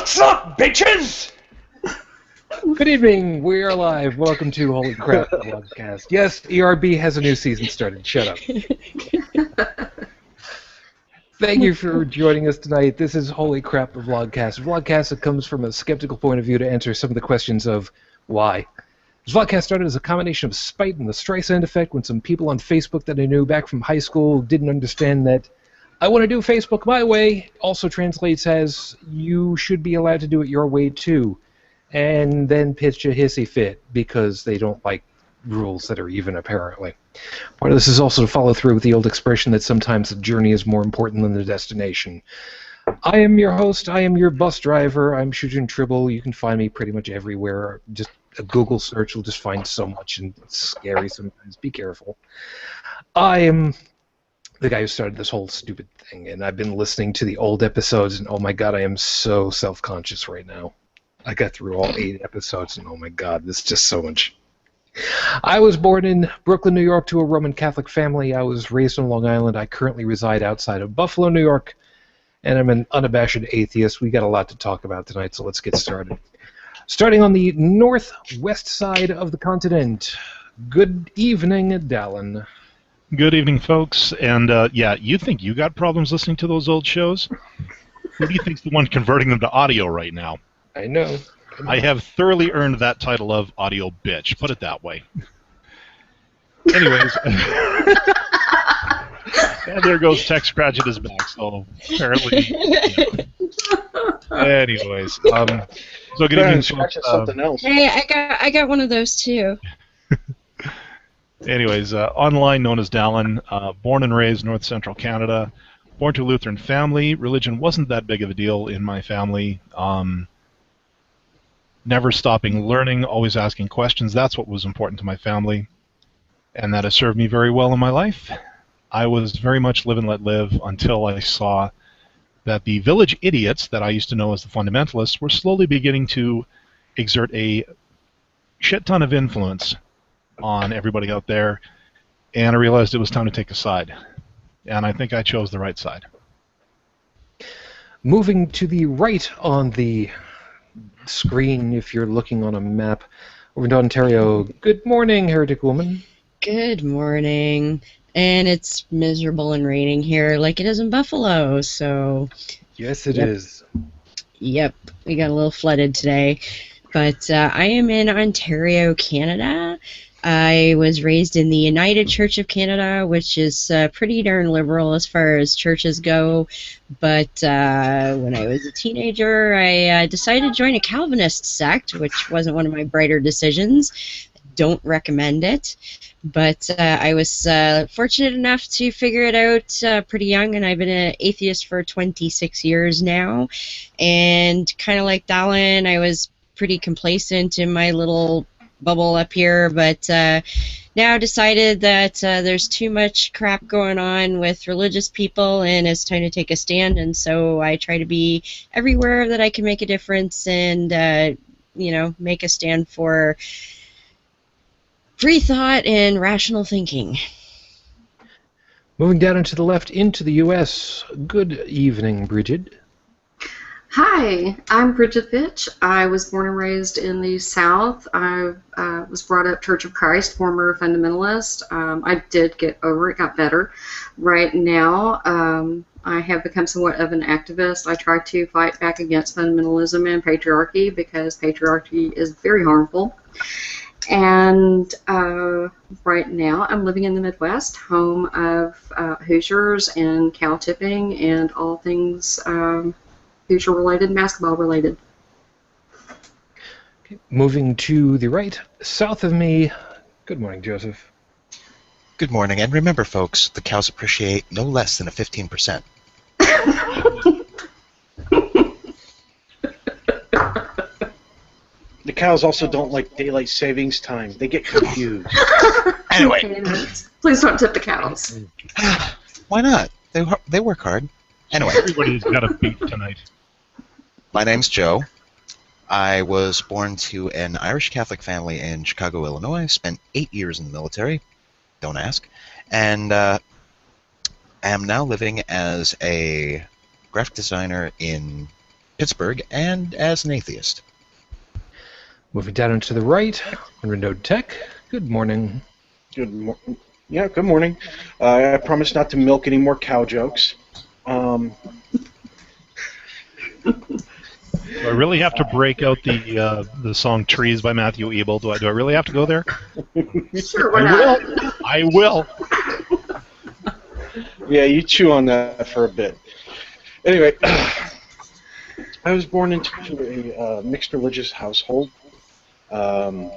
What's up, bitches? Good evening. We are live. Welcome to Holy Crap Vlogcast. Yes, ERB has a new season started. Shut up. Thank you for joining us tonight. This is Holy Crap Vlogcast. A vlogcast that comes from a skeptical point of view to answer some of the questions of why. This vlogcast started as a combination of spite and the Streisand effect when some people on Facebook that I knew back from high school didn't understand that I want to do Facebook my way also translates as you should be allowed to do it your way too. And then pitch a hissy fit because they don't like rules that are even, apparently. Part of this is also to follow through with the old expression that sometimes the journey is more important than the destination. I am your host, I am your bus driver, I'm Shujin Tribble. You can find me pretty much everywhere. Just a Google search will just find so much, and it's scary sometimes. Be careful. I am the guy who started this whole stupid thing, and I've been listening to the old episodes, and oh my god, I am so self-conscious right now. I got through all 8 episodes, and oh my god, this is just so much. I was born in Brooklyn, New York, to a Roman Catholic family. I was raised on Long Island. I currently reside outside of Buffalo, New York, and I'm an unabashed atheist. We got a lot to talk about tonight, so let's get started. Starting on the northwest side of the continent, good evening, Dallin. Good evening, folks. And yeah, you think you got problems listening to those old shows? Who do you think's the one converting them to audio right now? I know. I have thoroughly earned that title of audio bitch. Put it that way. Anyways. And there goes Tex Cratchit is back, so apparently. Anyways. So good evening, folks. Hey, I got one of those too. Anyways, online known as Dallin, born and raised North Central Canada, born to a Lutheran family. Religion wasn't that big of a deal in my family. Never stopping learning, always asking questions. That's what was important to my family, and that has served me very well in my life. I was very much live and let live until I saw that the village idiots that I used to know as the fundamentalists were slowly beginning to exert a shit ton of influence on everybody out there, and I realized it was time to take a side, and I think I chose the right side. Moving to the right on the screen, if you're looking on a map, over to Ontario. Good morning, Heretic Woman. Good morning. And it's miserable and raining here like it is in Buffalo, so... Yes, it is. Yep, we got a little flooded today. But I am in Ontario, Canada. I was raised in the United Church of Canada, which is pretty darn liberal as far as churches go. But when I was a teenager, I decided to join a Calvinist sect, which wasn't one of my brighter decisions. Don't recommend it. But I was fortunate enough to figure it out pretty young, and I've been an atheist for 26 years now. And kind of like Dallin, I was pretty complacent in my little bubble up here, but now decided that there's too much crap going on with religious people, and it's time to take a stand. And so I try to be everywhere that I can make a difference, and you know, make a stand for free thought and rational thinking. Moving down and to the left into the U.S. Good evening, Bridget. Hi, I'm Bridget Fitch. I was born and raised in the South. I was brought up Church of Christ, former fundamentalist. I did get over it, got better. Right now, I have become somewhat of an activist. I try to fight back against fundamentalism and patriarchy because patriarchy is very harmful. And right now, I'm living in the Midwest, home of Hoosiers and cow tipping and all things Hoosier-related, basketball-related. Okay. Moving to the right, south of me. Good morning, Joseph. Good morning, and remember, folks, the cows appreciate no less than a 15%. The cows also don't like daylight savings time. They get confused. Anyway. Please don't tip the cows. Why not? They work hard. Anyway. Everybody's got a beat tonight. My name's Joe. I was born to an Irish Catholic family in Chicago, Illinois. Spent 8 years in the military. Don't ask. And am now living as a graphic designer in Pittsburgh, and as an atheist. Moving down and to the right, under Node Tech. Good morning. Good morning. Yeah, good morning. I promise not to milk any more cow jokes. Do I really have to break out the song "Trees" by Matthew Ebel? Do I really have to go there? Sure, why not? I will. Yeah, you chew on that for a bit. Anyway, I was born into a mixed religious household, and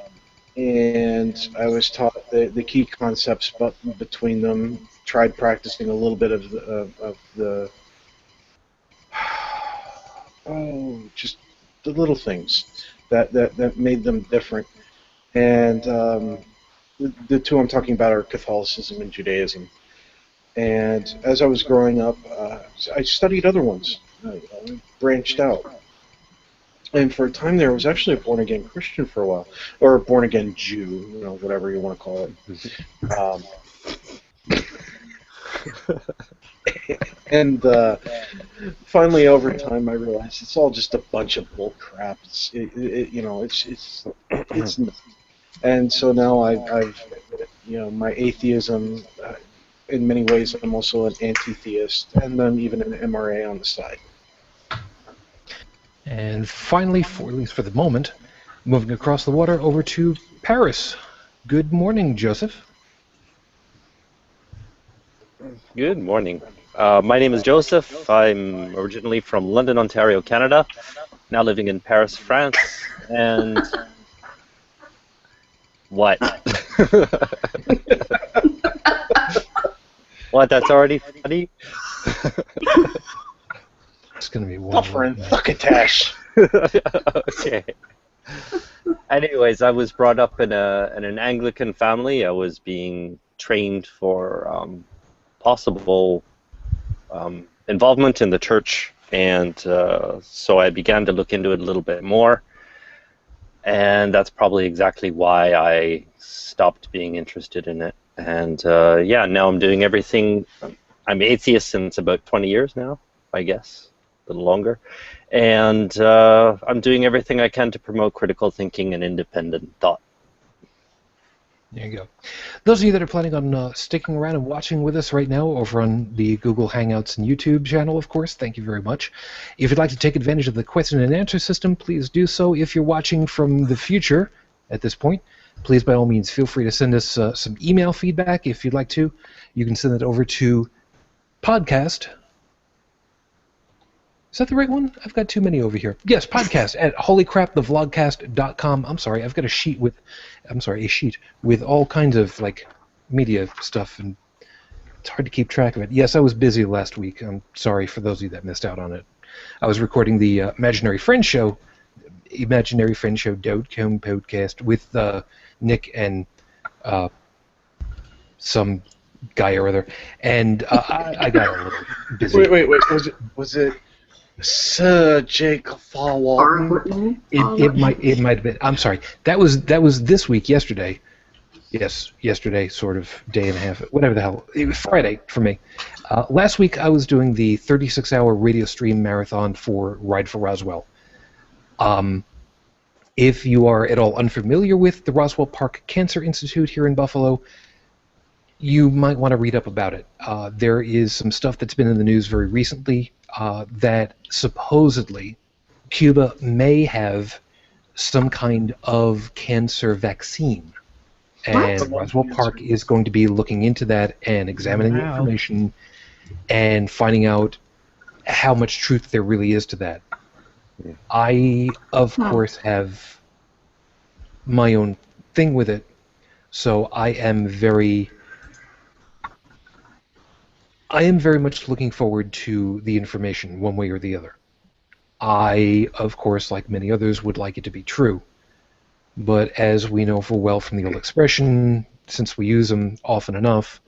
I was taught the key concepts between them. Tried practicing a little bit of the just the little things that made them different. And the two I'm talking about are Catholicism and Judaism. And as I was growing up, I studied other ones. I branched out. And for a time there, I was actually a born-again Christian for a while, or a born-again Jew, whatever you want to call it. And finally, over time, I realized it's all just a bunch of bull crap. And so now I've my atheism. In many ways, I'm also an anti-theist, and I'm even an MRA on the side. And finally, at least for the moment, moving across the water over to Paris. Good morning, Joseph. Good morning. My name is Joseph. I'm originally from London, Ontario, Canada, now living in Paris, France, and... What? What, that's already funny? It's going to be one. Suffering succotash. Okay. Anyways, I was brought up in an Anglican family. I was being trained for possible involvement in the church, and so I began to look into it a little bit more, and that's probably exactly why I stopped being interested in it. And yeah, now I'm doing everything. I'm atheist since about 20 years now, I guess, a little longer. And I'm doing everything I can to promote critical thinking and independent thought. There you go. Those of you that are planning on sticking around and watching with us right now over on the Google Hangouts and YouTube channel, of course, thank you very much. If you'd like to take advantage of the question and answer system, please do so. If you're watching from the future at this point, please, by all means, feel free to send us some email feedback if you'd like to. You can send it over to podcast. Is that the right one? I've got too many over here. Yes, podcast at holycrapthevlogcast.com. I'm sorry, I've got a sheet with all kinds of media stuff, and it's hard to keep track of it. Yes, I was busy last week. I'm sorry for those of you that missed out on it. I was recording the Imaginary Friend Show, imaginaryfriendshow.com podcast with Nick and some guy or other, and I got a little busy. Wait. Was it Sir Jacob Farwell? It might have been. I'm sorry. That was this week. Yesterday. Yes, yesterday, sort of day and a half. Whatever the hell. It was Friday for me. Last week I was doing the 36-hour radio stream marathon for Ride for Roswell. If you are at all unfamiliar with the Roswell Park Cancer Institute here in Buffalo, you might want to read up about it. There is some stuff that's been in the news very recently that supposedly Cuba may have some kind of cancer vaccine. And Roswell Park is going to be looking into that and examining the information and finding out how much truth there really is to that. I, of course, have my own thing with it, so I am very much looking forward to the information one way or the other. I, of course, like many others, would like it to be true. But as we know full well from the old expression, since we use them often enough,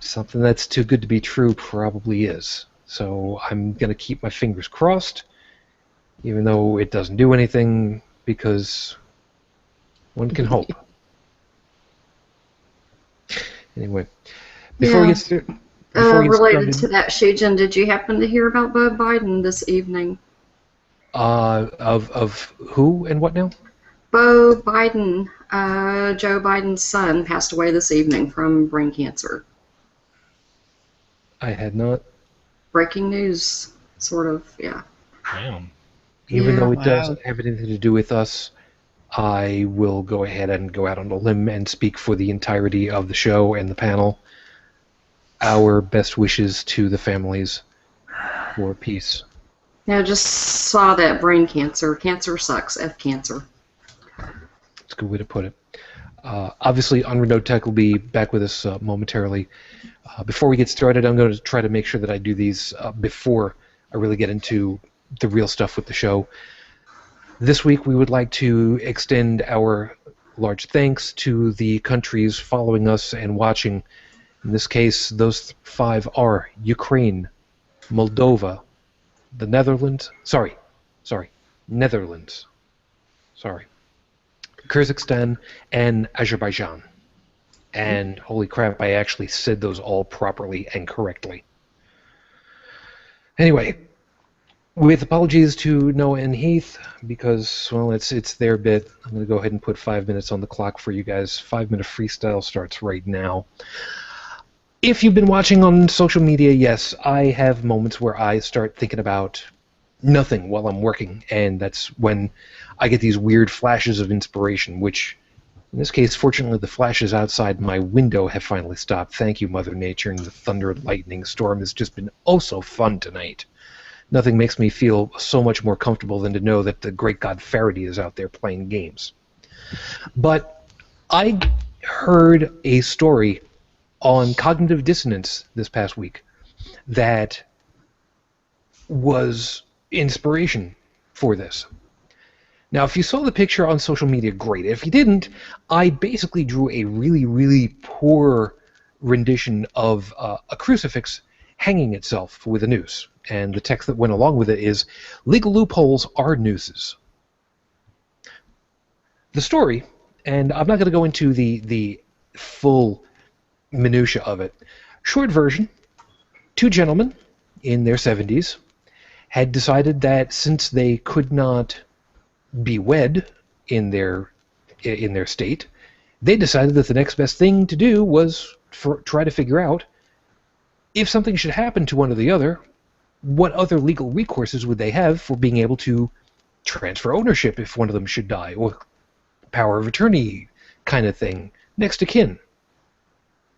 something that's too good to be true probably is. So I'm going to keep my fingers crossed, even though it doesn't do anything, because one can hope. Anyway, before we get started... Related to that, Shijin, did you happen to hear about Bud Biden this evening? Of who and what now? Beau Biden, Joe Biden's son, passed away this evening from brain cancer. I had not. Breaking news, sort of, yeah. Damn. Even Yeah. though it Wow. doesn't have anything to do with us, I will go ahead and go out on a limb and speak for the entirety of the show and the panel. Our best wishes to the families for peace. Yeah, just saw that brain cancer. Cancer sucks. F cancer. That's a good way to put it. Obviously, Unremote Tech will be back with us momentarily. Before we get started, I'm going to try to make sure that I do these before I really get into the real stuff with the show. This week, we would like to extend our large thanks to the countries following us and watching. In this case, those 5 are Ukraine, Moldova, the Netherlands, Netherlands, Kyrgyzstan, and Azerbaijan. And holy crap, I actually said those all properly and correctly. Anyway, with apologies to Noah and Heath, because, well, it's their bit. I'm going to go ahead and put 5 minutes on the clock for you guys. 5-minute freestyle starts right now. If you've been watching on social media, yes, I have moments where I start thinking about nothing while I'm working, and that's when I get these weird flashes of inspiration, which, in this case, fortunately, the flashes outside my window have finally stopped. Thank you, Mother Nature, and the thunder and lightning storm has just been oh so fun tonight. Nothing makes me feel so much more comfortable than to know that the great god Faraday is out there playing games. But I heard a story on cognitive dissonance this past week that was inspiration for this. Now, if you saw the picture on social media, great. If you didn't, I basically drew a really, really poor rendition of a crucifix hanging itself with a noose. And the text that went along with it is, "Legal loopholes are nooses." The story, and I'm not going to go into the full minutia of it. Short version, 2 gentlemen in their 70s had decided that since they could not be wed in their state, they decided that the next best thing to do was try to figure out if something should happen to one or the other, what other legal recourses would they have for being able to transfer ownership if one of them should die, or power of attorney kind of thing, next to kin.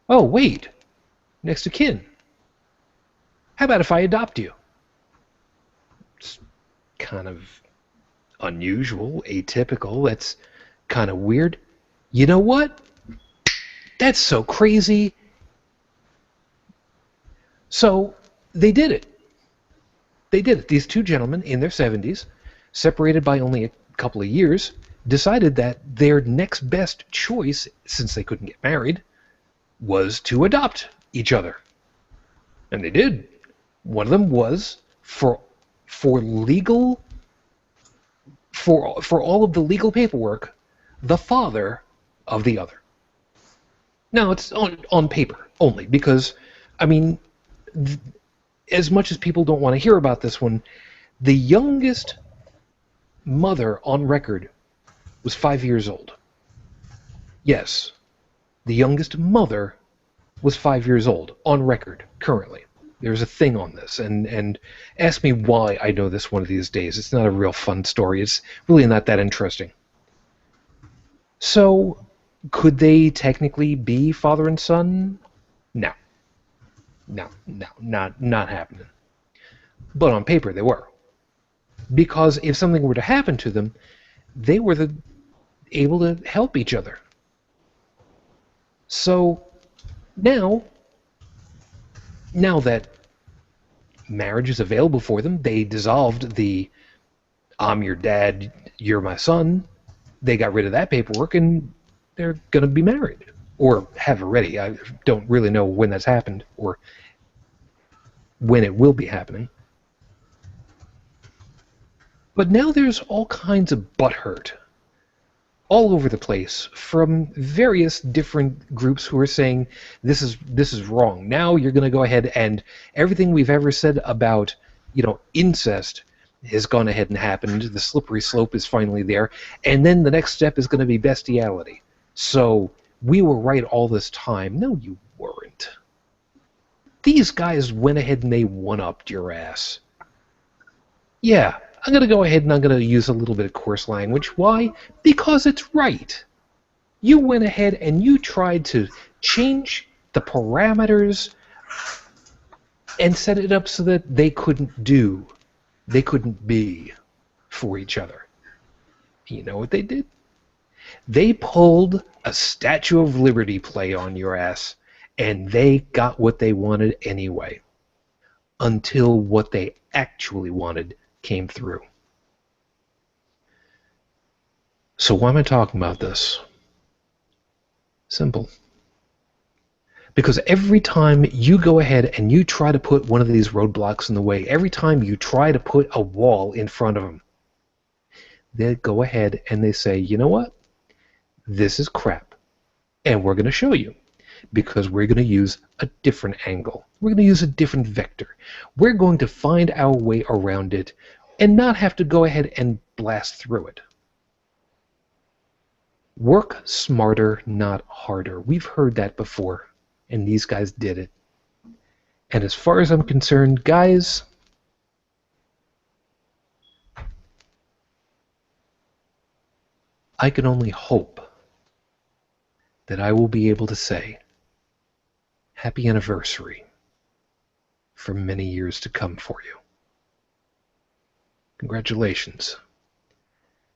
Oh, wait, next to kin. How about if I adopt you? It's kind of unusual, atypical, that's kind of weird. You know what? That's so crazy. So they did it. These 2 gentlemen in their 70s, separated by only a couple of years, decided that their next best choice, since they couldn't get married, was to adopt each other. And they did. One of them was for all of the legal paperwork, the father of the other. Now, it's on paper only, because, I mean, as much as people don't want to hear about this one, the youngest mother on record was 5 years old. Yes, the youngest mother was 5 years old, on record, currently. There's a thing on this, and ask me why I know this one of these days. It's not a real fun story. It's really not that interesting. So, could they technically be father and son? No. Not happening. But on paper, they were. Because if something were to happen to them, they were able to help each other. So, now that marriage is available for them, they dissolved the "I'm your dad, you're my son." They got rid of that paperwork, and they're going to be married. Or have already. I don't really know when that's happened, or when it will be happening. But now there's all kinds of butthurt all over the place from various different groups who are saying this is wrong. Now you're going to go ahead and everything we've ever said about, incest has gone ahead and happened. The slippery slope is finally there. And then the next step is going to be bestiality. So we were right all this time. No, you weren't. These guys went ahead and they one-upped your ass. Yeah, I'm going to go ahead and I'm going to use a little bit of coarse language. Why? Because it's right. You went ahead and you tried to change the parameters and set it up so that they couldn't be for each other. You know what they did? They pulled a Statue of Liberty play on your ass, and they got what they wanted anyway, until what they actually wanted came through. So why am I talking about this? Simple. Because every time you go ahead and you try to put one of these roadblocks in the way, every time you try to put a wall in front of them, they go ahead and they say, you know what? This is crap. And we're going to show you. Because we're going to use a different angle. We're going to use a different vector. We're going to find our way around it and not have to go ahead and blast through it. Work smarter, not harder. We've heard that before. And these guys did it. And as far as I'm concerned, guys, I can only hope that I will be able to say happy anniversary for many years to come for you. Congratulations.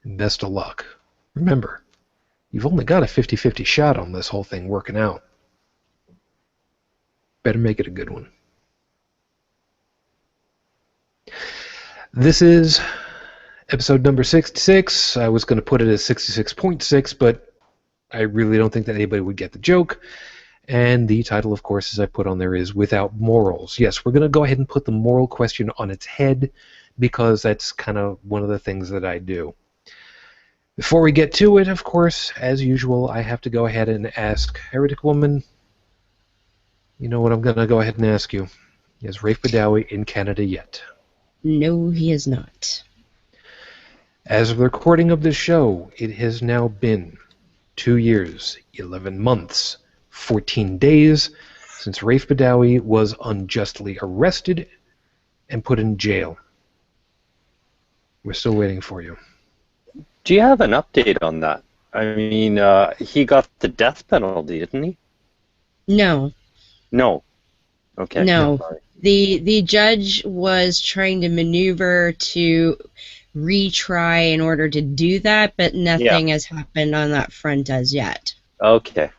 And best of luck. Remember, you've only got a 50-50 shot on this whole thing working out. Better make it a good one. This is episode number 66. I was going to put it as 66.6, but I really don't think that anybody would get the joke. And the title, of course, as I put on there, is Without Morals. Yes, we're going to go ahead and put the moral question on its head, because that's kind of one of the things that I do. Before we get to it, of course, as usual, I have to go ahead and ask Heretic Woman, you know what I'm going to go ahead and ask you. Is Rafe Badawi in Canada yet? No, he is not. As of the recording of this show, it has now been 2 years, 11 months, 14 days since Rafe Badawi was unjustly arrested and put in jail. We're still waiting for you. Do you have an update on that? I mean, he got the death penalty, didn't he? No. No. Okay. No. Sorry. The judge was trying to maneuver to retry in order to do that, but nothing has happened on that front as yet. Okay.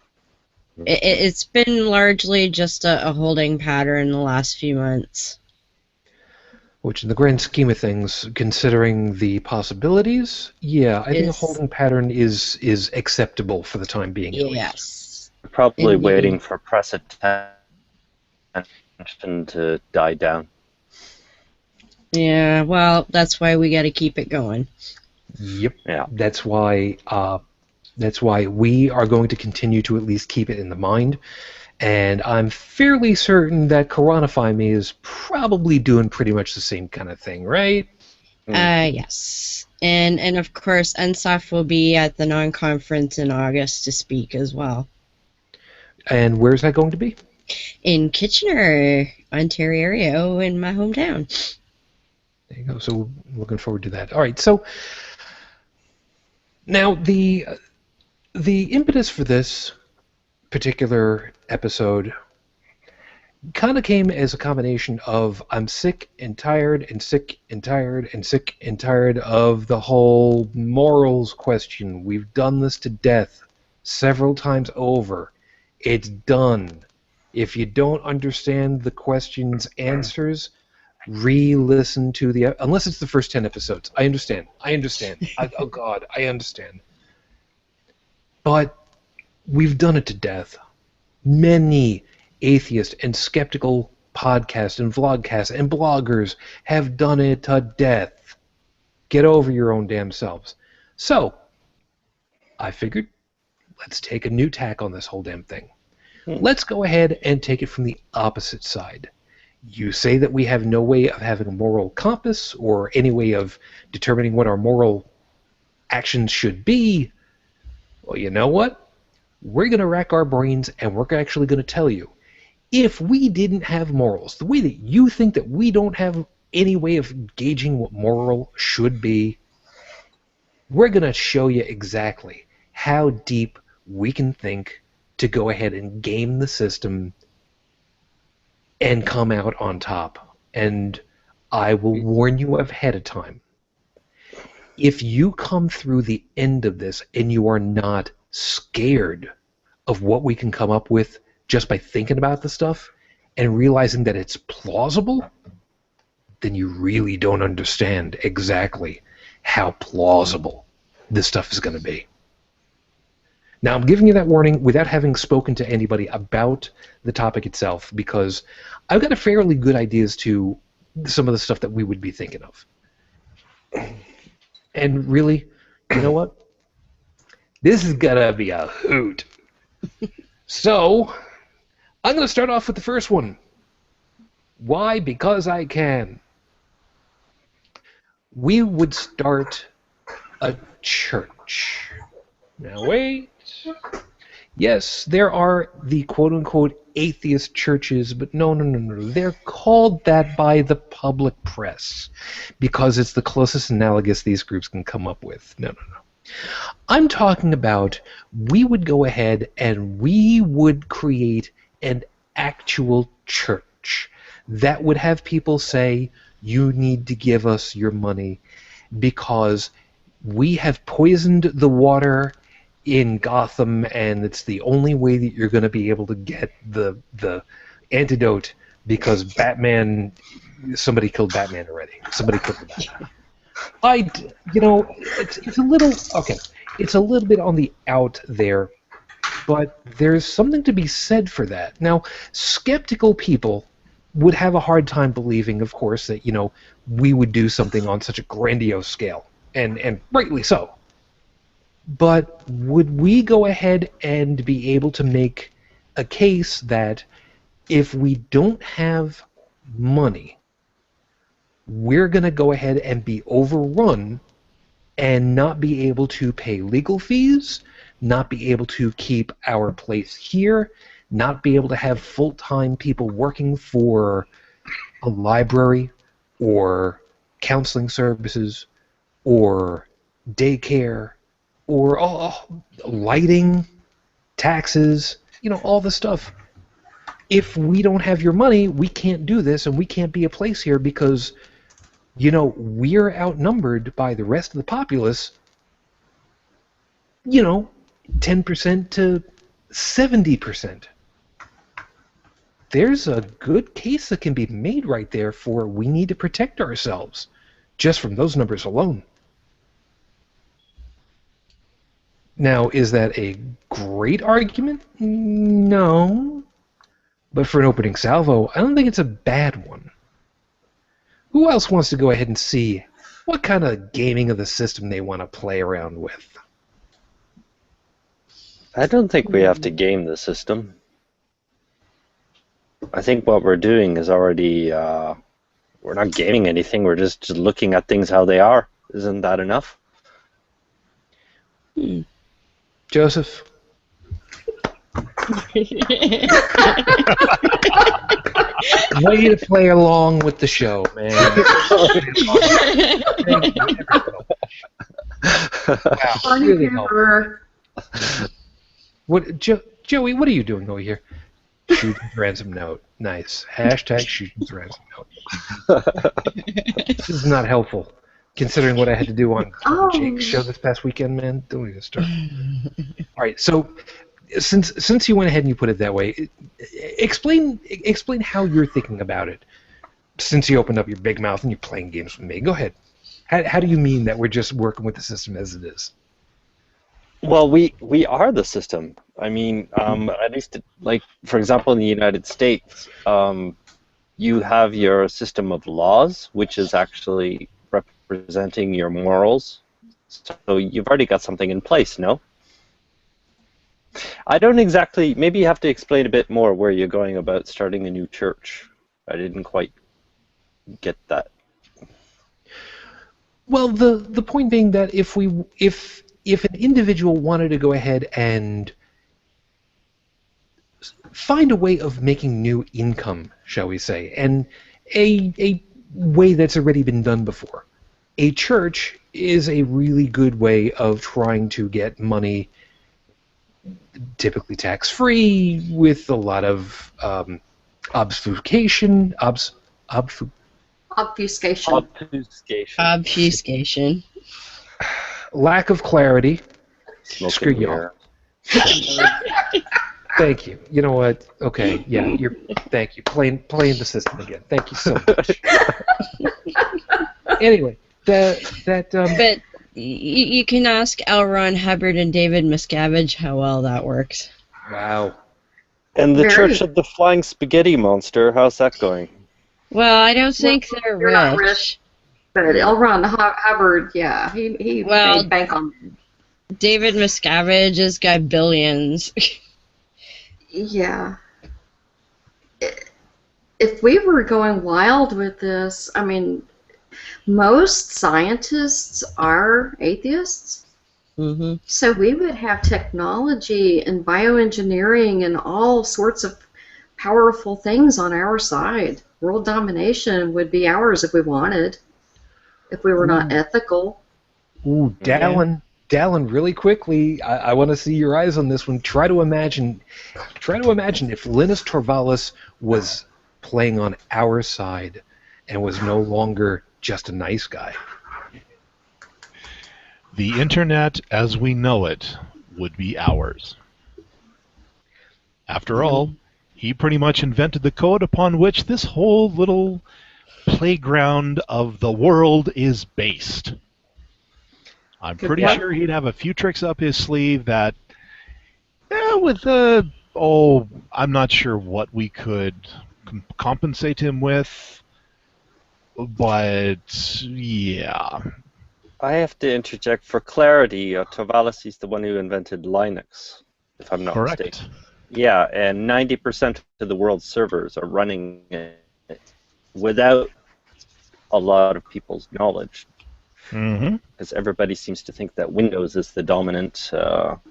It's been largely just a holding pattern the last few months. Which, in the grand scheme of things, considering the possibilities, yeah, I think a holding pattern is acceptable for the time being. Yes. Probably Indeed. waiting for press attention to die down. Yeah, well, that's why we got to keep it going. Yep. Yeah. That's why we are going to continue to at least keep it in the mind. And I'm fairly certain that Coronify Me is probably doing pretty much the same kind of thing, right? Yes. And of course, NSOF will be at the non-conference in August to speak as well. And where's that going to be? In Kitchener, Ontario, in my hometown. There you go. So looking forward to that. All right. So now the impetus for this particular episode kind of came as a combination of I'm sick and tired and sick and tired and sick and tired of the whole morals question. We've done this to death several times over. It's done. If you don't understand the question's answers, re-listen to unless it's the first 10 episodes. I understand. Oh God, I understand. But we've done it to death. Many atheist and skeptical podcasts and vlogcasts and bloggers have done it to death. Get over your own damn selves. So, I figured, let's take a new tack on this whole damn thing. Let's go ahead and take it from the opposite side. You say that we have no way of having a moral compass or any way of determining what our moral actions should be. Well, you know what? We're going to rack our brains and we're actually going to tell you. If we didn't have morals, the way that you think that we don't have any way of gauging what moral should be, we're going to show you exactly how deep we can think to go ahead and game the system and come out on top. And I will warn you ahead of time. If you come through the end of this and you are not scared of what we can come up with just by thinking about the stuff and realizing that it's plausible, then you really don't understand exactly how plausible this stuff is going to be. Now, I'm giving you that warning without having spoken to anybody about the topic itself, because I've got a fairly good idea as to some of the stuff that we would be thinking of. And really, you know what? This is going to be a hoot. So, I'm going to start off with the first one. Why? Because I can. We would start a church. Now, wait. Yes, there are the quote-unquote atheist churches, but no. They're called that by the public press because it's the closest analogous these groups can come up with. No. I'm talking about we would go ahead and we would create an actual church that would have people say, you need to give us your money because we have poisoned the water in Gotham, and it's the only way that you're going to be able to get the antidote because Batman, somebody killed Batman already. Somebody killed the Batman. It's a little, okay, it's a little bit on the out there, but there's something to be said for that. Now, skeptical people would have a hard time believing, of course, that, we would do something on such a grandiose scale, and rightly so. But would we go ahead and be able to make a case that if we don't have money, we're going to go ahead and be overrun and not be able to pay legal fees, not be able to keep our place here, not be able to have full-time people working for a library or counseling services or daycare or lighting, taxes, all the stuff. If we don't have your money, we can't do this, and we can't be a place here because, we're outnumbered by the rest of the populace, 10% to 70%. There's a good case that can be made right there for we need to protect ourselves just from those numbers alone. Now, is that a great argument? No. But for an opening salvo, I don't think it's a bad one. Who else wants to go ahead and see what kind of gaming of the system they want to play around with? I don't think we have to game the system. I think what we're doing is already, we're not gaming anything, we're just looking at things how they are. Isn't that enough? Joseph? I want you to play along with the show, man. Wow, really helpful. Joey, what are you doing over here? Shooting's ransom note. Nice. Hashtag shooting's ransom note. This is not helpful, considering what I had to do on Jake's show this past weekend, man. Don't even start. All right, so since you went ahead and you put it that way, explain how you're thinking about it. Since you opened up your big mouth and you're playing games with me, go ahead. How do you mean that we're just working with the system as it is? Well, we are the system. I mean, at least, like, for example, in the United States, you have your system of laws, which is actually representing your morals. So you've already got something in place, no? I don't exactly, maybe you have to explain a bit more where you're going about starting a new church. I didn't quite get that. Well, the point being that if an individual wanted to go ahead and find a way of making new income, shall we say, and a way that's already been done before, a church is a really good way of trying to get money, typically tax-free, with a lot of obfuscation. Obfuscation. Obfuscation. Lack of clarity. Smoke Screw and y'all. mirror. Thank you. You know what? Okay, yeah, thank you. Playing the system again. Thank you so much. Anyway, But you can ask L. Ron Hubbard and David Miscavige how well that works. wow. And the Very. Church of the Flying Spaghetti Monster, how's that going? Well, I don't think they're You're not rich. rich. But L. Ron Hubbard, yeah, he Well, made bank on. David Miscavige has got billions. Yeah. If we were going wild with this, I mean, most scientists are atheists. Mm-hmm. So we would have technology and bioengineering and all sorts of powerful things on our side. World domination would be ours if we wanted, if we were not ethical. Ooh, Dallin, really quickly, I want to see your eyes on this one. Try to imagine if Linus Torvalds was playing on our side and was no longer just a nice guy. The internet as we know it would be ours. After all, he pretty much invented the code upon which this whole little playground of the world is based. I'm pretty sure he'd have a few tricks up his sleeve that, I'm not sure what we could compensate him with, but yeah. I have to interject for clarity. Torvalds is the one who invented Linux, if I'm not mistaken. Correct. Yeah, and 90% of the world's servers are running it without a lot of people's knowledge. Mm-hmm. Because everybody seems to think that Windows is the dominant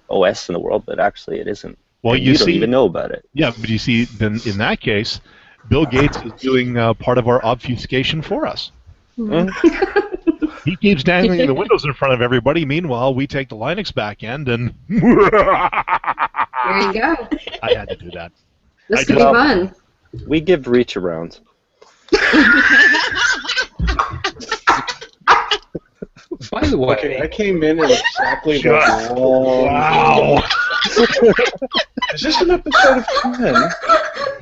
OS in the world, but actually it isn't. Well, and you don't see, even know about it. Yeah, but you see, then in that case, Bill Gates is doing part of our obfuscation for us. He keeps dangling the Windows in front of everybody. Meanwhile, we take the Linux back end and... There you go. I had to do that. This could be fun. We give reach around. By the way, Okay, I came in at exactly the Wow. Is this an episode of 10?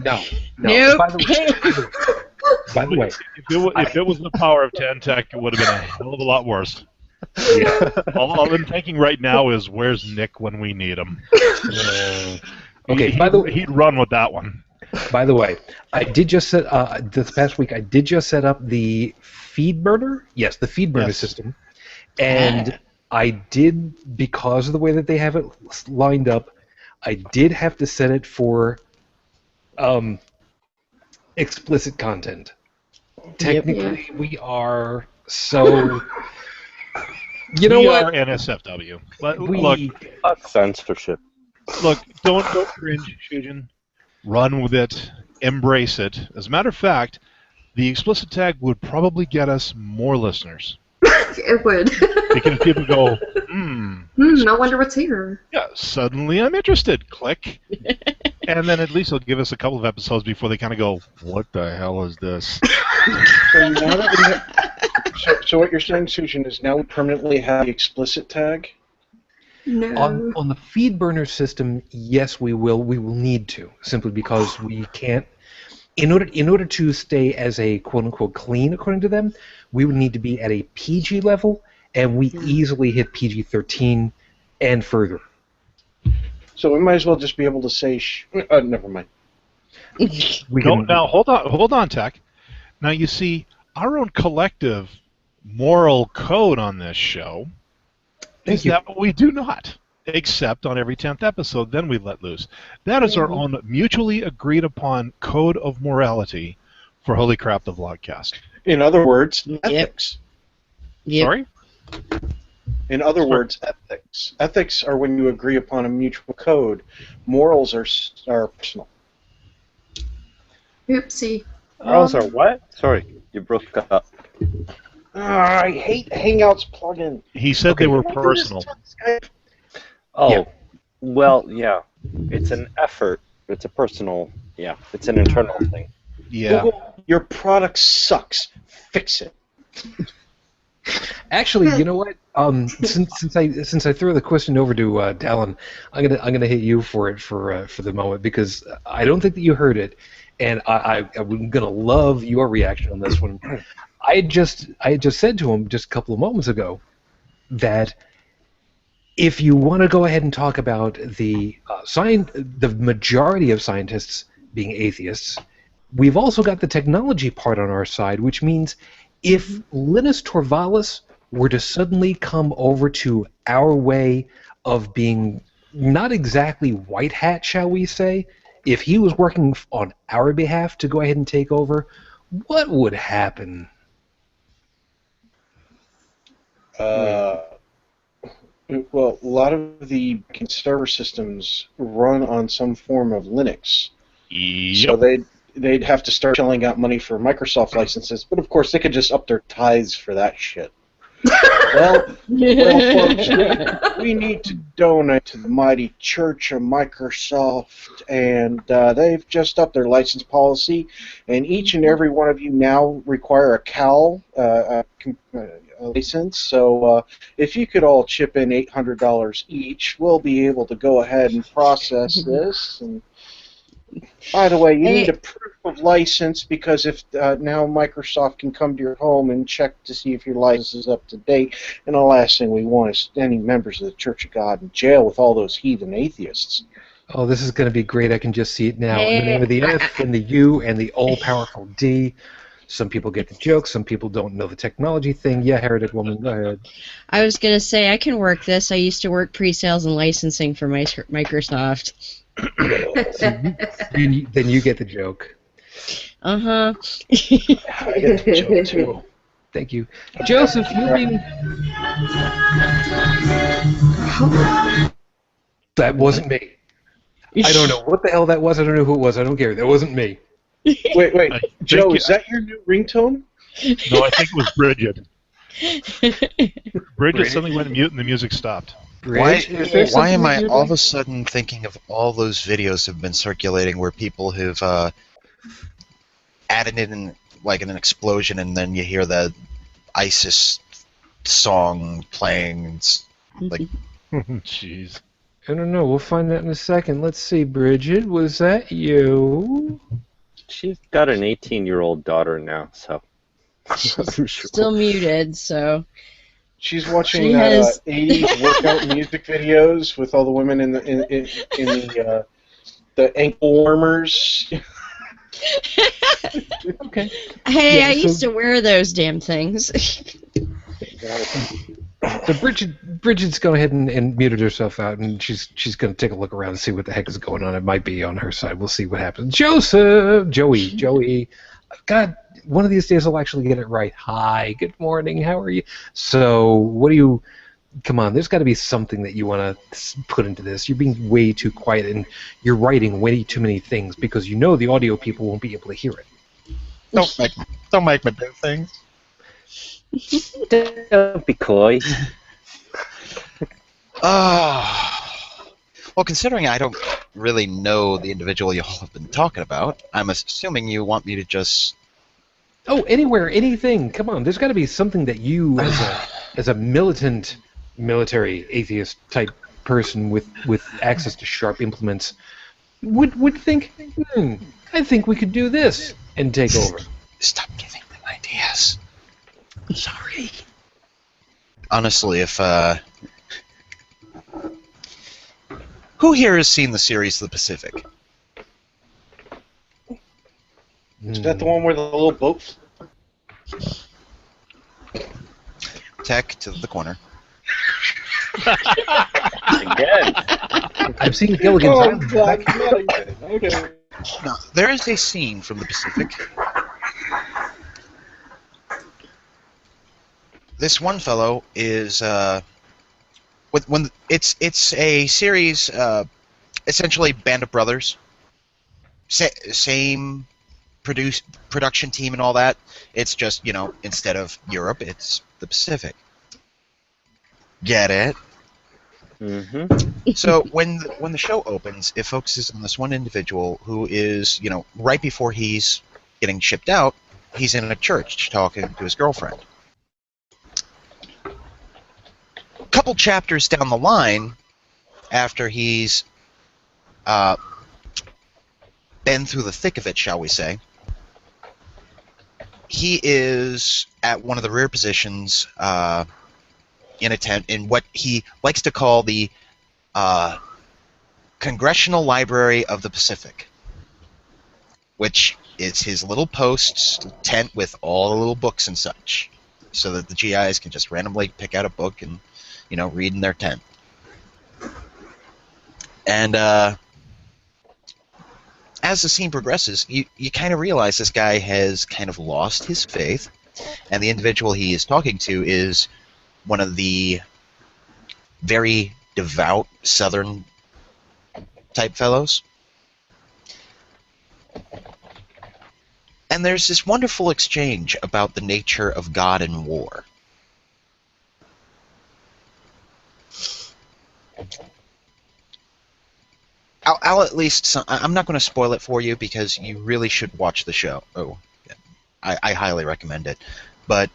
no. Nope. By the way, If it was the power of 10 Tech, it would have been a hell of a lot worse. yeah. All I'm thinking right now is, where's Nick when we need him? Okay. He'd run with that one. By the way, I did just set this past week. I did just set up the feed burner. Yes, the feed burner system, and I did, because of the way that they have it lined up, I did have to set it for explicit content. Technically, we are so. You know what? We are NSFW. Look, censorship. Look, don't cringe, Shujin. Run with it. Embrace it. As a matter of fact, the explicit tag would probably get us more listeners. It would. Because people go, I wonder what's here. yeah, suddenly I'm interested. Click. And then at least it'll give us a couple of episodes before they kind of go, what the hell is this? So, now that so what you're saying, Susan, is now we permanently have the explicit tag? No. On the feed burner system, yes, we will need to, simply because we can't. In order to stay as a quote unquote clean, according to them, we would need to be at a PG level, and we easily hit PG-13 and further. So we might as well just be able to say, never mind. Now, hold on, Tech. Now, you see, our own collective moral code on this show is that we do not, except on every 10th episode, then we let loose. That is our own mutually agreed upon code of morality For Holy Crap, the Vlogcast. In other words, ethics. Yep. Sorry? In other words, ethics. Ethics are when you agree upon a mutual code. Morals are personal. Oopsie. Morals are what? Sorry, you broke up. I hate Hangouts plugin. He said they were personal. Oh, Yeah. well, yeah. It's an effort. It's a personal, yeah. It's an internal thing. Yeah. Google, your product sucks. Fix it. Actually, you know what? Since I throw the question over to Dallin, I'm gonna hit you for it for the moment, because I don't think that you heard it, and I'm gonna love your reaction on this one. I had just said to him just a couple of moments ago that if you want to go ahead and talk about the majority of scientists being atheists, we've also got the technology part on our side, which means if Linus Torvalds were to suddenly come over to our way of being not exactly white hat, shall we say, if he was working on our behalf to go ahead and take over, what would happen? Well, a lot of the server systems run on some form of Linux. So they'd have to start shelling out money for Microsoft licenses, but of course they could just up their tithes for that shit. well, folks, we need to donate to the mighty Church of Microsoft, and they've just upped their license policy, and each and every one of you now require a CAL license. So if you could all chip in $800 each, we'll be able to go ahead and process this. And by the way, you need a proof of license, because if now Microsoft can come to your home and check to see if your license is up to date, and the last thing we want is any members of the Church of God in jail with all those heathen atheists. Oh, this is going to be great. I can just see it now. In the name of the F and the U and the all-powerful D. Some people get the joke. Some people don't know the technology thing. Yeah, Heretic Woman, go ahead. I was going to say, I can work this. I used to work pre-sales and licensing for Microsoft. Then you get the joke. Uh-huh. I get the joke, too. Thank you. Joseph, you mean... That wasn't me. I don't know what the hell that was. I don't know who it was. I don't care. That wasn't me. Wait. Joe, is that your new ringtone? No, I think it was Bridget. Bridget suddenly went mute and the music stopped. Why am I all of a sudden thinking of all those videos that have been circulating where people have added in like an explosion, and then you hear the ISIS song playing? It's like, Jeez. I don't know. We'll find that in a second. Let's see, Bridget. Was that you? She's got an 18-year-old daughter now, so... Still muted, so... She's watching She has- 80s workout music videos with all the women in the ankle warmers. Okay. Hey, Yeah, I so- used to wear those damn things. So Bridget's gone ahead and muted herself out, and she's going to take a look around and see what the heck is going on. It might be on her side. We'll see what happens. Joey. God, one of these days I'll actually get it right. Hi, good morning. How are you? So, what do you? Come on, there's got to be something that you want to put into this. You're being way too quiet, and you're writing way too many things because you know the audio people won't be able to hear it. don't make me do things. Don't be coy. Well, considering I don't really know the individual you all have been talking about, I'm assuming you want me to just... Oh, anywhere, anything. Come on, there's got to be something that you, as a militant, military atheist type person with access to sharp implements, would think, I think we could do this and take over. Stop giving them ideas. Sorry. Honestly, if who here has seen the series The Pacific? Is that the one where the little boat? Tech to the corner. Again. I've seen Gilligan's Island. God, okay. Now, there is a scene from The Pacific this one fellow is when it's a series, essentially Band of Brothers, same production team and all that. It's just, instead of Europe, it's the Pacific. Get it? Mm-hmm. So when the show opens, it focuses on this one individual who is, right before he's getting shipped out, he's in a church talking to his girlfriend. A couple chapters down the line, after he's been through the thick of it, shall we say, he is at one of the rear positions in what he likes to call the Congressional Library of the Pacific, which is his little post tent with all the little books and such, so that the GIs can just randomly pick out a book and, read in their tent. And as the scene progresses, you kind of realize this guy has kind of lost his faith, and the individual he is talking to is one of the very devout Southern type fellows. And there's this wonderful exchange about the nature of God and war. I'll at least... I'm not going to spoil it for you because you really should watch the show. Oh, I highly recommend it. But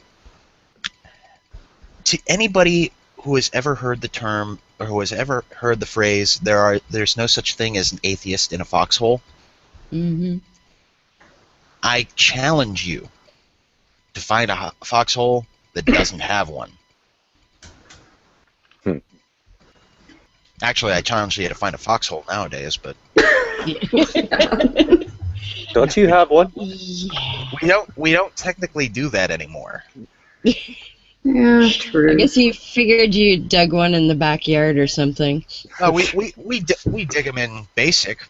to anybody who has ever heard the term, or who has ever heard the phrase, there's no such thing as an atheist in a foxhole, I challenge you to find a foxhole that doesn't have one. Actually, I challenge you to find a foxhole nowadays, but... Don't you have one? We don't technically do that anymore. Yeah, true. I guess you figured you dug one in the backyard or something. No, we dig them in basic.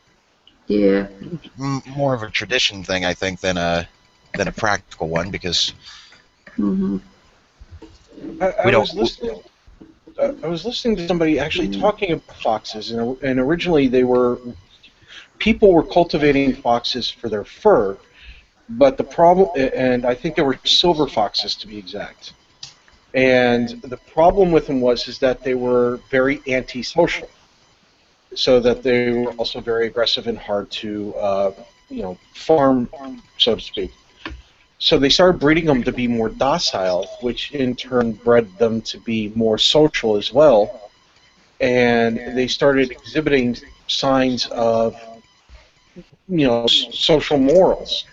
Yeah. More of a tradition thing, I think, than a practical one, because Mm-hmm. I was listening to somebody actually talking about foxes, and originally people were cultivating foxes for their fur, but the problem, and I think they were silver foxes to be exact, and the problem with them is that they were very antisocial, so that they were also very aggressive and hard to farm, so to speak. So they started breeding them to be more docile, which in turn bred them to be more social as well. And they started exhibiting signs of, social morals.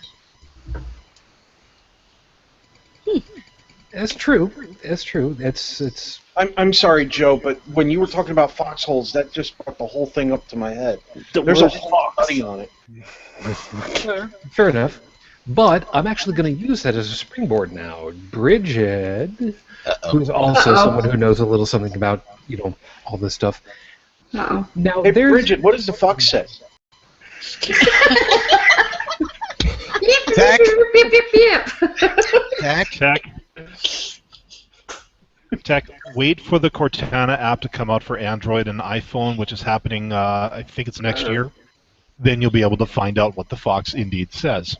That's true. That's true. It's. I'm sorry, Joe, but when you were talking about foxholes, that just brought the whole thing up to my head. There's a whole study on it. Fair enough. But I'm actually going to use that as a springboard now. Bridget, who's also someone who knows a little something about, all this stuff. Uh-oh. Now, Hey, Bridget, what does the fox say? Tack. Yip, yip, yip. Tech, wait for the Cortana app to come out for Android and iPhone, which is happening, I think it's next year. Then you'll be able to find out what the fox indeed says.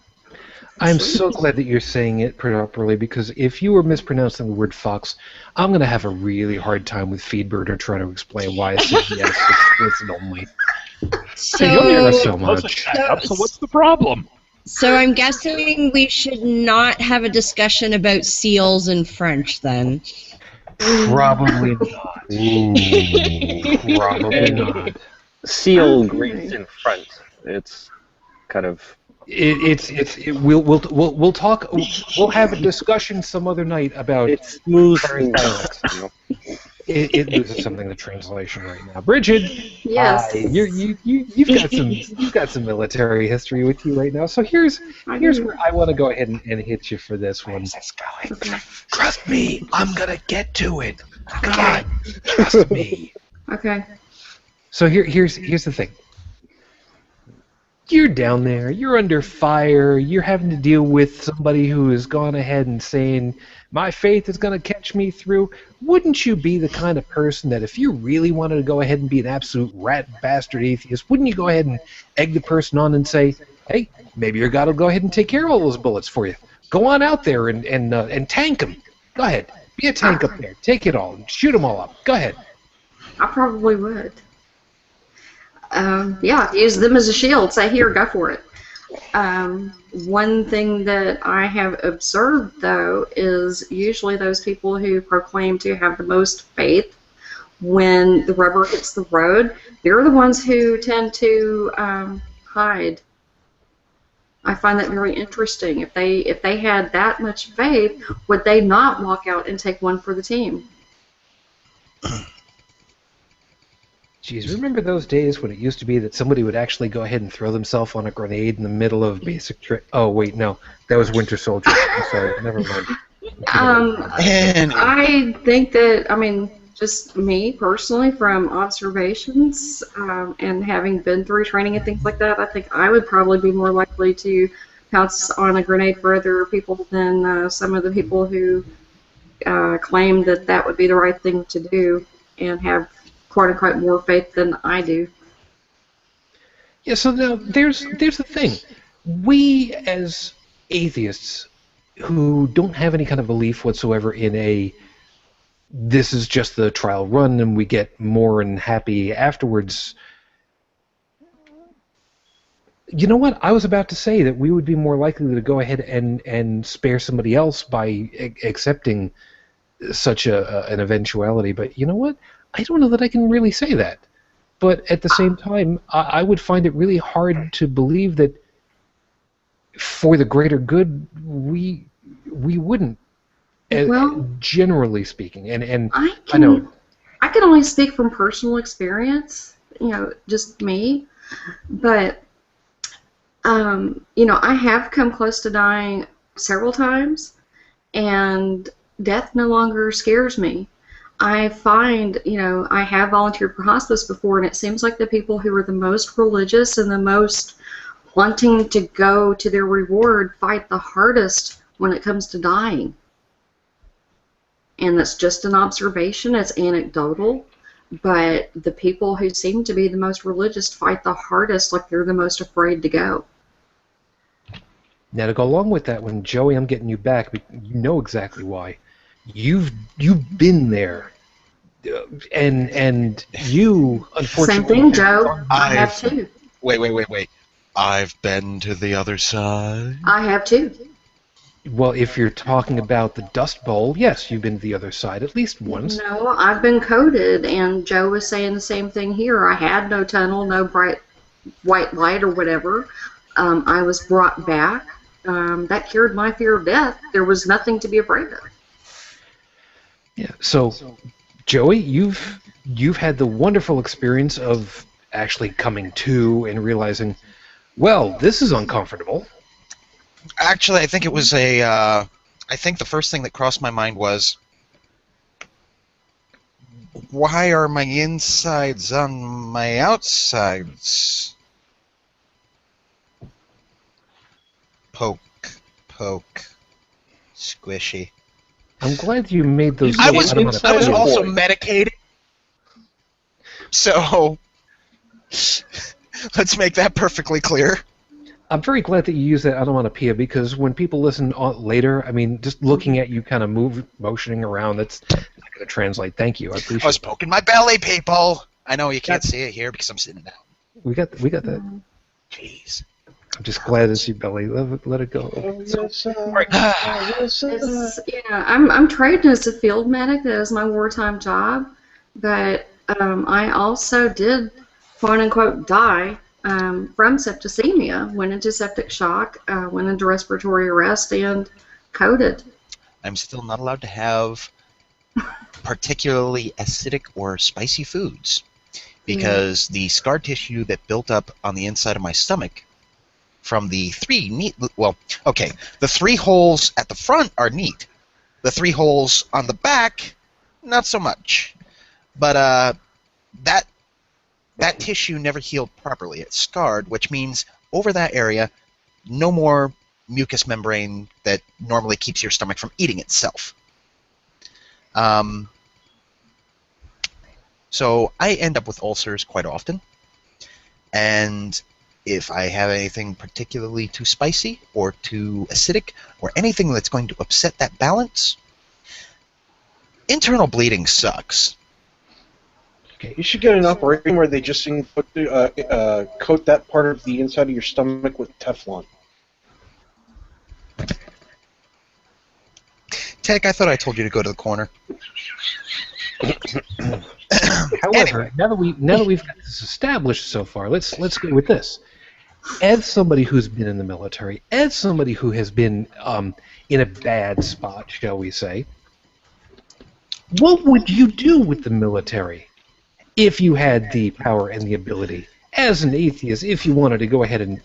I'm so glad that you're saying it properly, because if you were mispronouncing the word fox, I'm going to have a really hard time with Feedburner trying to explain why I said yes explicit only. So, You hear us so much. So what's the problem? So I'm guessing we should not have a discussion about seals in French then. Probably not. Probably not. Seal grease in front. It's kind of... We'll talk. We'll have a discussion some other night about It's smooth. It loses something in the translation right now. Bridget, Yes. you've got some military history with you right now. So here's where I want to go ahead and hit you for this one. Okay. Trust me, I'm gonna get to it. God, trust me. Okay. So here's the thing. you're down there, you're under fire, you're having to deal with somebody who has gone ahead and saying, my faith is going to catch me through. Wouldn't you be the kind of person that if you really wanted to go ahead and be an absolute rat bastard atheist, wouldn't you go ahead and egg the person on and say, hey, maybe your God will go ahead and take care of all those bullets for you. Go on out there and tank them. Go ahead. Be a tank up there. Take it all. Shoot them all up. Go ahead. I probably would. Yeah, use them as a shield. Say, here, go for it. One thing that I have observed, though, is usually those people who proclaim to have the most faith, when the rubber hits the road, they're the ones who tend to hide. I find that very interesting. If they had that much faith, would they not walk out and take one for the team? Jeez, remember those days when it used to be that somebody would actually go ahead and throw themselves on a grenade in the middle of basic oh, wait, no. That was Winter Soldier. I'm sorry. Never mind. I think that, I mean, just me personally, from observations and having been through training and things like that, I think I would probably be more likely to pounce on a grenade for other people than some of the people who claim that that would be the right thing to do and have quote-unquote more faith than I do. Yeah, so now there's the thing. We as atheists who don't have any kind of belief whatsoever in this is just the trial run and we get more and happy afterwards. You know what? I was about to say that we would be more likely to go ahead and spare somebody else by accepting such an eventuality, but you know what? I don't know that I can really say that. But at the same time, I would find it really hard to believe that for the greater good, we wouldn't, Well, generally speaking. And I know. I can only speak from personal experience, you know, just me. But, you know, I have come close to dying several times, and death no longer scares me. I find, you know, I have volunteered for hospice before, and it seems like the people who are the most religious and the most wanting to go to their reward fight the hardest when it comes to dying. And that's just an observation, it's anecdotal, but the people who seem to be the most religious fight the hardest, like they're the most afraid to go. Now, to go along with that one, Joey, I'm getting you back, but you know exactly why. You've been there, and you unfortunately. Same thing, Joe. I have too. Wait. I've been to the other side. I have too. Well, if you're talking about the Dust Bowl, yes, you've been to the other side at least once. No, I've been coded, and Joe was saying the same thing here. I had no tunnel, no bright white light or whatever. I was brought back. That cured my fear of death. There was nothing to be afraid of. Yeah. So, Joey, you've had the wonderful experience of actually coming to and realizing, well, this is uncomfortable. Actually, I think it was I think the first thing that crossed my mind was, why are my insides on my outsides? Poke, squishy. I'm glad you made those. I was also medicated, so let's make that perfectly clear. I'm very glad that you use that onomatopoeia, because when people listen later, I mean, just looking at you kind of motioning around, that's not going to translate. Thank you. I appreciate it. I was poking my belly, people. I know you can't see it here because I'm sitting down. We got that. Jeez. I'm just glad to see belly. Let it go. I'm trained as a field medic. That is my wartime job. But I also did, quote unquote, die from septicemia. Went into septic shock, went into respiratory arrest, and coded. I'm still not allowed to have particularly acidic or spicy foods because the scar tissue that built up on the inside of my stomach from the the 3 holes at the front are neat. The 3 holes on the back, not so much. But that tissue never healed properly. It scarred, which means over that area, no more mucous membrane that normally keeps your stomach from eating itself. So I end up with ulcers quite often, and if I have anything particularly too spicy or too acidic or anything that's going to upset that balance, internal bleeding sucks. Okay, you should get an operation where they just coat that part of the inside of your stomach with Teflon. Tech, I thought I told you to go to the corner. However, now that we've got this established so far, let's go with this. As somebody who's been in the military, as somebody who has been in a bad spot, shall we say, what would you do with the military if you had the power and the ability? As an atheist, if you wanted to go ahead and,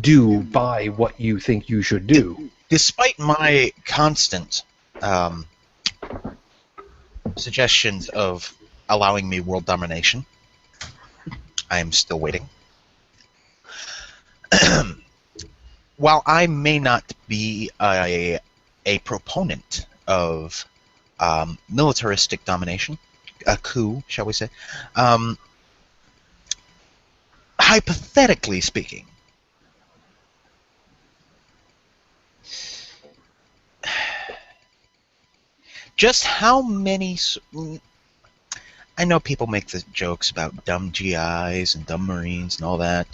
do by what you think you should do. Despite my constant suggestions of allowing me world domination, I am still waiting. While I may not be a proponent of militaristic domination, a coup, shall we say, hypothetically speaking, just how many... I know people make the jokes about dumb GIs and dumb Marines and all that.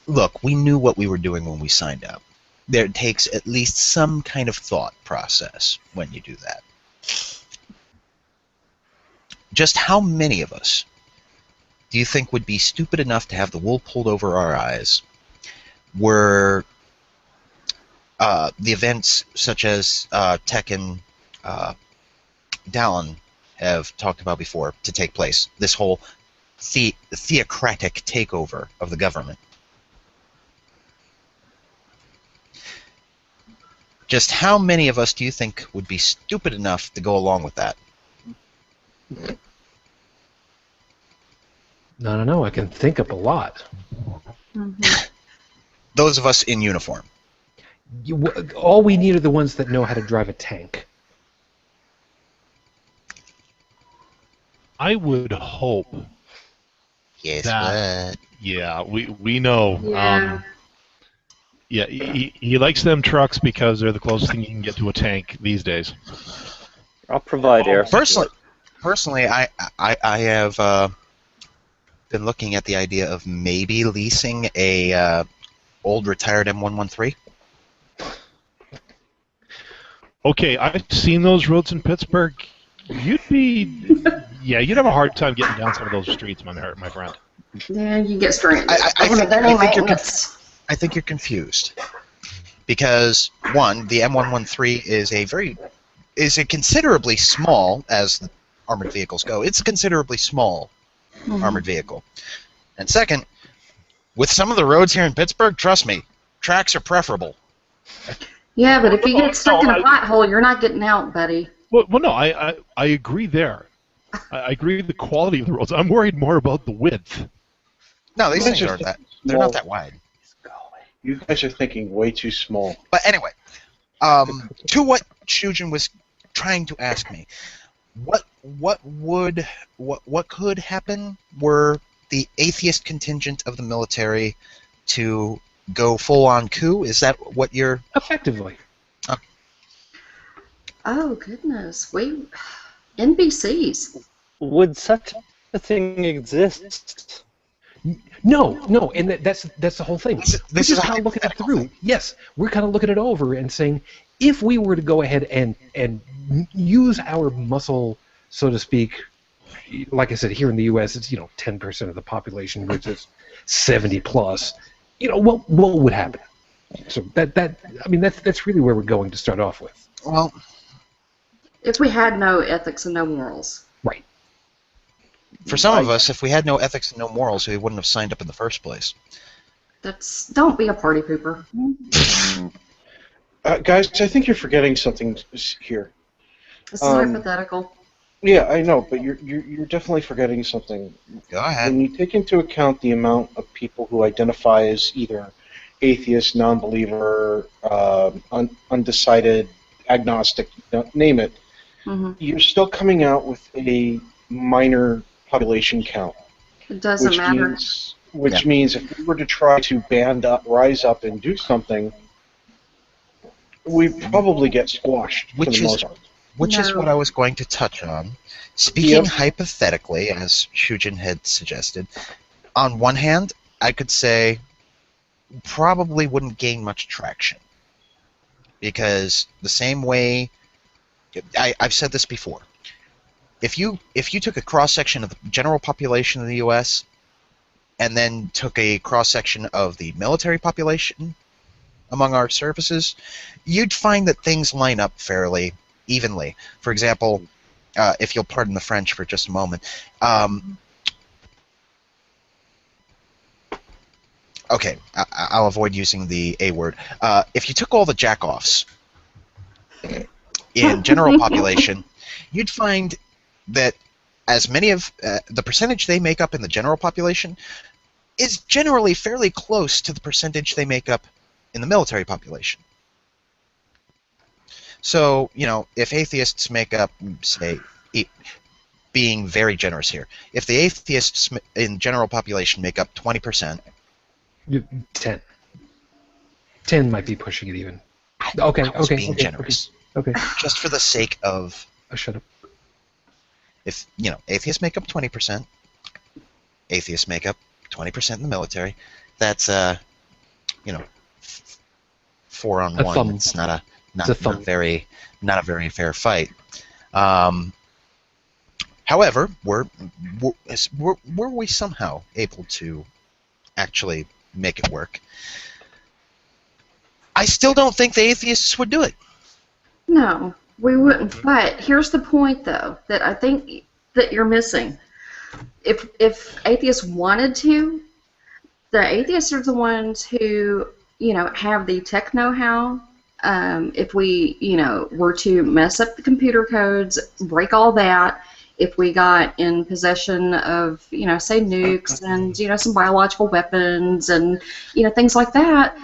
Look, we knew what we were doing when we signed up. There takes at least some kind of thought process when you do that. Just how many of us do you think would be stupid enough to have the wool pulled over our eyes were the events such as Tech and Dallin have talked about before to take place? This whole theocratic takeover of the government. Just how many of us do you think would be stupid enough to go along with that? No, I can think up a lot. Mm-hmm. Those of us in uniform. All we need are the ones that know how to drive a tank. I would hope Yes, that... what? Yeah, we know. Yeah. Yeah, he likes them trucks because they're the closest thing you can get to a tank these days. I'll provide air support. Personally, I have been looking at the idea of maybe leasing a old retired M113. Okay, I've seen those roads in Pittsburgh. You'd have a hard time getting down some of those streets, my friend. Yeah, you get stranded. I think you're confused, because one, the M113 is a considerably small, as the armored vehicles go. It's a considerably small armored vehicle, and second, with some of the roads here in Pittsburgh, trust me, tracks are preferable. Yeah, but if you get stuck in a pothole, you're not getting out, buddy. Well, no, I agree there. I agree with the quality of the roads. I'm worried more about the width. No, these things aren't that. They're not that wide. You guys are thinking way too small. But anyway, to what Shujin was trying to ask me, what could happen were the atheist contingent of the military to go full on coup? Is that what you're effectively? Oh goodness, NBCs. Would such a thing exist? No, and that's the whole thing. This is kind of looking it through. Yes, we're kind of looking it over and saying, if we were to go ahead and use our muscle, so to speak, like I said, here in the U.S., it's 10% of the population, which is 70 plus. What would happen? So that's really where we're going to start off with. Well, if we had no ethics and no morals. Right. For some of us, if we had no ethics and no morals, we wouldn't have signed up in the first place. Don't be a party pooper. Guys, I think you're forgetting something here. This is hypothetical. Yeah, I know, but you're definitely forgetting something. Go ahead. When you take into account the amount of people who identify as either atheist, non-believer, undecided, agnostic, name it, Hmm. you're still coming out with a minor population count, It doesn't matter. which means if we were to try to band up, rise up, and do something, we'd probably get squashed for the most part. Which is No. what I was going to touch on. Speaking Yep. hypothetically, as Shujin had suggested, on one hand, I could say probably wouldn't gain much traction. Because the same way, I've said this before, if you took a cross-section of the general population of the U.S. and then took a cross-section of the military population among our services, you'd find that things line up fairly evenly. For example, if you'll pardon the French for just a moment, okay, I'll avoid using the A word. If you took all the jack-offs in general population, you'd find that as many of the percentage they make up in the general population is generally fairly close to the percentage they make up in the military population. So, if atheists make up, say, being very generous here, if the atheists in general population make up 20%, 10. 10 might be pushing it even. Okay, I was okay, being okay, generous, okay. just for the sake of, Shut up. if atheists make up 20%, atheists make up 20% in the military. That's 4 on A 1. thumb. It's not It's a thumb. not a very fair fight. However, were we somehow able to actually make it work, I still don't think the atheists would do it. No, we wouldn't. But here's the point, though, that I think that you're missing. If atheists wanted to, the atheists are the ones who, have the tech know-how. If we, were to mess up the computer codes, break all that, if we got in possession of, say nukes and, some biological weapons and, things like that,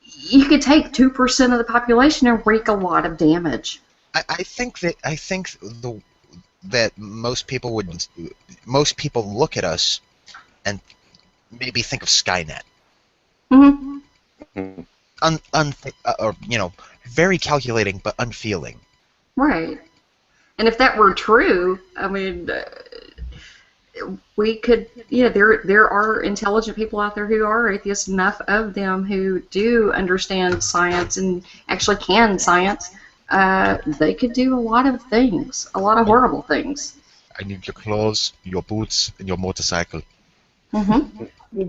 you could take 2% of the population and wreak a lot of damage. I think that most people look at us and maybe think of Skynet. Mm-hmm. Or very calculating but unfeeling. Right. And if that were true, I mean, we could, there are intelligent people out there who are atheists, enough of them who do understand science and actually can science. They could do a lot of things, a lot of horrible things. I need your clothes, your boots, and your motorcycle. Mm-hmm.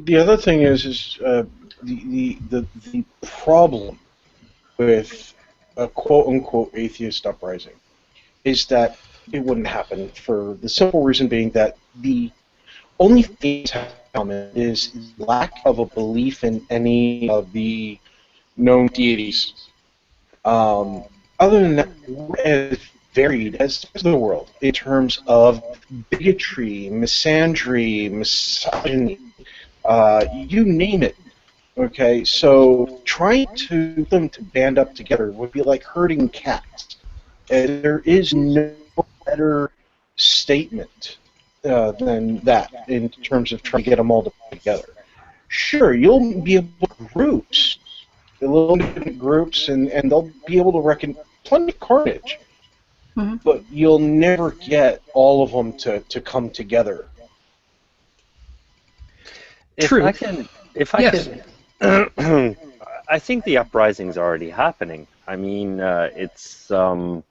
The other thing is the problem with a quote-unquote atheist uprising is that it wouldn't happen, for the simple reason being that the only thing that's common is lack of a belief in any of the known deities. Other than that, we're as varied as the world in terms of bigotry, misandry, misogyny, you name it. Okay, so trying to get them to band up together would be like herding cats. There is no better statement than that in terms of trying to get them all to play together. Sure, you'll be able to groups, the little different groups, and they'll be able to reckon plenty of carnage, but you'll never get all of them to come together. True. If I can, I think the uprising's already happening. I mean, it's all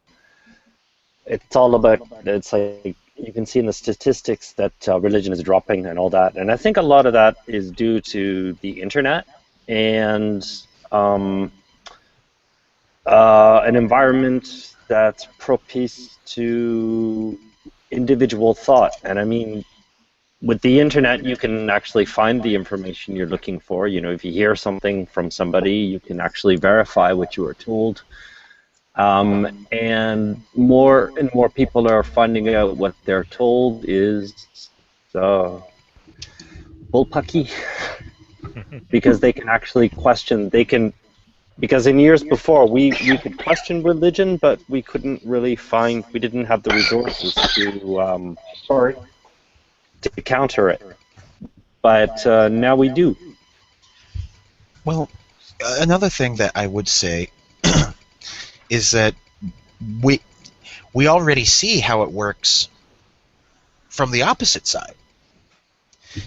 about. It's like you can see in the statistics that religion is dropping and all that, and I think a lot of that is due to the internet and an environment that's propice to individual thought. And I mean, with the internet, you can actually find the information you're looking for. You know, if you hear something from somebody, you can actually verify what you were told. And more and more people are finding out what they're told is bullpucky, because they can actually question. Because in years before, we could question religion, but we couldn't really we didn't have the resources to counter it. But now we do. Well, another thing that I would say is that we already see how it works from the opposite side.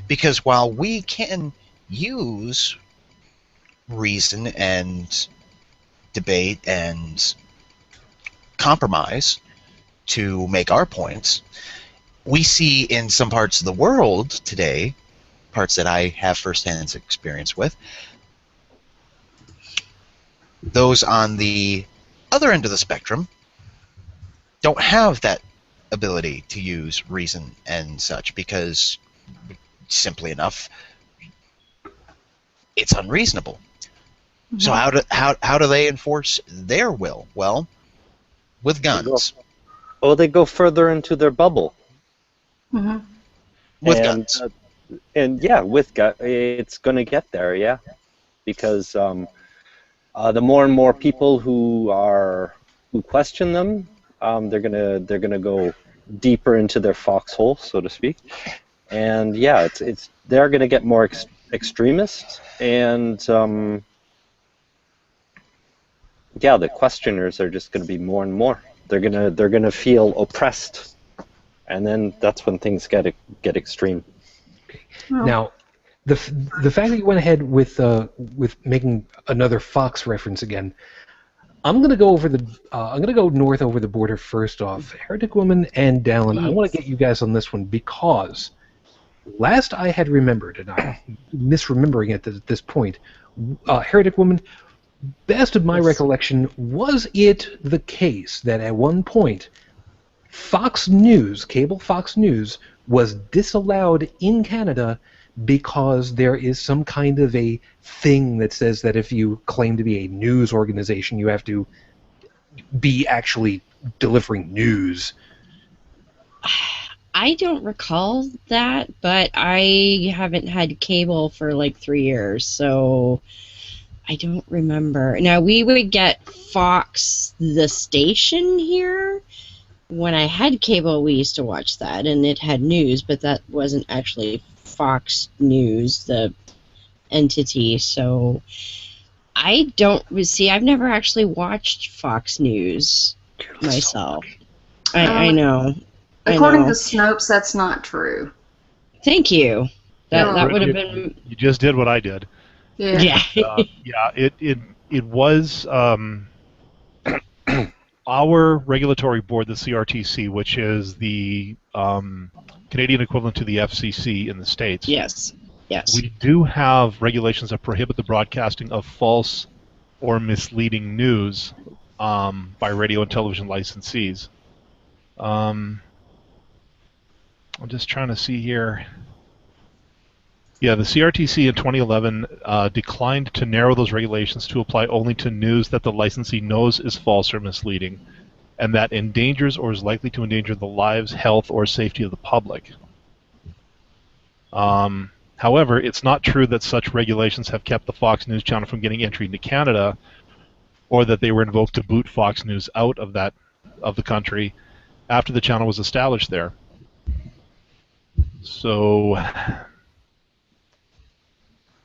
Because while we can use reason and debate and compromise to make our points, we see in some parts of the world today, parts that I have firsthand experience with, those on the other end of the spectrum don't have that ability to use reason and such, because simply enough, it's unreasonable. Mm-hmm. So how do they enforce their will? Well, with guns. They go further into their bubble. Mm-hmm. With guns. And yeah, with guns, it's going to get there, yeah, because the more and more people who question them, they're gonna go deeper into their foxhole, so to speak, and yeah, they're gonna get more extremist, and yeah, the questioners are just gonna be more and more. They're gonna feel oppressed, and then that's when things get extreme. Okay. Oh. Now, the fact that you went ahead with making another Fox reference again, I'm gonna go north over the border first off. Heretic Woman and Dallin, yes. I want to get you guys on this one because last I had remembered, and I'm misremembering it at this point, Heretic Woman, best of my recollection, was it the case that at one point Fox News, cable Fox News, was disallowed in Canada because there is some kind of a thing that says that if you claim to be a news organization, you have to be actually delivering news? I don't recall that, but I haven't had cable for like 3 years, so I don't remember. Now, we would get Fox, the station here. When I had cable, we used to watch that, and it had news, but that wasn't actually Fox News, the entity, so I don't see. I've never actually watched Fox News myself. I know. According to Snopes, that's not true. Thank you. That would have been. You just did what I did. Yeah. Yeah. It was our regulatory board, the CRTC, which is the Canadian equivalent to the FCC in the States. Yes. We do have regulations that prohibit the broadcasting of false or misleading news by radio and television licensees. I'm just trying to see here. Yeah, the CRTC in 2011 declined to narrow those regulations to apply only to news that the licensee knows is false or misleading, and that endangers or is likely to endanger the lives, health, or safety of the public. However, it's not true that such regulations have kept the Fox News channel from getting entry into Canada, or that they were invoked to boot Fox News out of the country after the channel was established there. So.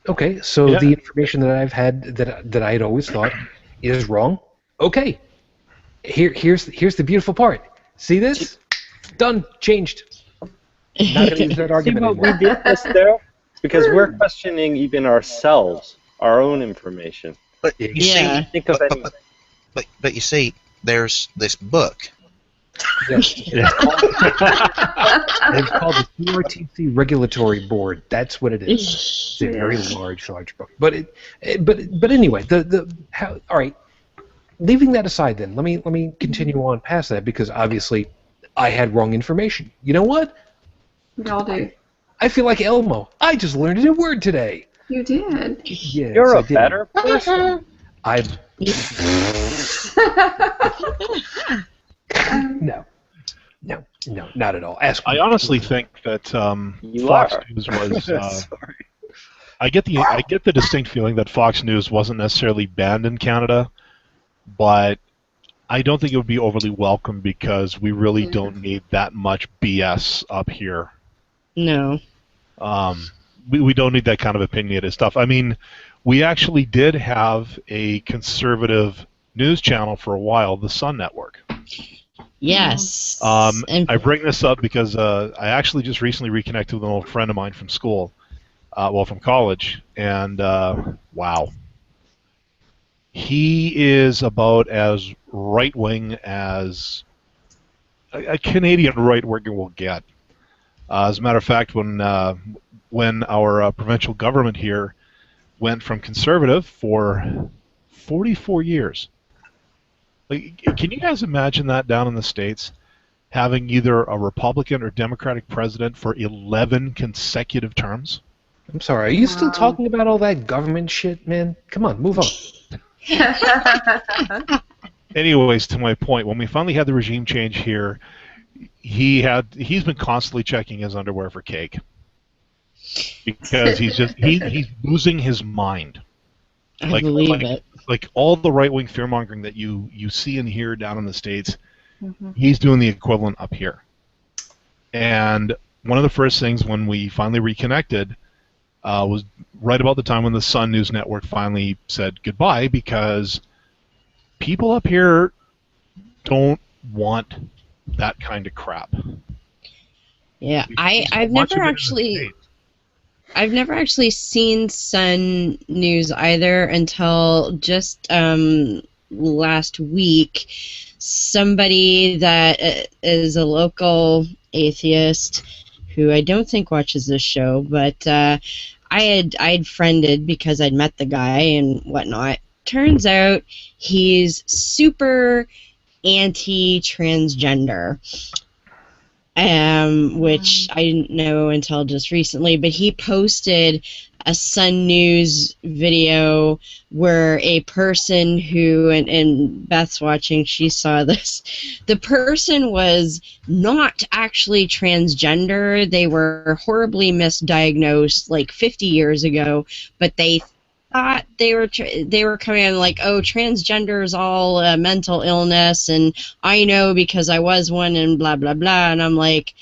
Okay, so yeah. The information that I've had that I had always thought is wrong. Okay, here's the beautiful part. See this? Done. Changed. Not going to use that argument anymore. We did this there because we're questioning even ourselves, our own information. But you see, think of it. But you see, there's this book. Yes. It's called the CRTC Regulatory Board. That's what it is. It's a very large book. But anyway, all right. Leaving that aside, then let me continue on past that because obviously I had wrong information. You know what? We all do. I feel like Elmo. I just learned a new word today. You did. Yes, You're a better person. I no, not at all. Ask I me. honestly think that You Fox are. News was. Sorry. I get the distinct feeling that Fox News wasn't necessarily banned in Canada, but I don't think it would be overly welcome because we really don't need that much BS up here. No. We don't need that kind of opinionated stuff. I mean, we actually did have a conservative news channel for a while, the Sun Network. Yes. I bring this up because I actually just recently reconnected with an old friend of mine from school, from college, and wow. He is about as right-wing as a Canadian right-winger will get. As a matter of fact, when our provincial government here went from conservative for 44 years. Like, can you guys imagine that down in the States? Having either a Republican or Democratic president for 11 consecutive terms? I'm sorry. Are you still talking about all that government shit, man? Come on, move on. Anyways, to my point, when we finally had the regime change here, he's been constantly checking his underwear for cake because he's losing his mind. I believe it. Like all the right-wing fear-mongering that you see and hear down in the States, he's doing the equivalent up here. And one of the first things when we finally reconnected was right about the time when the Sun News Network finally said goodbye, because people up here don't want that kind of crap. Yeah, I've never actually seen Sun News either until just last week. Somebody that is a local atheist who I don't think watches this show, but I'd friended because I'd met the guy and whatnot. Turns out he's super anti-transgender. Which I didn't know until just recently, but he posted a Sun News video where a person who, and Beth's watching, she saw this, the person was not actually transgender. They were horribly misdiagnosed like 50 years ago, but they thought they were coming in like, oh, transgender is all mental illness, and I know because I was one, and blah blah blah. And I'm like,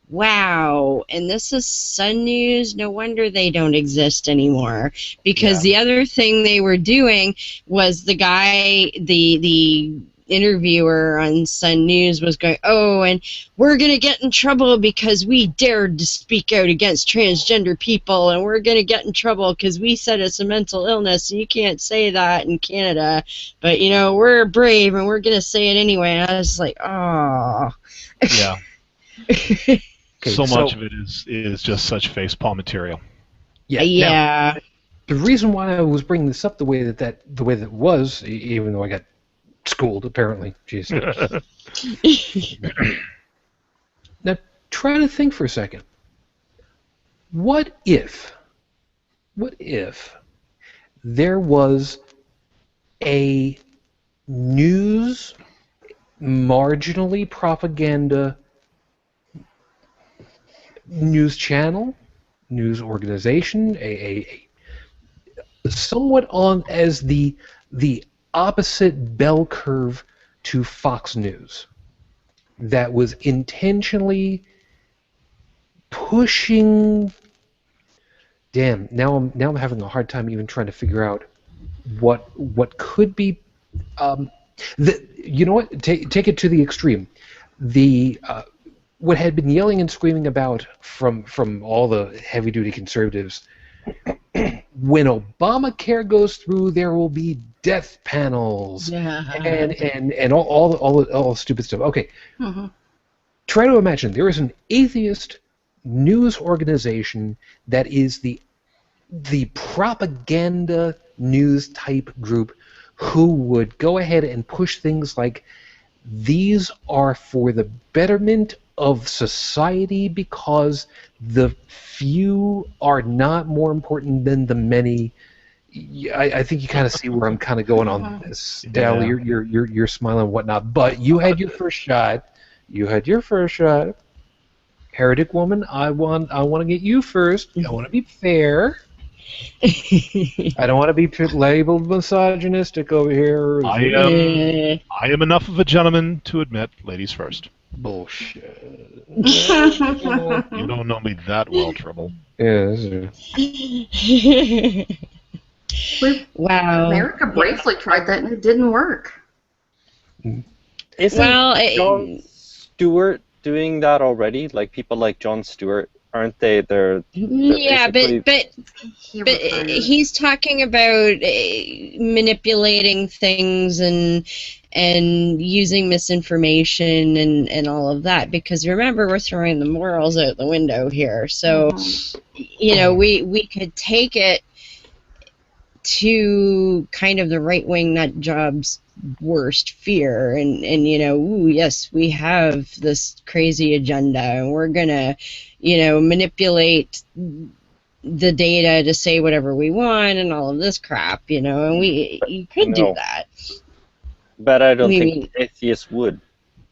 wow. And this is Sun News. No wonder they don't exist anymore. Because the other thing they were doing was the guy, the interviewer on Sun News was going, oh, and we're going to get in trouble because we dared to speak out against transgender people, and we're going to get in trouble because we said it's a mental illness, and you can't say that in Canada, but, you know, we're brave, and we're going to say it anyway. And I was like, oh. Yeah. Okay, so much of it is just such facepalm material. Yeah. Now, the reason why I was bringing this up the way that it was, even though I got schooled, apparently. Jeez. Now, try to think for a second. What if there was a news, marginally propaganda news channel, news organization, a somewhat on as the opposite bell curve to Fox News that was intentionally pushing. Damn, now I'm having a hard time even trying to figure out what could be. You know what? Take it to the extreme. What had been yelling and screaming about from all the heavy duty conservatives. When Obamacare goes through, there will be death panels and all the stupid stuff. Okay, try to imagine there is an atheist news organization that is the propaganda news type group who would go ahead and push things like these are for the betterment of society because the few are not more important than the many. Yeah, I think you kind of see where I'm kind of going on this. Dal, you're smiling and whatnot, but you had your first shot. You had your first shot. Heretic woman, I want to get you first. I want to be fair. I don't want to be labeled misogynistic over here. I am enough of a gentleman to admit ladies first. Bullshit. You don't know me that well, Trouble. Yes. Wow. America bravely tried that and it didn't work. Isn't Jon Stewart doing that already? Like people like Jon Stewart, aren't they? They're yeah, but he's talking about manipulating things and using misinformation and all of that. Because remember, we're throwing the morals out the window here. So you know, we could take it to kind of the right-wing nut job's worst fear, and you know, ooh, yes, we have this crazy agenda and we're gonna, you know, manipulate the data to say whatever we want and all of this crap, you know, and you could do that. But I don't think atheists would.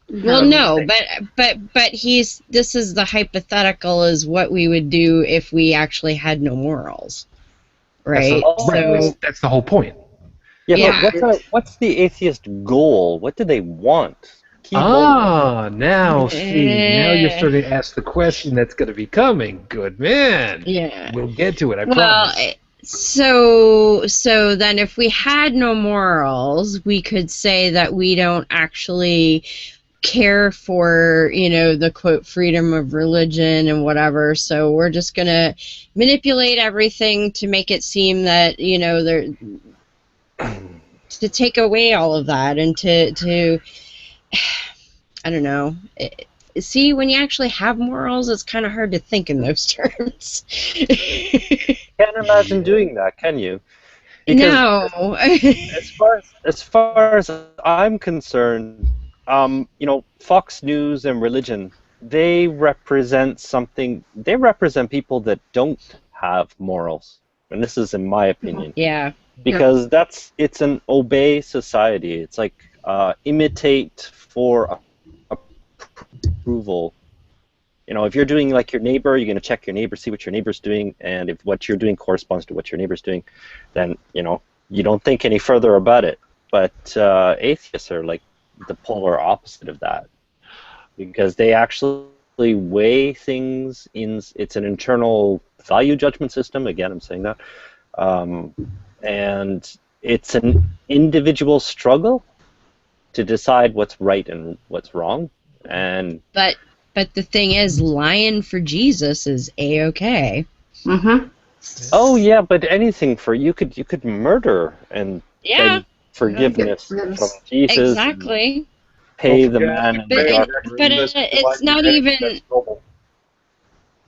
Well, no, but this is the hypothetical is what we would do if we actually had no morals. Right. That's the whole point. Yeah. But what's the atheist goal? What do they want? Now now you're starting to ask the question that's going to be coming. Good man. Yeah. We'll get to it. I promise. So then if we had no morals, we could say that we don't actually care for, you know, the quote freedom of religion and whatever, so we're just gonna manipulate everything to make it seem that, you know, they're to take away all of that and to I don't know. See, when you actually have morals, it's kind of hard to think in those terms. Can't imagine doing that, can you? Because no. as far as I'm concerned, you know, Fox News and religion, they represent something. They represent people that don't have morals, and this is in my opinion. Yeah. Because it's an obey society. It's like imitate for approval. You know, if you're doing like your neighbor, you're going to check your neighbor, see what your neighbor's doing, and if what you're doing corresponds to what your neighbor's doing, then, you know, you don't think any further about it. But atheists are like the polar opposite of that, because they actually weigh things in. It's an internal value judgment system. Again, I'm saying that, and it's an individual struggle to decide what's right and what's wrong. And but the thing is, lying for Jesus is a-okay. Oh yeah, but anything for you could murder and beg forgiveness from Jesus. Exactly. Pay the man. But it's not even.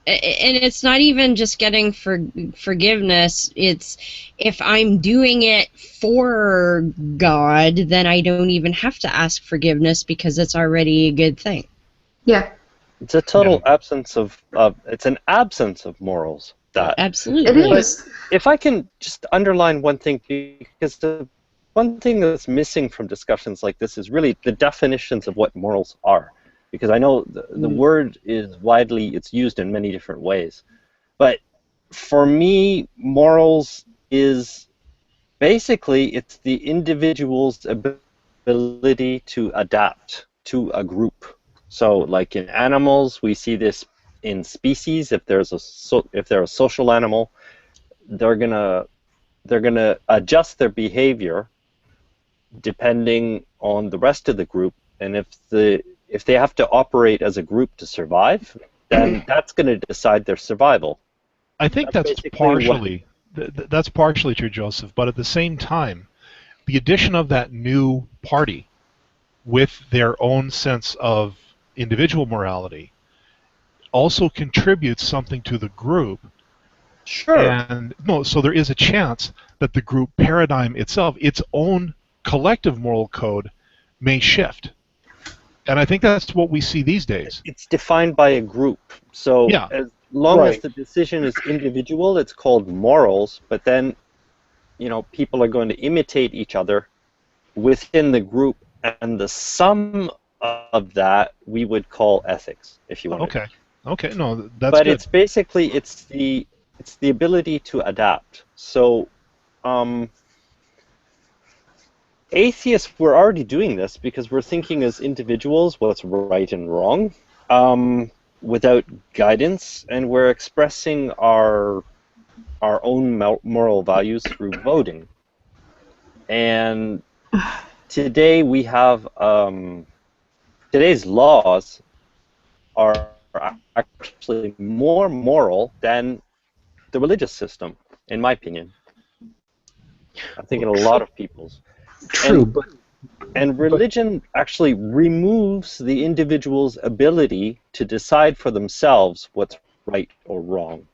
And it's not even just getting forgiveness. It's if I'm doing it for God, then I don't even have to ask forgiveness because it's already a good thing. Yeah. It's a total absence of it's an absence of morals. That absolutely it is. But if I can just underline one thing, because the one thing that's missing from discussions like this is really the definitions of what morals are. Because I know the word is it's used in many different ways. But for me, morals is basically it's the individual's ability to adapt to a group. So like in animals, we see this in species. If they're a social animal, they're gonna adjust their behavior depending on the rest of the group, and if they have to operate as a group to survive, then that's going to decide their survival. I think that's partially true, Joseph, but at the same time, the addition of that new party with their own sense of individual morality also contributes something to the group. Sure. And so there is a chance that the group paradigm itself, its own collective moral code, may shift. And I think that's what we see these days. It's defined by a group. So as long as the decision is individual, it's called morals. But then, people are going to imitate each other within the group, and the sum of that we would call ethics, if you want. Okay. Okay. No, that's but good. it's basically it's the ability to adapt. So atheists, we're already doing this because we're thinking as individuals what's right and wrong, without guidance, and we're expressing our own moral values through voting. And today we have today's laws are actually more moral than the religious system, in my opinion. I think in a lot of people's. True, And religion actually removes the individual's ability to decide for themselves what's right or wrong,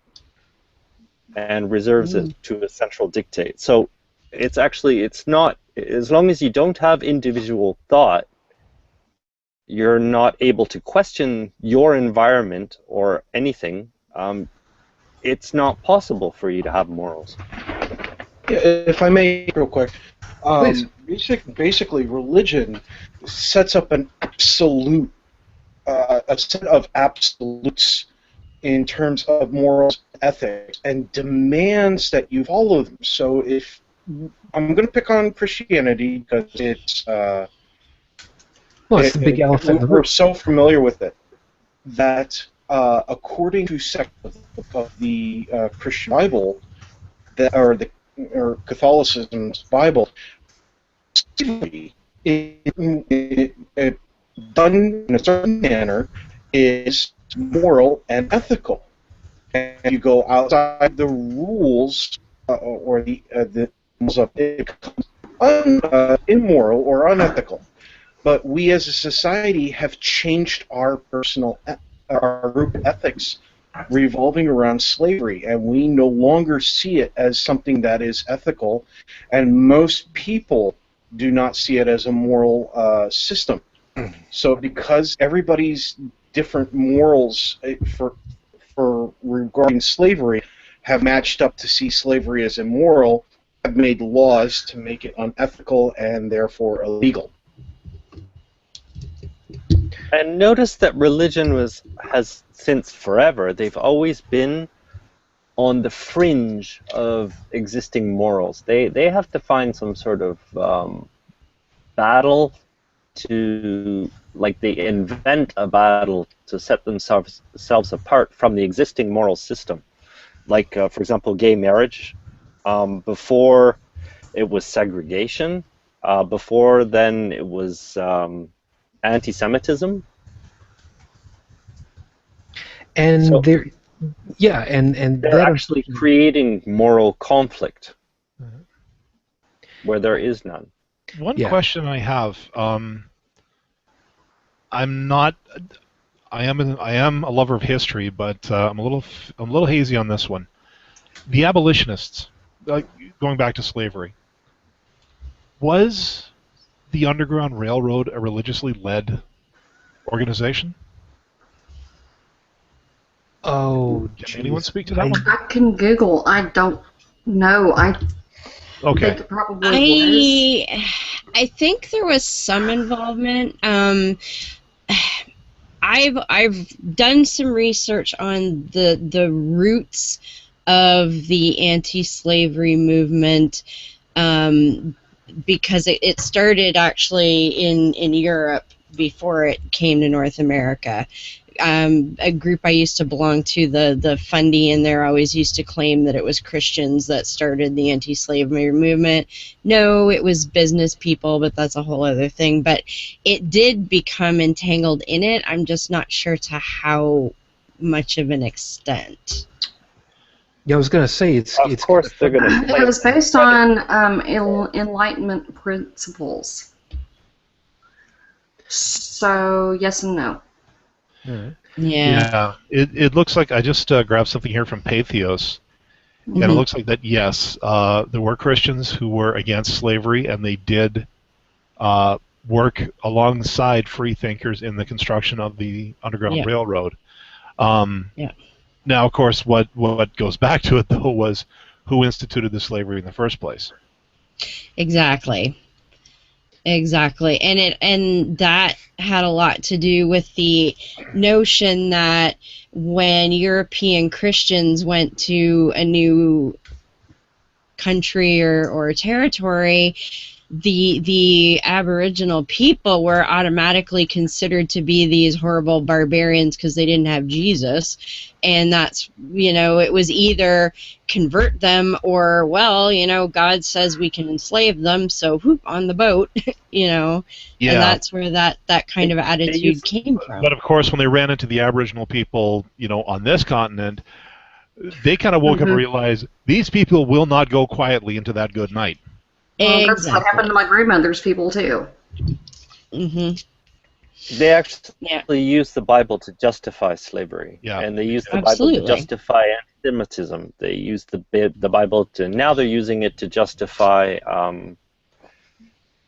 and reserves it to a central dictate. So it's not, as long as you don't have individual thought, you're not able to question your environment or anything. It's not possible for you to have morals. Yeah, if I may, real quick. Please. Basically, religion sets up an absolute, a set of absolutes in terms of morals and ethics, and demands that you follow them. So if I'm going to pick on Christianity because it's well, it's the big elephant in the room. we're so familiar with it that according to sect of the Christian Bible, or Catholicism's Bible, slavery done in a certain manner is moral and ethical. And if you go outside the rules or the rules of it, becomes immoral or unethical. But we as a society have changed our our group ethics revolving around slavery, and we no longer see it as something that is ethical, and most people do not see it as a moral system. So because everybody's different morals for regarding slavery have matched up to see slavery as immoral, have made laws to make it unethical and therefore illegal. And notice that religion has since forever, they've always been on the fringe of existing morals. They have to find some sort of battle to, like, they invent a battle to set themselves apart from the existing moral system. Like, for example, gay marriage. Before it was segregation. Before then it was anti-Semitism. And So and they're that actually creating moral conflict where there is none. One Yeah. question I have. I am a lover of history, but I'm a little hazy on this one. The abolitionists, going back to slavery, was the Underground Railroad a religiously led organization? Oh, Can anyone speak to that one? I can Google. I don't know. Okay. think it probably was. I think there was some involvement. I've done some research on the roots of the anti-slavery movement, because it started actually in Europe before it came to North America. A group I used to belong to, the Fundy, and there always used to claim that it was Christians that started the anti-slavery movement. No, it was business people, but that's a whole other thing. But it did become entangled in it. I'm just not sure to how much of an extent. Yeah, I was going to say it's. Of course, they're going to. It was based on Enlightenment principles. So yes and no. Right. Yeah. It looks like I just grabbed something here from Patheos, and it looks like that, yes, there were Christians who were against slavery, and they did work alongside free thinkers in the construction of the Underground Railroad. Now, of course, what goes back to it, though, was who instituted the slavery in the first place. Exactly. And that had a lot to do with the notion that when European Christians went to a new country or territory, the Aboriginal people were automatically considered to be these horrible barbarians because they didn't have Jesus. And that's, it was either convert them or, God says we can enslave them, so whoop, on the boat, Yeah. And that's where that kind of attitude came from. But of course, when they ran into the Aboriginal people, on this continent, they kind of woke up and realized these people will not go quietly into that good night. Well, that's what happened to my grandmother's people, too. They actually used the Bible to justify slavery. Yeah. And they used the Bible to justify anti-Semitism. They used the Bible to... Now they're using it to justify,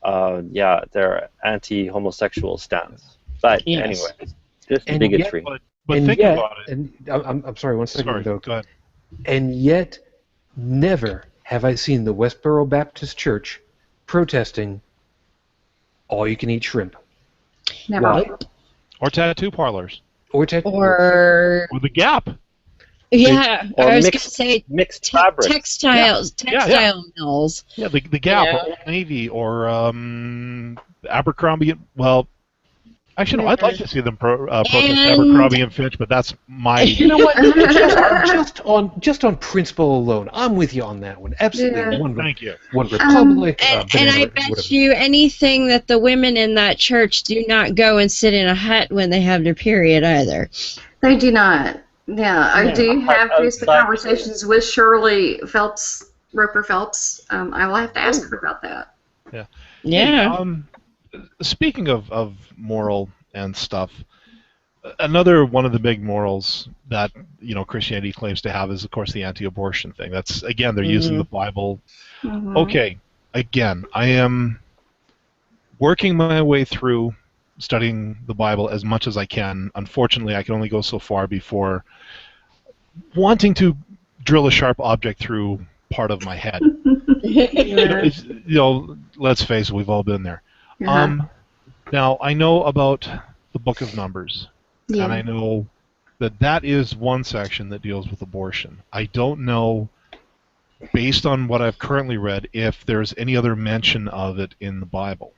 their anti-homosexual stance. But anyway, just bigotry. But think about it. And I'm sorry, one second, though. Go ahead. And yet, never have I seen the Westboro Baptist Church protesting all-you-can-eat shrimp. Never. Why? Or tattoo parlors. Or Or the Gap. Yeah, Or I was going to say mixed fabric. textile mills. Yeah, the Gap or Old Navy or Abercrombie. Well, actually, no, I'd like to see them protest Abercrombie and Fitch, but that's my... You know what? just on principle alone, I'm with you on that one. Absolutely. Yeah. Thank you. One Republic. And I bet you anything that the women in that church do not go and sit in a hut when they have their period either. They do not. Yeah, I do have Facebook conversations with Shirley Roper Phelps. I will have to ask her about that. Yeah. Yeah. Speaking of moral and stuff, another one of the big morals that Christianity claims to have is, of course, the anti-abortion thing. That's, again, they're using the Bible. Okay, again, I am working my way through studying the Bible as much as I can. Unfortunately, I can only go so far before wanting to drill a sharp object through part of my head. Let's face it, we've all been there. Now, I know about the Book of Numbers, and I know that is one section that deals with abortion. I don't know, based on what I've currently read, if there's any other mention of it in the Bible.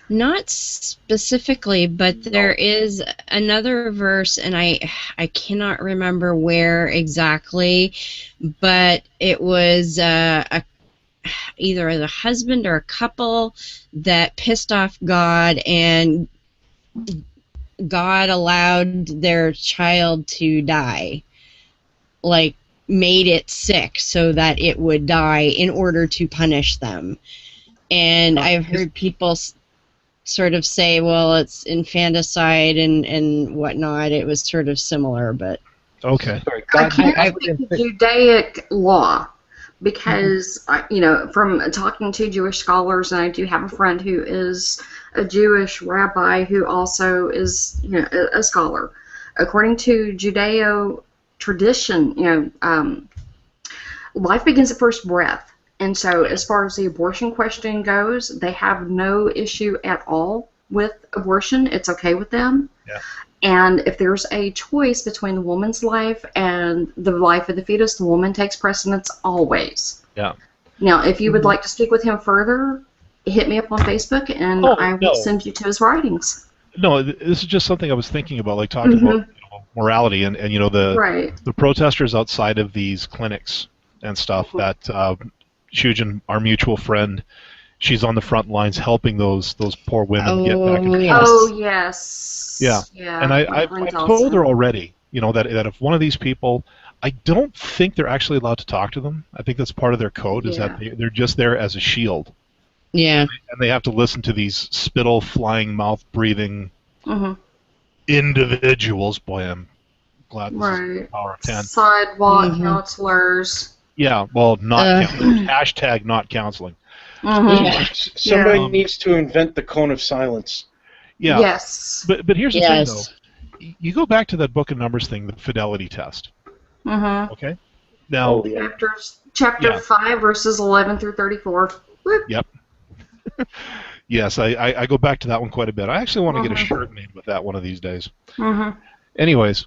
Not specifically, but there is another verse, and I cannot remember where exactly, but it was either a husband or a couple that pissed off God, and God allowed their child to die, like made it sick so that it would die in order to punish them. And I've heard people sort of say, well, it's infanticide and whatnot. It was sort of similar, but... Okay. I can't speak to Judaic law because, from talking to Jewish scholars, and I do have a friend who is a Jewish rabbi who also is, a scholar. According to Judeo tradition, life begins at first breath. And so as far as the abortion question goes, they have no issue at all with abortion. It's okay with them. Yeah. And if there's a choice between the woman's life and the life of the fetus, the woman takes precedence always. Yeah. Now, if you would like to speak with him further, hit me up on Facebook, and I will send you to his writings. No, this is just something I was thinking about, like talking about morality and the protesters outside of these clinics and stuff that Shujin, our mutual friend, she's on the front lines helping those poor women get back into yes. Oh, yes. Yeah. And I've told her already, that if one of these people, I don't think they're actually allowed to talk to them. I think that's part of their code, is that they're just there as a shield. Yeah. And they have to listen to these spittle, flying, mouth-breathing individuals. Boy, I'm glad this is the power of 10. Sidewalk counselors. Yeah, well, not counseling. Hashtag not counseling. Somebody needs to invent the cone of silence. Yeah. Yes. But here's the thing, though. You go back to that Book of Numbers thing, the fidelity test. Okay? Now, Oh, yeah. Chapter Yeah. 5, verses 11 through 34. Whoop. Yep. Yes, I go back to that one quite a bit. I actually want to get a shirt made with that one of these days. Mm-hmm. Anyways,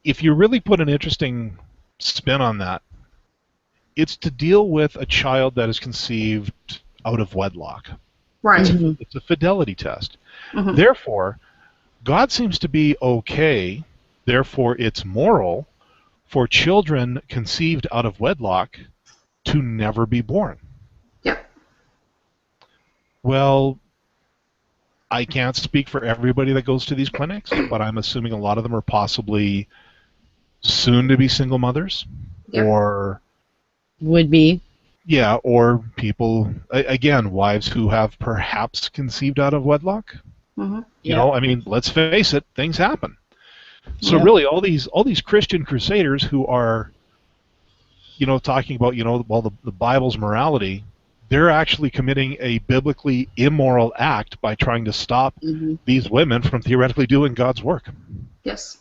if you really put an interesting spin on that, it's to deal with a child that is conceived out of wedlock. Right. It's a fidelity test. Mhm. Therefore, God seems to be okay, therefore it's moral for children conceived out of wedlock to never be born. Yep. Well, I can't speak for everybody that goes to these clinics, but I'm assuming a lot of them are possibly soon-to-be single mothers, Yep. or Would be. yeah, or people, again, wives who have perhaps conceived out of wedlock. Mhm. You know, I mean, let's face it, things happen. So Yeah. really, all these Christian crusaders who are, you know, talking about, you know, well, the Bible's morality, they're actually committing a biblically immoral act by trying to stop these women from theoretically doing God's work. Yes.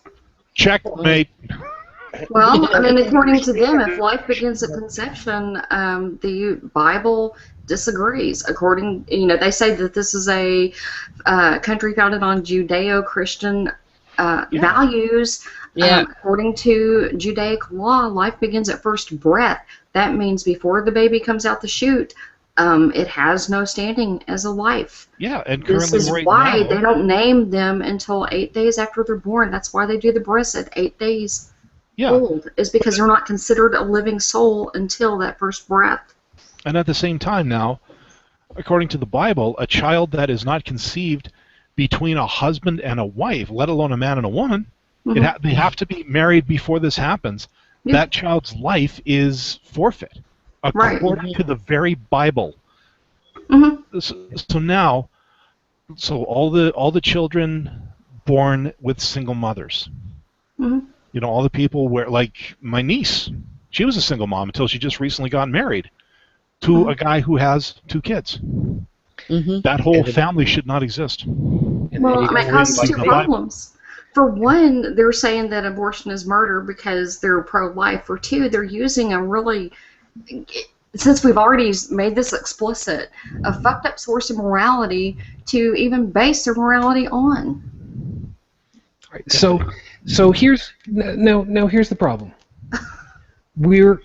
Checkmate. Well, I mean, according to them, if life begins at conception, the Bible disagrees. According, they say that this is a country founded on Judeo-Christian values. Yeah. According to Judaic law, life begins at first breath. That means before the baby comes out the chute, it has no standing as a life. Yeah, and This currently is right why now, they don't name them until 8 days after they're born. That's why they do the breasts at 8 days old, is because they're not considered a living soul until that first breath. and at the same time now, according to the Bible, a child that is not conceived between a husband and a wife, let alone a man and a woman, they have to be married before this happens. Yeah. That child's life is forfeit, according to the very Bible. So now, all the children born with single mothers, you know, all the people where, like my niece, she was a single mom until she just recently got married to a guy who has 2 kids. That whole family should not exist. Well, it causes 2 problems. For one, they're saying that abortion is murder because they're pro-life. For 2, they're using a really, since we've already made this explicit, a fucked up source of morality to even base their morality on. Right. So here's here's the problem. We're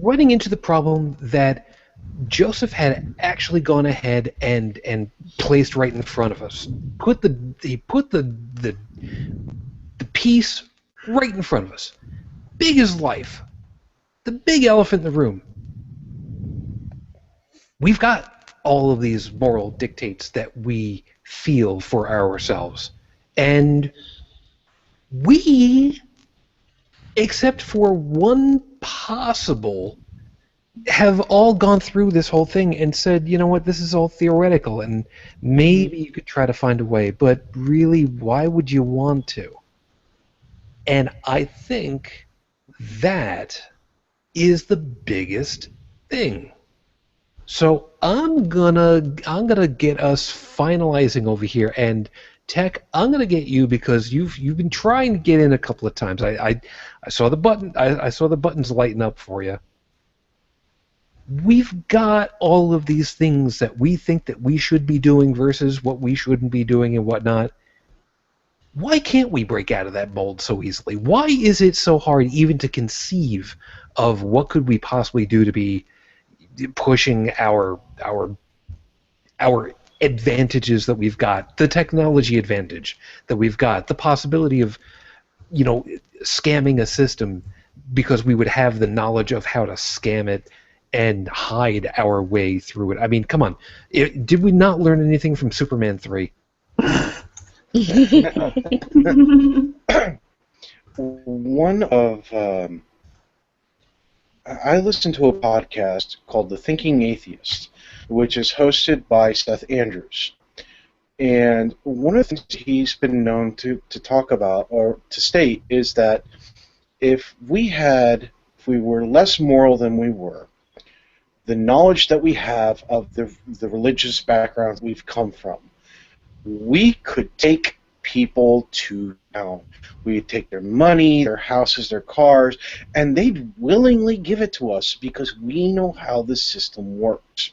running into the problem that Joseph had actually gone ahead and placed right in front of us. He put the piece right in front of us. Big as life. The big elephant in the room. We've got all of these moral dictates that we feel for ourselves. And we, except for one possible, have all gone through this whole thing and said, you know what, this is all theoretical, and maybe you could try to find a way, but really, why would you want to? And I think that is the biggest thing. So I'm gonna get us finalizing over here, and Tech, I'm gonna get you because you've been trying to get in a couple of times. I saw the button. I saw the buttons lighten up for you. We've got all of these things that we think that we should be doing versus what we shouldn't be doing and whatnot. Why can't we break out of that mold so easily? Why is it so hard even to conceive of what could we possibly do to be pushing our advantages that we've got, the technology advantage that we've got, the possibility of, scamming a system because we would have the knowledge of how to scam it and hide our way through it. I mean, come on. Did we not learn anything from Superman 3? I listened to a podcast called The Thinking Atheist, which is hosted by Seth Andrews. And one of the things he's been known to talk about or to state is that if we were less moral than we were, the knowledge that we have of the religious background we've come from, we could take people to down. We take their money, their houses, their cars, and they'd willingly give it to us because we know how the system works.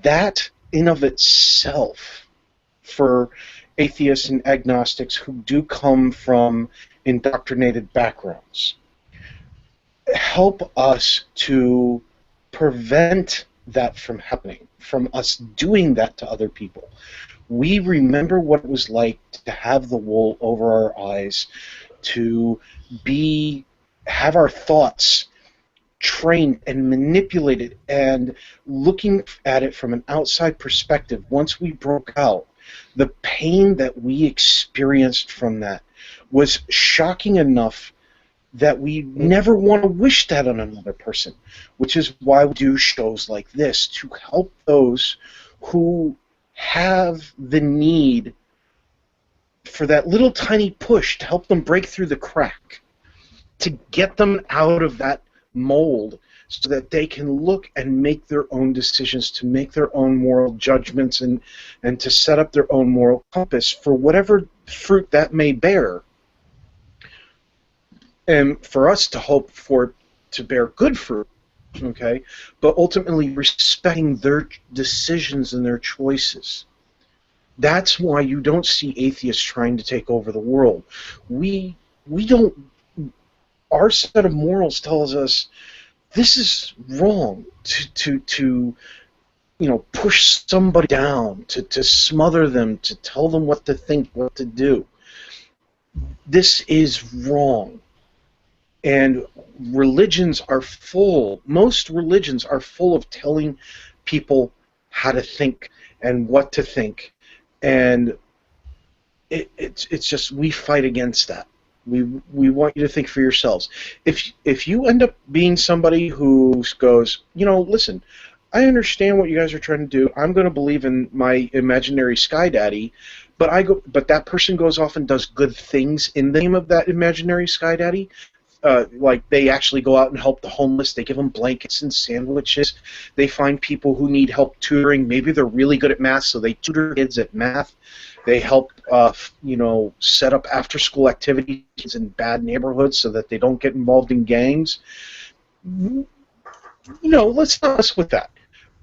That in of itself, for atheists and agnostics who do come from indoctrinated backgrounds, help us to prevent that from happening, from us doing that to other people. We remember what it was like to have the wool over our eyes, to have our thoughts trained and manipulated, and looking at it from an outside perspective. Once we broke out, the pain that we experienced from that was shocking enough that we never want to wish that on another person, which is why we do shows like this, to help those who have the need for that little tiny push to help them break through the crack, to get them out of that mold so that they can look and make their own decisions, to make their own moral judgments, and to set up their own moral compass for whatever fruit that may bear. And for us to hope for it to bear good fruit, okay, but ultimately respecting their decisions and their choices. That's why you don't see atheists trying to take over the world. We don't. Our set of morals tells us this is wrong, to push somebody down, to smother them, to tell them what to think, what to do. This is wrong. And religions are full, most religions are full of telling people how to think and what to think. And it's just, we fight against that. We want you to think for yourselves. If you end up being somebody who goes, listen, I understand what you guys are trying to do. I'm going to believe in my imaginary sky daddy, but that person goes off and does good things in the name of that imaginary sky daddy. Like they actually go out and help the homeless. They give them blankets and sandwiches. They find people who need help tutoring. Maybe they're really good at math, so they tutor kids at math. They help, set up after-school activities in bad neighborhoods so that they don't get involved in gangs. Let's not mess with that.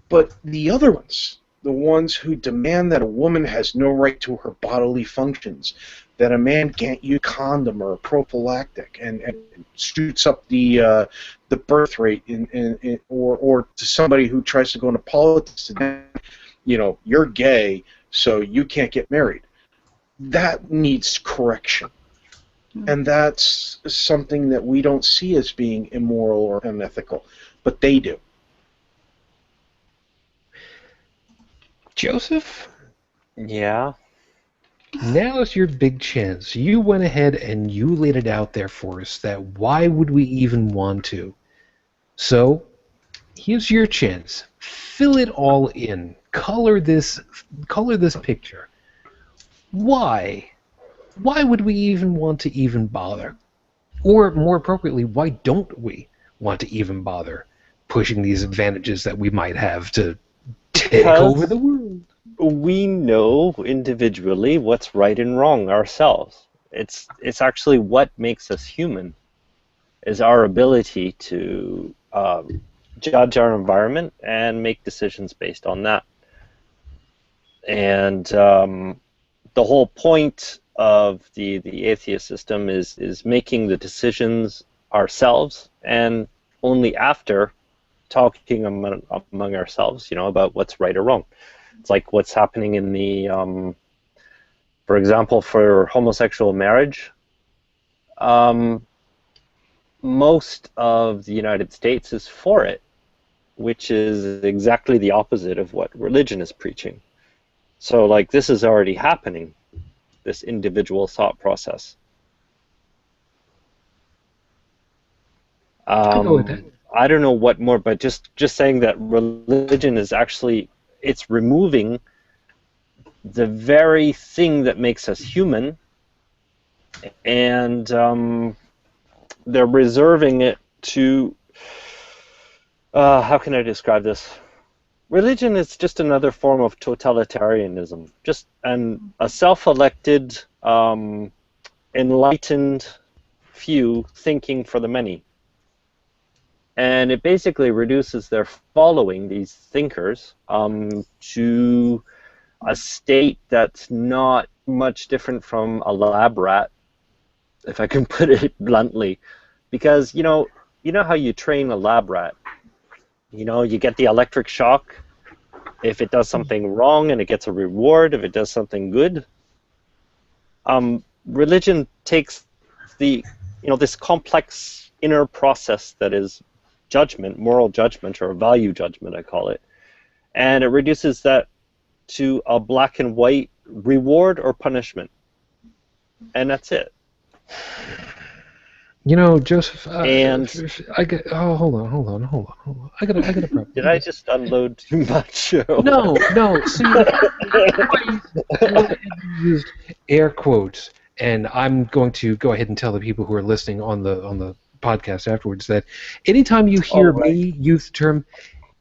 But the other ones, the ones who demand that a woman has no right to her bodily functions, that a man can't use a condom or a prophylactic, and shoots up the birth rate, or to somebody who tries to go into politics, you're gay, so you can't get married. That needs correction. And that's something that we don't see as being immoral or unethical, but they do. Joseph? Yeah? Now is your big chance. You went ahead and you laid it out there for us that why would we even want to? So, here's your chance. Fill it all in. Color this picture. Why? Why would we even want to even bother? Or more appropriately, why don't we want to even bother pushing these advantages that we might have to take over the world? We know individually what's right and wrong ourselves. It's actually what makes us human, is our ability to judge our environment and make decisions based on that. And the whole point of the atheist system is making the decisions ourselves, and only after talking among ourselves, about what's right or wrong. It's like what's happening in the, for example, for homosexual marriage. Most of the United States is for it, which is exactly the opposite of what religion is preaching. So, like, this is already happening, this individual thought process. I go with that. I don't know what more, but just saying that religion is actually, it's removing the very thing that makes us human, and they're reserving it to, how can I describe this? religion is just another form of totalitarianism, just a self-elected, enlightened few thinking for the many. And it basically reduces their following, these thinkers, to a state that's not much different from a lab rat, if I can put it bluntly. Because, you know how you train a lab rat? You get the electric shock if it does something wrong, and it gets a reward if it does something good. Religion takes this complex inner process that is judgment, moral judgment, or value judgment, I call it, and it reduces that to a black and white reward or punishment, and that's it. Joseph. And hold on. I got a problem. Did I just unload too much? No. See, you used air quotes, and I'm going to go ahead and tell the people who are listening on the podcast afterwards that anytime you hear me use the term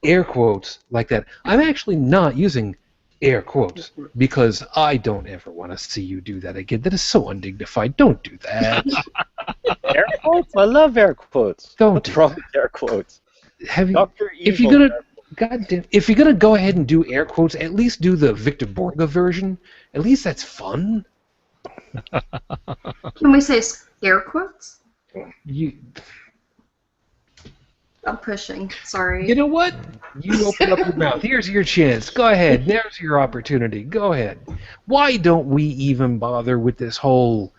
air quotes like that, I'm actually not using air quotes because I don't ever want to see you do that again. That is so undignified. Don't do that. Air quotes? I love air quotes. What's wrong with air quotes? If you're gonna go ahead and do air quotes, at least do the Victor Borga version. At least that's fun. Can we say scare quotes? I'm pushing. Sorry. You know what? You open up your mouth. Here's your chance. Go ahead. There's your opportunity. Go ahead. Why don't we even bother with this whole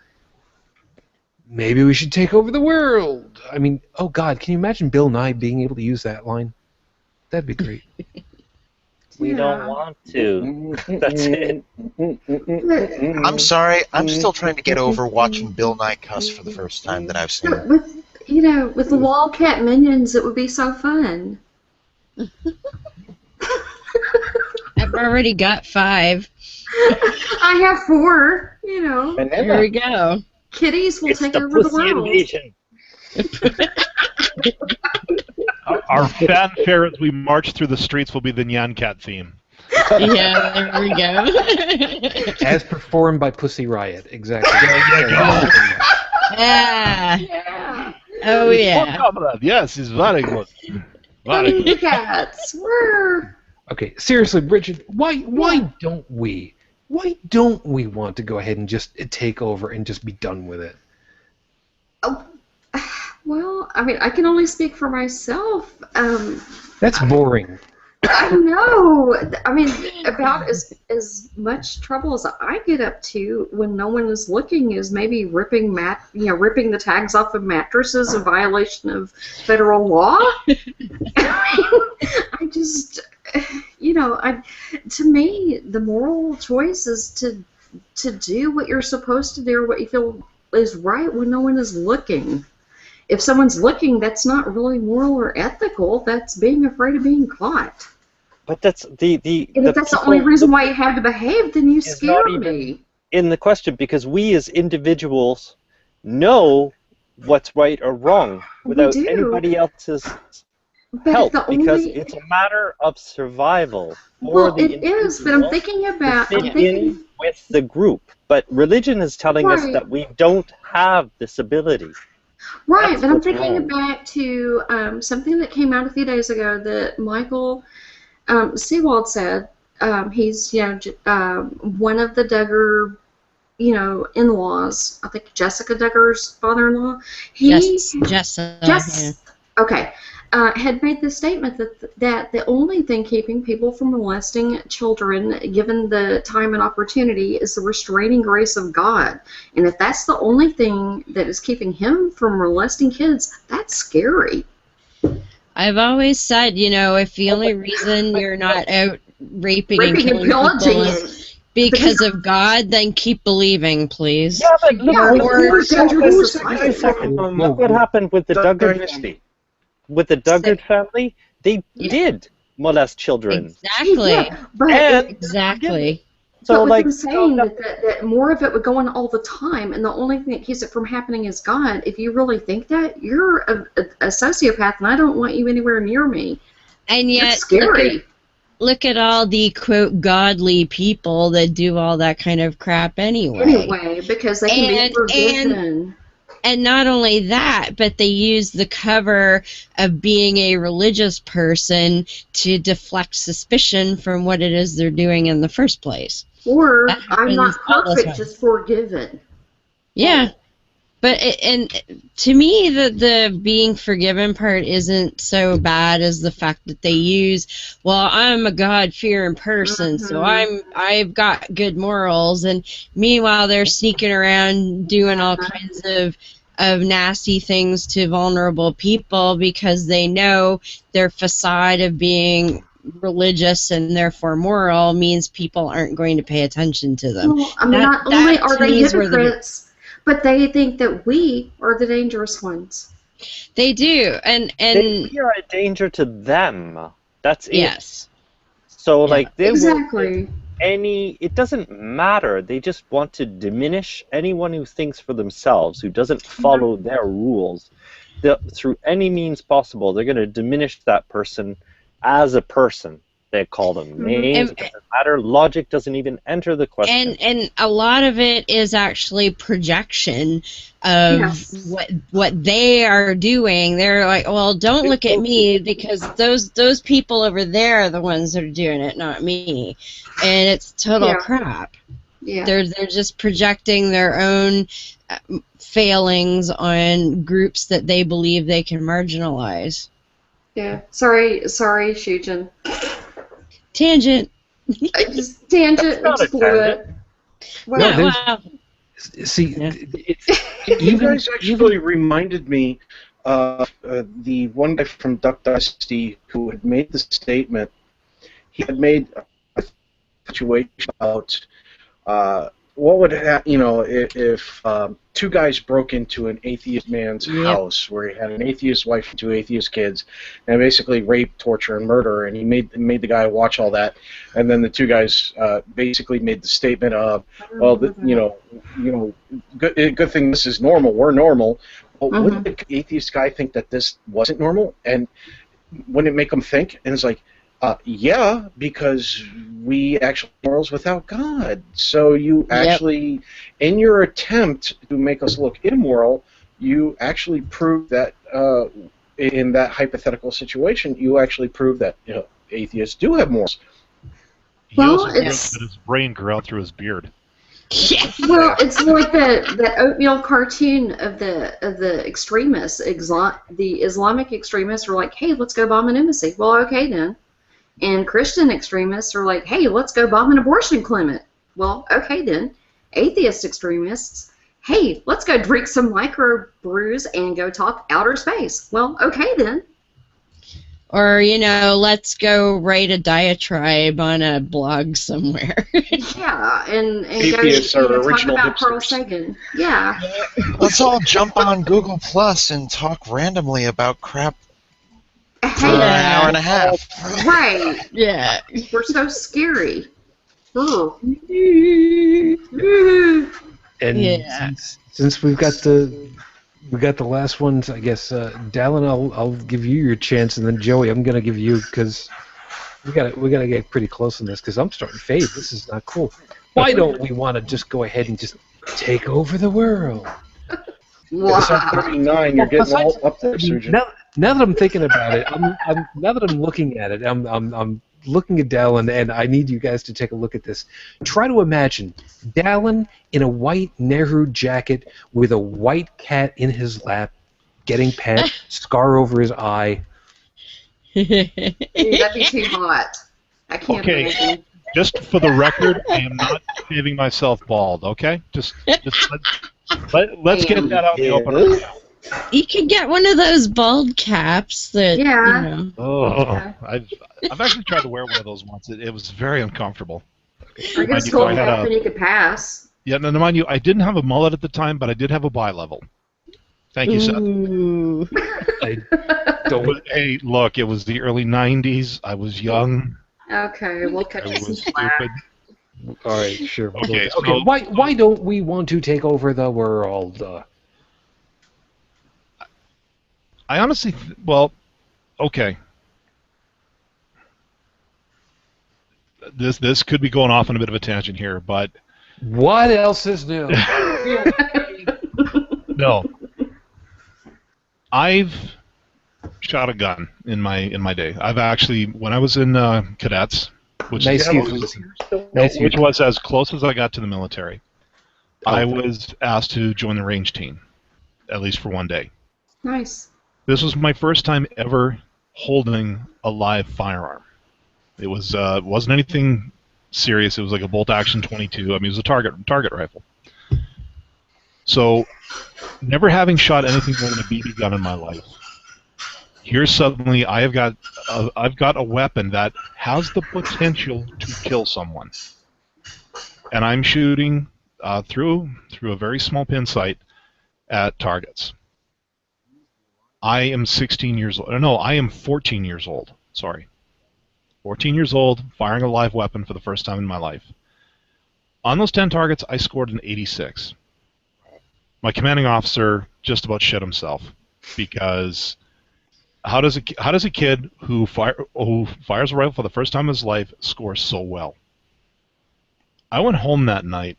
maybe we should take over the world? I mean, oh God, can you imagine Bill Nye being able to use that line? That'd be great. We don't want to. That's it. I'm sorry. I'm still trying to get over watching Bill Nye cuss for the first time that I've seen. With the Wildcat minions, it would be so fun. I've already got 5. I have 4. Here we go. Kitties will take over the world. Invasion. Our fanfare as we march through the streets will be the Nyan Cat theme. Yeah, there we go. As performed by Pussy Riot, exactly. Yeah. Oh yeah. Yes, it's very good. Very good. Cats. Okay, seriously, Bridget, why don't we want to go ahead and just take over and just be done with it? Oh, well, I mean, I can only speak for myself. That's boring. I know. I mean, about as much trouble as I get up to when no one is looking is maybe ripping the tags off of mattresses in violation of federal law. I just, to me, the moral choice is to do what you're supposed to do or what you feel is right when no one is looking. If someone's looking, that's not really moral or ethical. That's being afraid of being caught. But that's and if that's the only reason why you have to behave, then you scare me. In the question, because we as individuals know what's right or wrong without anybody else's help, because it's a matter of survival. It is, but I'm thinking about with the group. But religion is telling us that we don't have this ability. Right, but I'm thinking back to something that came out a few days ago that Michael Seawald said. He's one of the Duggar in-laws. I think Jessica Duggar's father-in-law. Jessica. Okay. Had made the statement that the only thing keeping people from molesting children, given the time and opportunity, is the restraining grace of God. And if that's the only thing that is keeping him from molesting kids, that's scary. I've always said, if the only reason you're not out raping and killing people is because of God, then keep believing, please. Yeah, but look what happened with the Duggar family. With the Duggar family, they did molest children. Exactly. Yeah, exactly. So, I'm saying that more of it would go on all the time, and the only thing that keeps it from happening is God. If you really think that, you're a sociopath, and I don't want you anywhere near me. And yet, it's scary. look at all the quote godly people that do all that kind of crap anyway. Anyway, because they can be forgiven. And not only that, but they use the cover of being a religious person to deflect suspicion from what it is they're doing in the first place. Or, I'm not perfect, just forgiven. Yeah. But and to me, the being forgiven part isn't so bad as the fact that they use, well, I'm a God-fearing person, so I've got good morals, and meanwhile they're sneaking around doing all kinds of nasty things to vulnerable people because they know their facade of being religious and therefore moral means people aren't going to pay attention to them. Well, I mean, not only are they hypocrites, but they think that we are the dangerous ones. They do, and we are a danger to them. That's it. Yes. So like they exactly. It doesn't matter. They just want to diminish anyone who thinks for themselves, who doesn't follow their rules. Through any means possible, they're going to diminish that person as a person. They call them names. It doesn't matter. Logic doesn't even enter the question. And a lot of it is actually projection of what they are doing. They're like, well, don't look at me because those people over there are the ones that are doing it, not me. And it's total crap. Yeah. They're just projecting their own failings on groups that they believe they can marginalize. Yeah. Sorry, Shujin. Tangent. Tangent. Just blew it. Wow. See, you guys actually reminded me of the one guy from Duck Dynasty who had made the statement. He had made a situation about what would happen, if two guys broke into an atheist man's house where he had an atheist wife and two atheist kids, and basically rape, torture, and murder. And he made the guy watch all that, and then the two guys basically made the statement of, well, good thing this is normal. We're normal. Well, wouldn't the atheist guy think that this wasn't normal? And wouldn't it make him think? And it's like, yeah, because we actually have morals without God. So you actually, in your attempt to make us look immoral, you actually prove that in that hypothetical situation, you actually prove that atheists do have morals. He also proved that his brain grew out through his beard. Well, it's like that oatmeal cartoon of the extremists. The Islamic extremists were like, hey, let's go bomb an embassy. Well, okay then. And Christian extremists are like, hey, let's go bomb an abortion clinic. Well, okay then. Atheist extremists, hey, let's go drink some microbrews and go talk outer space. Well, okay then. Or, let's go write a diatribe on a blog somewhere. Yeah, and atheists go are talk about hipsters. Carl Sagan. Yeah. Let's all jump on Google Plus and talk randomly about crap for an hour and a half. Right. Yeah. We're so scary. Ugh. And since we've got the last ones, I guess, Dallin, I'll give you your chance, and then Joey, I'm gonna give you, because we gotta get pretty close on this, because I'm starting to fade. This is not cool. Why don't we want to just go ahead and just take over the world? Wow. It's 39. You're getting all up there, Sujin. Now that I'm thinking about it, now that I'm looking at it, I'm looking at Dallin, and I need you guys to take a look at this. Try to imagine Dallin in a white Nehru jacket with a white cat in his lap, getting pet, scar over his eye. That'd be too hot. I can't imagine. Just for the record, I am not shaving myself bald, okay? Just let's get that out in the open right now. You can get one of those bald caps that, I've actually tried to wear one of those once. It was very uncomfortable. I guess told you and you could pass. Yeah, no, mind you, I didn't have a mullet at the time, but I did have a bi-level. Thank you, Seth. Hey, look, it was the early 90s. I was young. Okay, we'll cut I you some was slack. stupid. All right, sure. Okay, okay. Why don't we want to take over the world? I honestly, well, okay. this could be going off on a bit of a tangent here, but What else is new? no, I've shot a gun in my day. I've actually, when I was in cadets, which Nice is, youth. Nice which youth. was as close as I got to the military, I was asked to join the range team, at least for one day. Nice. This was my first time ever holding a live firearm. It was wasn't anything serious. It was like a bolt action 22. I mean, it was a target rifle. So, never having shot anything more than a BB gun in my life, here suddenly I've got a weapon that has the potential to kill someone, and I'm shooting through a very small pin sight at targets. I am 16 years old. No, I am 14 years old. Sorry. 14 years old, firing a live weapon for the first time in my life. On those 10 targets, I scored an 86. My commanding officer just about shit himself, because how does a kid who fires a rifle for the first time in his life score so well? I went home that night,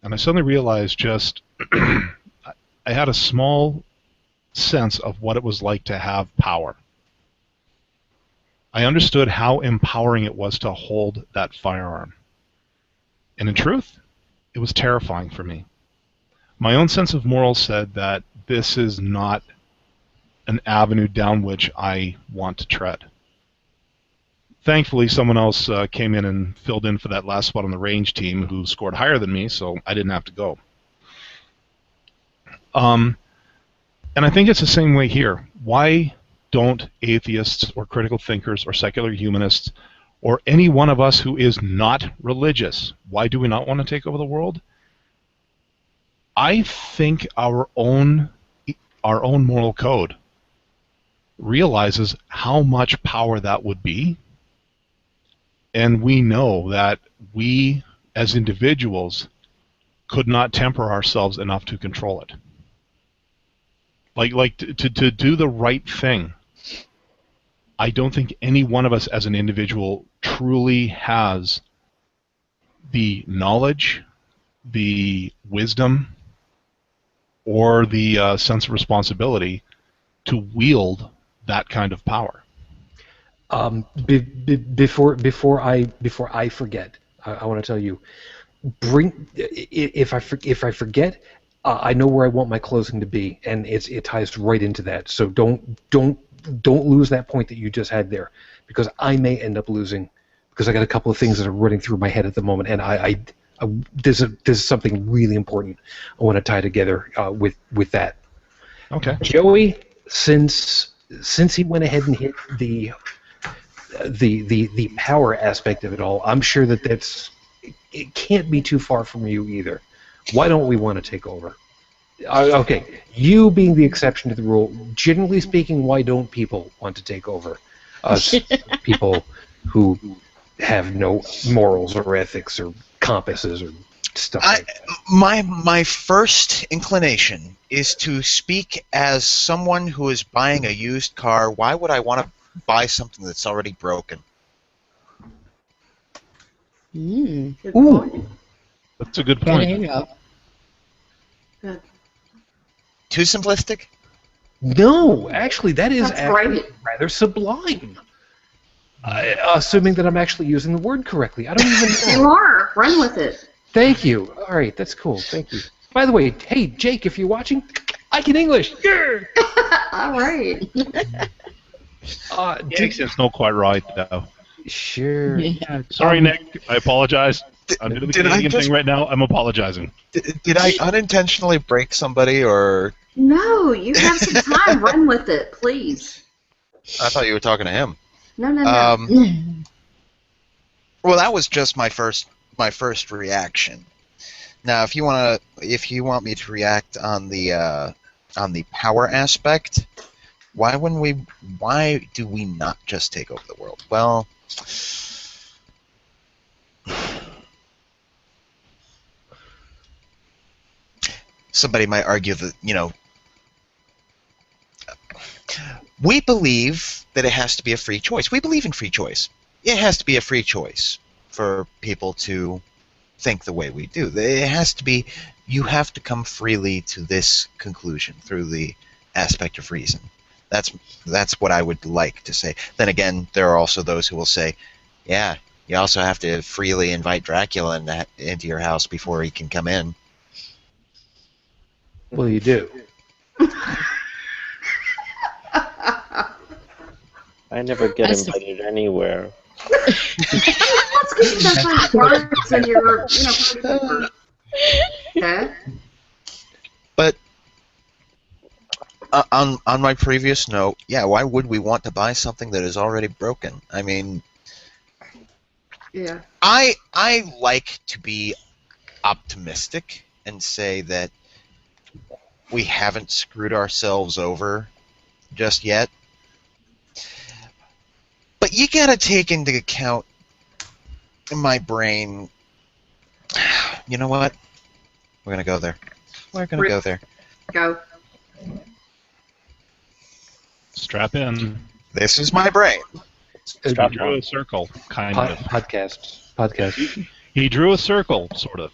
and I suddenly realized just I had a small sense of what it was like to have power. I understood how empowering it was to hold that firearm. And in truth, it was terrifying for me. My own sense of morals said that this is not an avenue down which I want to tread. Thankfully, someone else came in and filled in for that last spot on the range team who scored higher than me, so I didn't have to go. And I think it's the same way here. Why don't atheists or critical thinkers or secular humanists or any one of us who is not religious, why do we not want to take over the world? I think our own moral code realizes how much power that would be, and we know that we as individuals could not temper ourselves enough to control it. Like to do the right thing. I don't think any one of us as an individual truly has the knowledge, the wisdom, or the sense of responsibility to wield that kind of power. Before I forget, I want to tell you, if I forget, I know where I want my closing to be, and it ties right into that. So don't lose that point that you just had there, because I may end up losing, because I got a couple of things that are running through my head at the moment, and there's something really important I want to tie together with that. Okay. Joey, since he went ahead and hit the power aspect of it all, I'm sure it can't be too far from you either. Why don't we want to take over? Okay, you being the exception to the rule, generally speaking, why don't people want to take over? Us people who have no morals or ethics or compasses or stuff like that. My first inclination is to speak as someone who is buying a used car. Why would I want to buy something that's already broken? Mm. Ooh. That's a good There point. you go. Good. Too simplistic? No, actually, that is That's actually right. rather sublime. Assuming that I'm actually using the word correctly. I don't even know. You are. Run with it. Thank you. All right, that's cool. Thank you. By the way, hey, Jake, if you're watching, I can English. Yeah. All right. The accent's not quite right, though. Sure. Yeah. Sorry, Nick. I apologize. I'm doing the did I Canadian just- thing right now. I'm apologizing. Did I unintentionally break somebody, or No, you have some time. Run with it, please. I thought you were talking to him? No, no, no. Well, that was just my first reaction. Now, if you want me to react on the power aspect, why do we not just take over the world? Well, somebody might argue that, we believe that it has to be a free choice. We believe in free choice. It has to be a free choice. for people to think the way we do. It has to be, you have to come freely to this conclusion through the aspect of reason. That's what I would like to say. Then again, there are also those who will say, yeah, you also have to freely invite Dracula into your house before he can come in. Well, you do. I never get invited anywhere. That's because you don't find parts in your, party paper. Okay. But on my previous note, yeah, why would we want to buy something that is already broken? I mean, yeah. I like to be optimistic and say that we haven't screwed ourselves over just yet. But you gotta take into account in my brain. You know what? We're gonna go there. We're gonna go there. Go. Strap in. This is my brain. Strap drew a circle, kind of. Podcast. He drew a circle, sort of.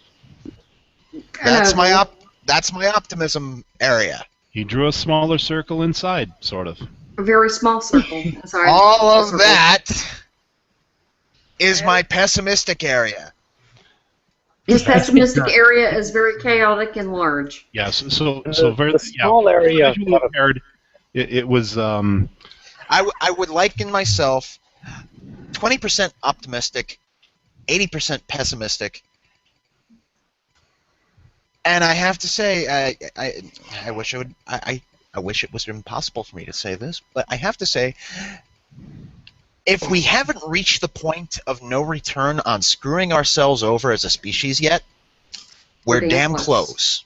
That's my optimism area. He drew a smaller circle inside, sort of. A very small circle inside. All of that is my pessimistic area. His pessimistic area is very chaotic and large. Yes, so very the small area. As you compared, it was. I would liken myself 20% optimistic, 80% pessimistic, and I have to say, I wish I wish it was impossible for me to say this, but I have to say, if we haven't reached the point of no return on screwing ourselves over as a species yet, we're damn close.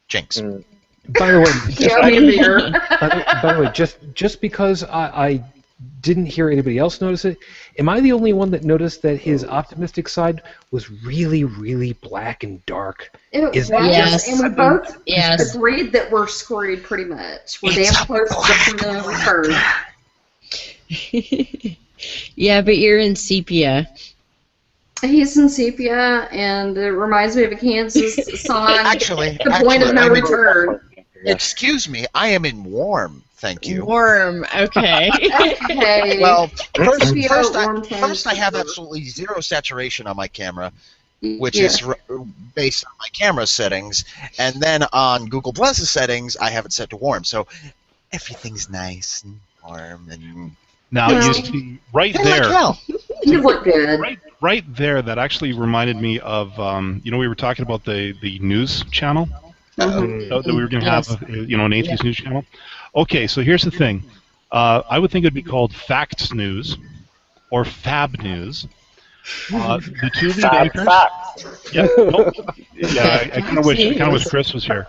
Jinx. By the way, by the way, just because I didn't hear anybody else notice it, am I the only one that noticed that his optimistic side was really, really black and dark? Yes, and we both agreed that we're screwed pretty much. We're damn close to the return. Yeah, but you're in sepia. He's in sepia, and it reminds me of a Kansas song. Actually, the point of no return. Excuse me, I am in warm. Thank you. Warm, okay. Okay. Well, first I have absolutely zero saturation on my camera, which is based on my camera settings, and then on Google Plus's settings, I have it set to warm, so everything's nice and warm. And now you see right there. You look good. Right there, that actually reminded me of we were talking about the news channel that we were going to have, an atheist news channel. Okay, so here's the thing. I would think it would be called Facts News or Fab News. The two lead anchors. I kind of wish Chris was here.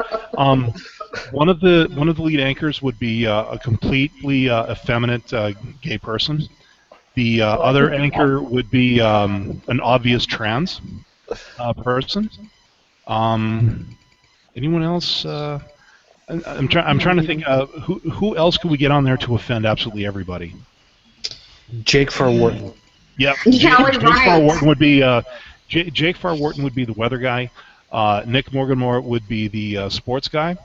One of the lead anchors would be a completely effeminate gay person. The other anchor would be an obvious trans person. Anyone else? I'm trying to think. Who else could we get on there to offend absolutely everybody? Jake Farwharton. Yep. Jake Farwharton would be Jake Farwharton would be the weather guy. Nick Morganmore would be the sports guy.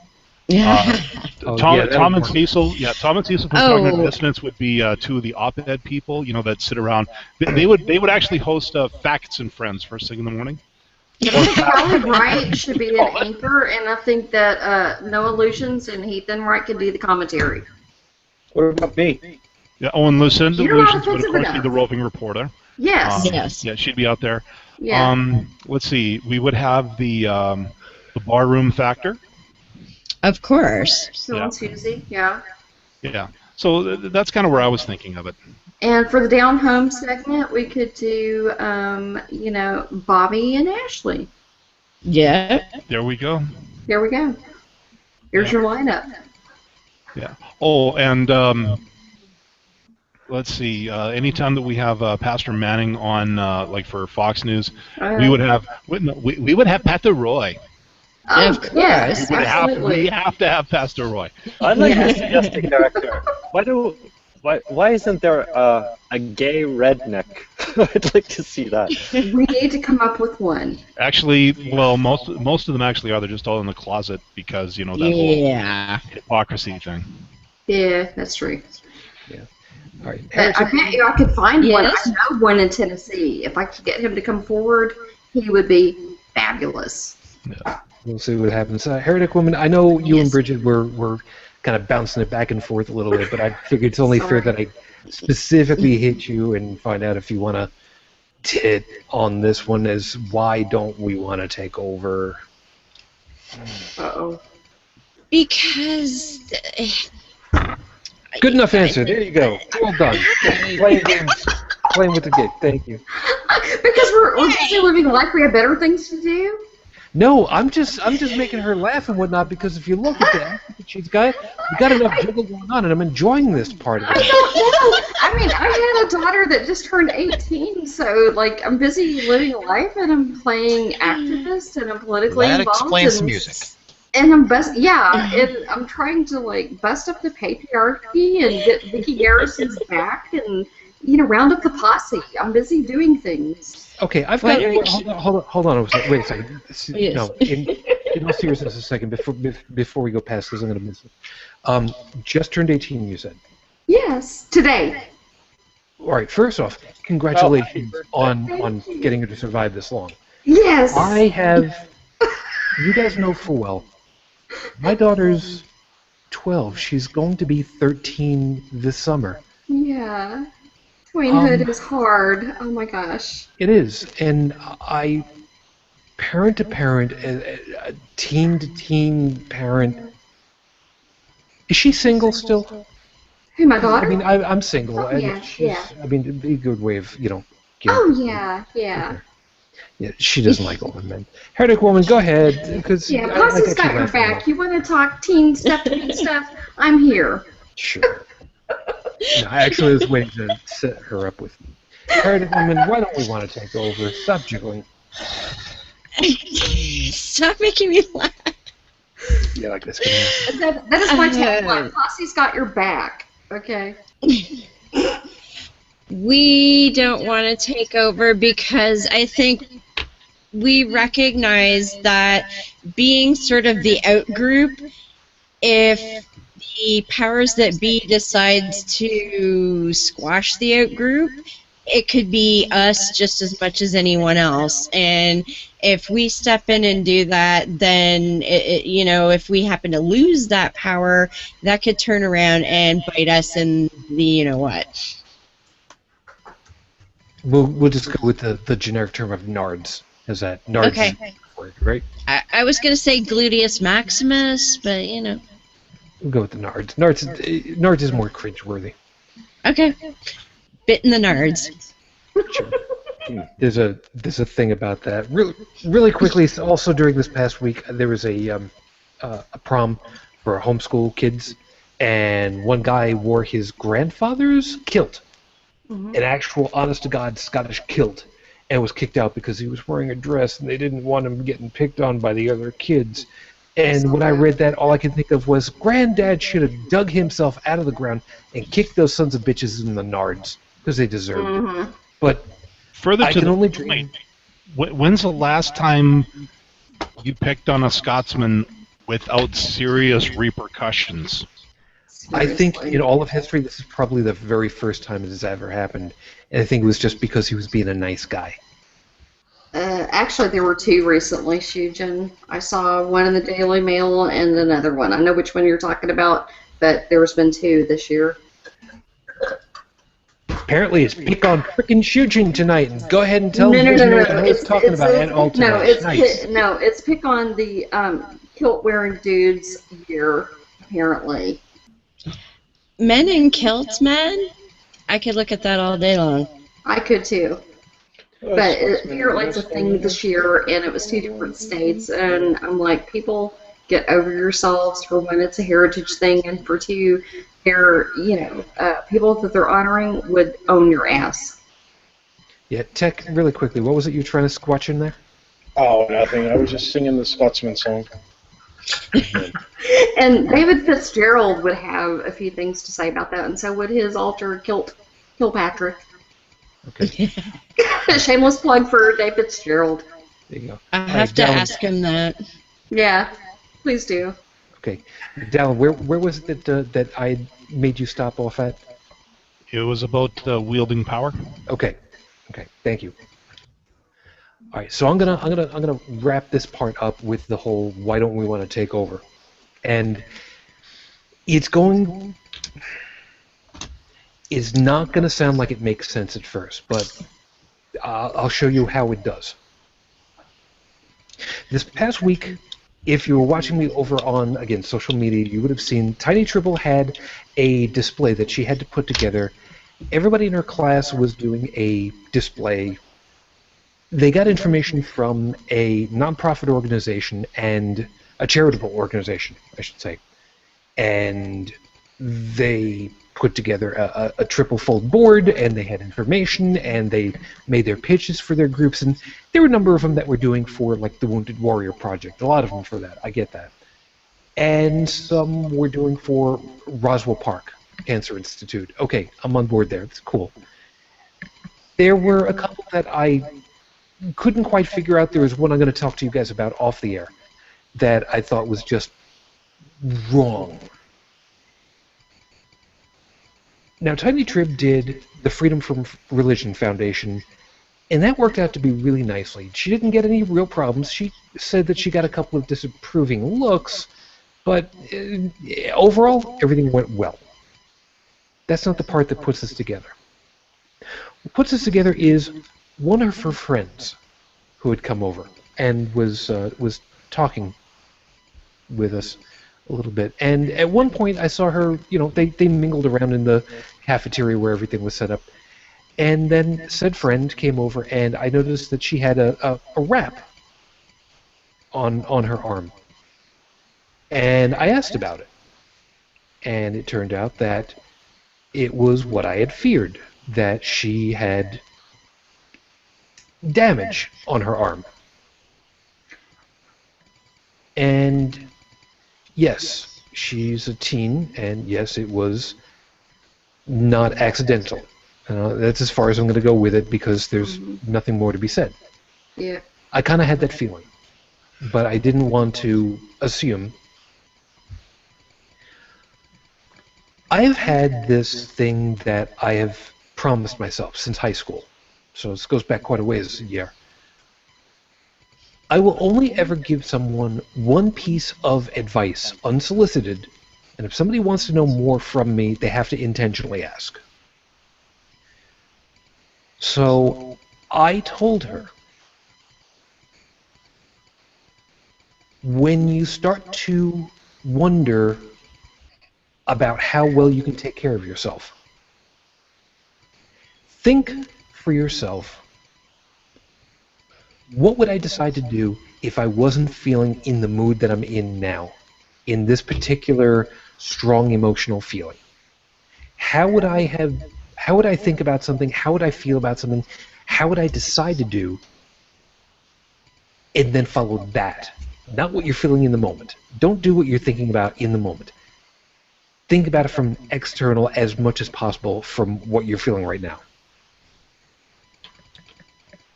Tom and Cecil. Yeah, Tom and Cecil from Cognitive Dissonance would be two of the op-ed people. That sit around. They would actually host Facts and Friends first thing in the morning. Charlie Wright should be an anchor, and I think that No Illusions and Ethan Wright could do the commentary. What about me? Yeah. Oh, and Lucinda Illusions would of course be the roving reporter. Yes. Yes. Yeah, she'd be out there. Yeah. Let's see. We would have the barroom factor. Of course. Phil Susie, yeah. Yeah. So that's kind of where I was thinking of it. And for the down home segment, we could do, Bobby and Ashley. Yeah. There we go. There we go. Here's your lineup. Yeah. Oh, and let's see. Anytime that we have Pastor Manning on, like for Fox News, we would have Pastor Roy. Of course. Yes, we have to have Pastor Roy. I'd like to suggest a character. Why Why isn't there a gay redneck? I'd like to see that. We need to come up with one. Actually, well, most of them actually are. They're just all in the closet because that whole hypocrisy thing. Yeah, that's true. Yeah. All right. I bet you I could find one. Yes? I know one in Tennessee. If I could get him to come forward, he would be fabulous. Yeah. We'll see what happens. Heretic Woman, I know you and Bridget were kind of bouncing it back and forth a little bit, but I figured it's only fair that I specifically hit you and find out if you want to tit on this one as why don't we want to take over? Uh-oh. Because... Good enough answer. There you go. Well done. Playing games. Playing with the kid. Thank you. Because we're busy living life, we have better things to do? No, I'm just making her laugh and whatnot because if you look at the outfit that she's got, we got enough jiggle going on, and I'm enjoying this part of it. I don't know. I mean, I had a daughter that just turned 18, so like I'm busy living life, and I'm playing activist, and I'm politically That involved. explains and, the music. And I'm and I'm trying to like bust up the patriarchy and get Vicky Garrison's back, and round up the posse. I'm busy doing things. Okay, I've got. Hold on a second. Wait a second. Yes. No, in all seriousness, a second before we go past this, I'm going to miss it. Just turned 18, you said. Yes, today. All right. First off, congratulations on getting her to survive this long. Yes. I have. You guys know full well. My daughter's 12. She's going to be 13 this summer. Yeah. Queenhood is hard. Oh my gosh. It is, and parent to parent, teen to teen parent. Is she single still? Who, my daughter? I mean, I'm single. Oh, and yeah, she's, yeah. I mean, it'd be a good way of, getting Oh yeah, yeah. Okay. Yeah, she doesn't like older men. Heretic Woman, go ahead, because Yeah, Posse's got your back. You want to talk teen stuff, I'm here. Sure. No, I actually was waiting to set her up with me. Heretic Woman, why don't we want to take over? Stop jiggling. Stop making me laugh. Yeah, like this. That is my tagline. Posse's got your back. Okay. We don't want to take over because I think we recognize that being sort of the out group, if the powers that be decides to squash the out group, it could be us just as much as anyone else. And if we step in and do that, then if we happen to lose that power, that could turn around and bite us in the what. We'll just go with the generic term of nards. Is that nards? Okay. Word, right? I was gonna say gluteus maximus, but We'll go with the nards. Nards is more cringeworthy. Okay. Bit in the nards. Sure. There's a thing about that. Really quickly. Also during this past week, there was a prom for homeschool kids, and one guy wore his grandfather's kilt, an actual honest-to-God Scottish kilt, and was kicked out because he was wearing a dress, and they didn't want him getting picked on by the other kids. And when I read that, all I could think of was Granddad should have dug himself out of the ground and kicked those sons of bitches in the nards because they deserved it. But further I to can the only point, dream. when's the last time you picked on a Scotsman without serious repercussions? I think in all of history, this is probably the very first time it has ever happened. And I think it was just because he was being a nice guy. Actually, there were two recently, Shujin. I saw one in the Daily Mail and another one. I know which one you're talking about, but there's been two this year. Apparently, it's pick on frickin' Shujin tonight, and go ahead and tell him what he's talking about. And all tonight. It's pick on the kilt-wearing dudes here, apparently. Men in kilts, man? I could look at that all day long. I could too. But apparently it's a thing this year, and it was two different states, and I'm like, people, get over yourselves for one, it's a heritage thing, and for two, they're, people that they're honoring would own your ass. Yeah, Tech, really quickly, what was it you were trying to squatch in there? Oh, nothing. I was just singing the Scotsman song. And David Fitzgerald would have a few things to say about that, and so would his alter Kilpatrick. Okay. Shameless plug for Dave Fitzgerald. There you go. I have to ask him that. Yeah, please do. Okay. Dallin, where was it that I made you stop off at? It was about wielding power. Okay. Okay. Thank you. All right. So I'm gonna wrap this part up with the whole why don't we want to take over, and it's not going to sound like it makes sense at first, but I'll show you how it does. This past week, if you were watching me over on, again, social media, you would have seen Tiny Tribble had a display that she had to put together. Everybody in her class was doing a display. They got information from a nonprofit organization and a charitable organization, I should say. And they put together a triple fold board, and they had information, and they made their pitches for their groups, and there were a number of them that were doing for, like, the Wounded Warrior Project, a lot of them for that, I get that. And some were doing for Roswell Park Cancer Institute. Okay, I'm on board there, it's cool. There were a couple that I couldn't quite figure out. There was one I'm going to talk to you guys about off the air that I thought was just wrong. Now, Tiny Trib did the Freedom from Religion Foundation, and that worked out to be really nicely. She didn't get any real problems. She said that she got a couple of disapproving looks, but overall, everything went well. That's not the part that puts us together. What puts us together is one of her friends who had come over and was talking with us a little bit. And at one point I saw her, they mingled around in the cafeteria where everything was set up. And then said friend came over, and I noticed that she had a wrap on her arm. And I asked about it. And it turned out that it was what I had feared, that she had damage on her arm. And yes, she's a teen, and yes, it was not accidental. That's as far as I'm going to go with it, because there's nothing more to be said. Yeah. I kind of had that feeling, but I didn't want to assume. I have had this thing that I have promised myself since high school, so this goes back quite a ways, yeah. I will only ever give someone one piece of advice, unsolicited, and if somebody wants to know more from me, they have to intentionally ask. So I told her, when you start to wonder about how well you can take care of yourself, think for yourself, what would I decide to do if I wasn't feeling in the mood that I'm in now, in this particular strong emotional feeling? How would I think about something? How would I feel about something? How would I decide to do? And then follow that. Not what you're feeling in the moment. Don't do what you're thinking about in the moment. Think about it from external as much as possible from what you're feeling right now.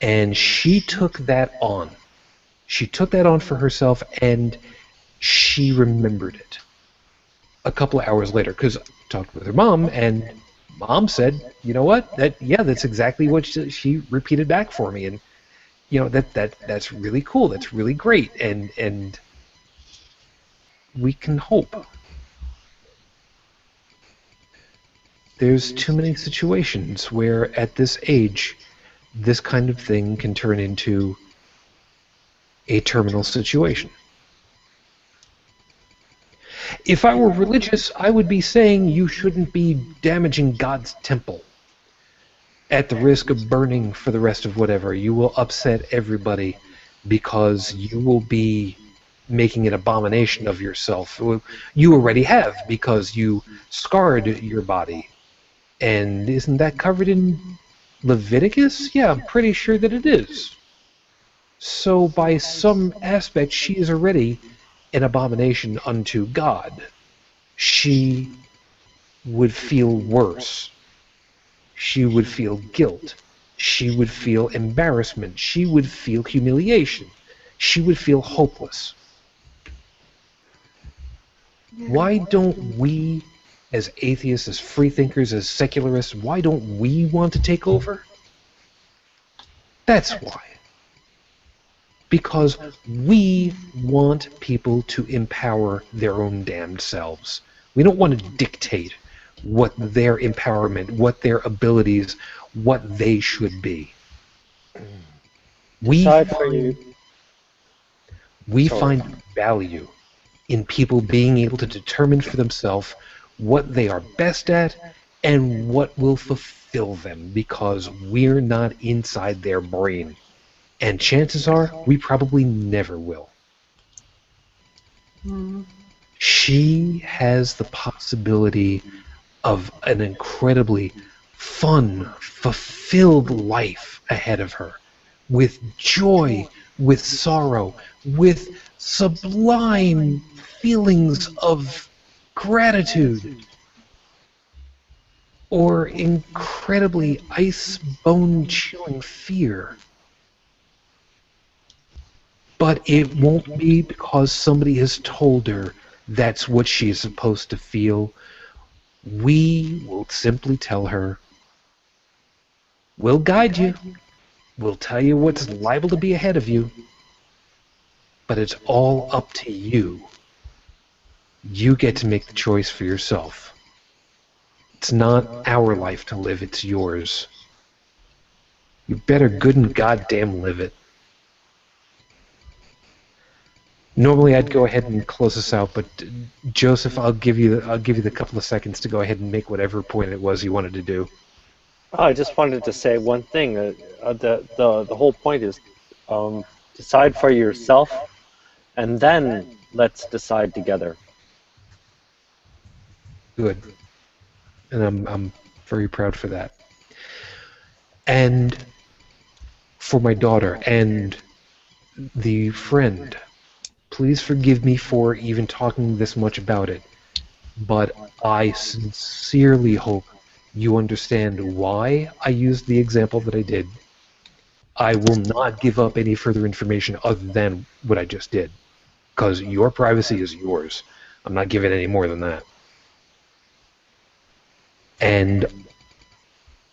And she took that on. She took that on for herself, and she remembered it a couple of hours later, because I talked with her mom, and Mom said, you know what, that's exactly what she repeated back for me, and that's really cool, that's really great, and we can hope. There's too many situations where at this age this kind of thing can turn into a terminal situation. If I were religious, I would be saying you shouldn't be damaging God's temple at the risk of burning for the rest of whatever. You will upset everybody because you will be making an abomination of yourself. You already have, because you scarred your body. And isn't that covered in Leviticus? Yeah, I'm pretty sure that it is. So by some aspect, she is already an abomination unto God, she would feel worse. She would feel guilt. She would feel embarrassment. She would feel humiliation. She would feel hopeless. Why don't we, as atheists, as freethinkers, as secularists, why don't we want to take over? That's why. Because we want people to empower their own damned selves. We don't want to dictate what their empowerment, what their abilities, what they should be. We find value in people being able to determine for themselves what they are best at and what will fulfill them, because we're not inside their brain. And chances are, we probably never will. She has the possibility of an incredibly fun, fulfilled life ahead of her, with joy, with sorrow, with sublime feelings of gratitude, or incredibly ice-bone-chilling fear. But it won't be because somebody has told her that's what she's supposed to feel. We will simply tell her, we'll guide you, we'll tell you what's liable to be ahead of you, but it's all up to you. You get to make the choice for yourself. It's not our life to live, it's yours. You better good and goddamn live it. Normally I'd go ahead and close this out, but Joseph, I'll give you the couple of seconds to go ahead and make whatever point it was you wanted to do. I just wanted to say one thing. The whole point is decide for yourself, and then let's decide together. Good. And I'm very proud for that. And for my daughter and the friend, please forgive me for even talking this much about it, but I sincerely hope you understand why I used the example that I did. I will not give up any further information other than what I just did, because your privacy is yours. I'm not giving any more than that. And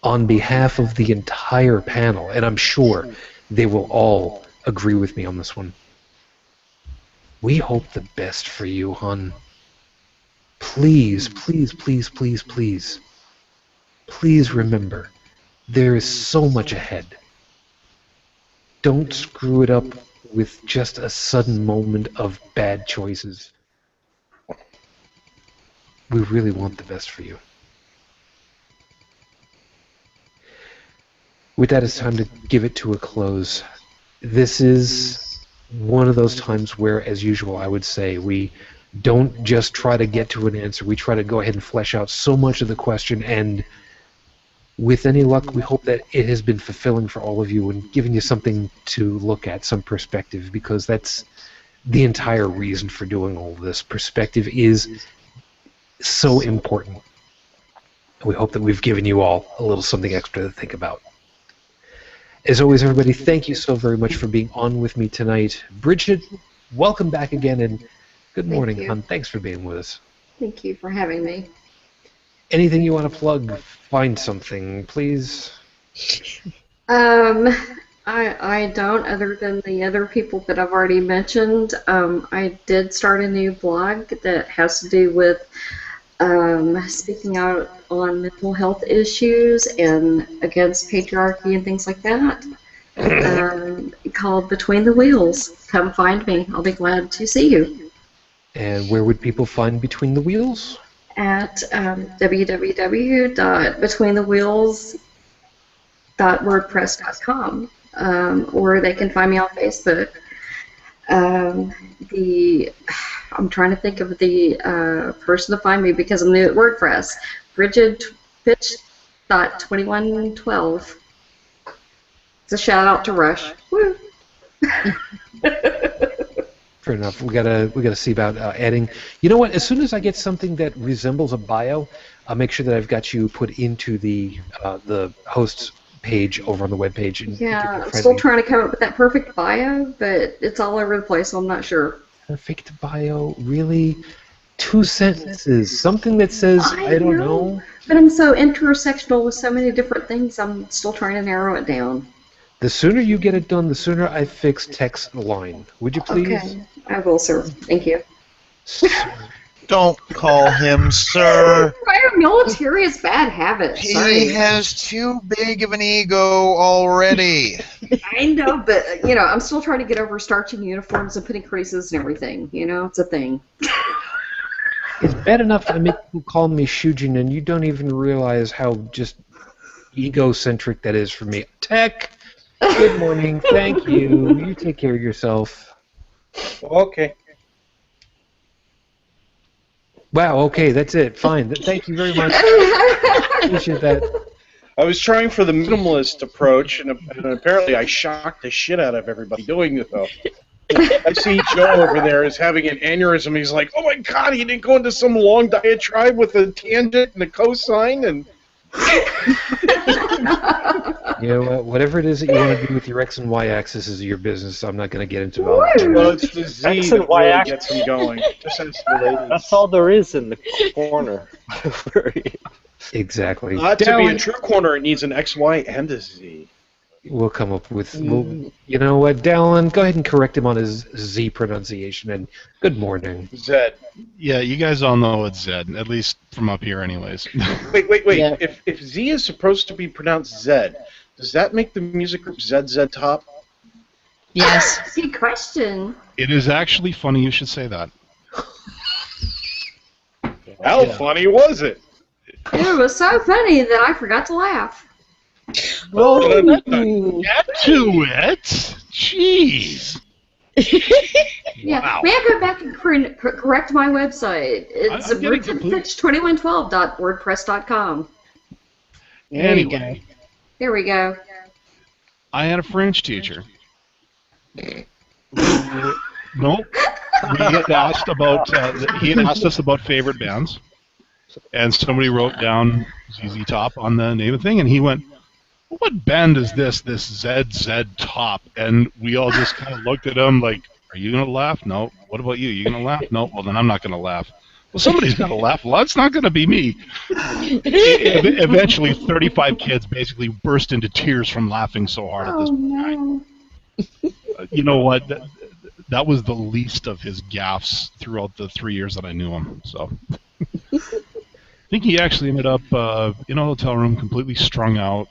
on behalf of the entire panel, and I'm sure they will all agree with me on this one, we hope the best for you, hon. Please, please, please, please, please. Please remember, there is so much ahead. Don't screw it up with just a sudden moment of bad choices. We really want the best for you. With that, it's time to give it to a close. This is one of those times where, as usual, I would say, we don't just try to get to an answer. We try to go ahead and flesh out so much of the question, and with any luck, we hope that it has been fulfilling for all of you and giving you something to look at, some perspective, because that's the entire reason for doing all this. Perspective is so important. We hope that we've given you all a little something extra to think about. As always, everybody, thank you so very much for being on with me tonight. Bridget, welcome back again, and good morning, hon. Thanks for being with us. Thank you for having me. Anything you want to plug? Find something, please. I don't, other than the other people that I've already mentioned. I did start a new blog that has to do with speaking out on mental health issues and against patriarchy and things like that. Called Between the Wheels. Come find me. I'll be glad to see you. And where would people find Between the Wheels? At www.betweenthewheels.wordpress.com, or they can find me on Facebook. I'm trying to think of the person to find me because I'm new at WordPress. BridgetPitch.2112. It's a shout out to Rush. Woo! Fair enough. We gotta see about adding. You know what? As soon as I get something that resembles a bio, I'll make sure that I've got you put into the hosts page over on the webpage. And Yeah, I'm still trying to come up with that perfect bio, but it's all over the place, so I'm not sure. Perfect bio, really? 2 sentences, something that says I don't know. But I'm so intersectional with so many different things. I'm still trying to narrow it down. The sooner you get it done, the sooner I fix text line. Would you please? Okay, I will, sir. Thank you. Don't call him sir. Prior military is bad habit. Sorry. He has too big of an ego already. I know, but I'm still trying to get over starching uniforms and putting creases and everything. It's a thing. It's bad enough I make people call me Shujin, and you don't even realize how just egocentric that is for me. Tech, good morning, thank you. You take care of yourself. Okay. Wow, okay, that's it. Fine. Thank you very much. Appreciate that. I was trying for the minimalist approach, and apparently I shocked the shit out of everybody doing it, though. I see Joe over there is having an aneurysm. He's like, oh my god, he didn't go into some long diatribe with a tangent and a cosine, and... You know what? Whatever it is that you want to do with your X and Y axis is your business. I'm not going to get into all that. Well, it's the Z X that and Y really axis. gets him going. Just as the ladies. That's all there is in the corner. Exactly. To be a true corner, it needs an X, Y, and a Z. We'll come up with... you know what, Dallin, go ahead and correct him on his Z pronunciation, and good morning. Z. Yeah, you guys all know it's Zed, at least from up here anyways. Wait. Yeah. If Z is supposed to be pronounced Z, does that make the music group ZZ Top? Yes. Good question. It is actually funny you should say that. How funny was it? It was so funny that I forgot to laugh. Get to it! Jeez! Yeah, Wow. may I go back and correct my website? It's I'm getting complete- bridgetfitch2112.wordpress.com. There you go. Anyway, There we go. I had a French teacher. Nope. We had asked about. He had asked us about favorite bands, and somebody wrote down ZZ Top on the name of the thing, and he went, "What band is this? This ZZ Top?" And we all just kind of looked at him like, "Are you gonna laugh? No. What about you? You gonna laugh? No. Well, then I'm not gonna laugh. Well, somebody's gonna laugh. Well, it's not gonna be me." Eventually, 35 kids basically burst into tears from laughing so hard at this. No. You know what? That was the least of his gaffes throughout the 3 years that I knew him. So, I think he actually ended up in a hotel room, completely strung out.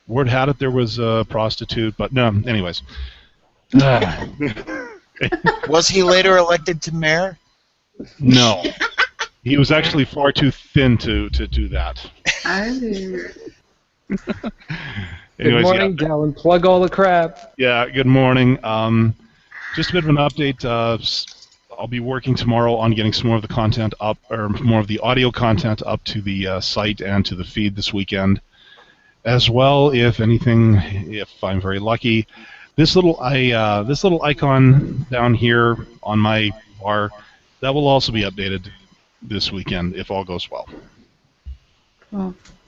Word had it there was a prostitute, but no. Anyways, Was he later elected to mayor? no, he was actually far too thin to do that. Good Anyways, morning, Dallin. Plug all the crap. Yeah, good morning. Just a bit of an update. I'll be working tomorrow on getting some more of the content up, or more of the audio content up to the site and to the feed this weekend. As well, if I'm very lucky, this little icon down here on my bar, that will also be updated this weekend if all goes well.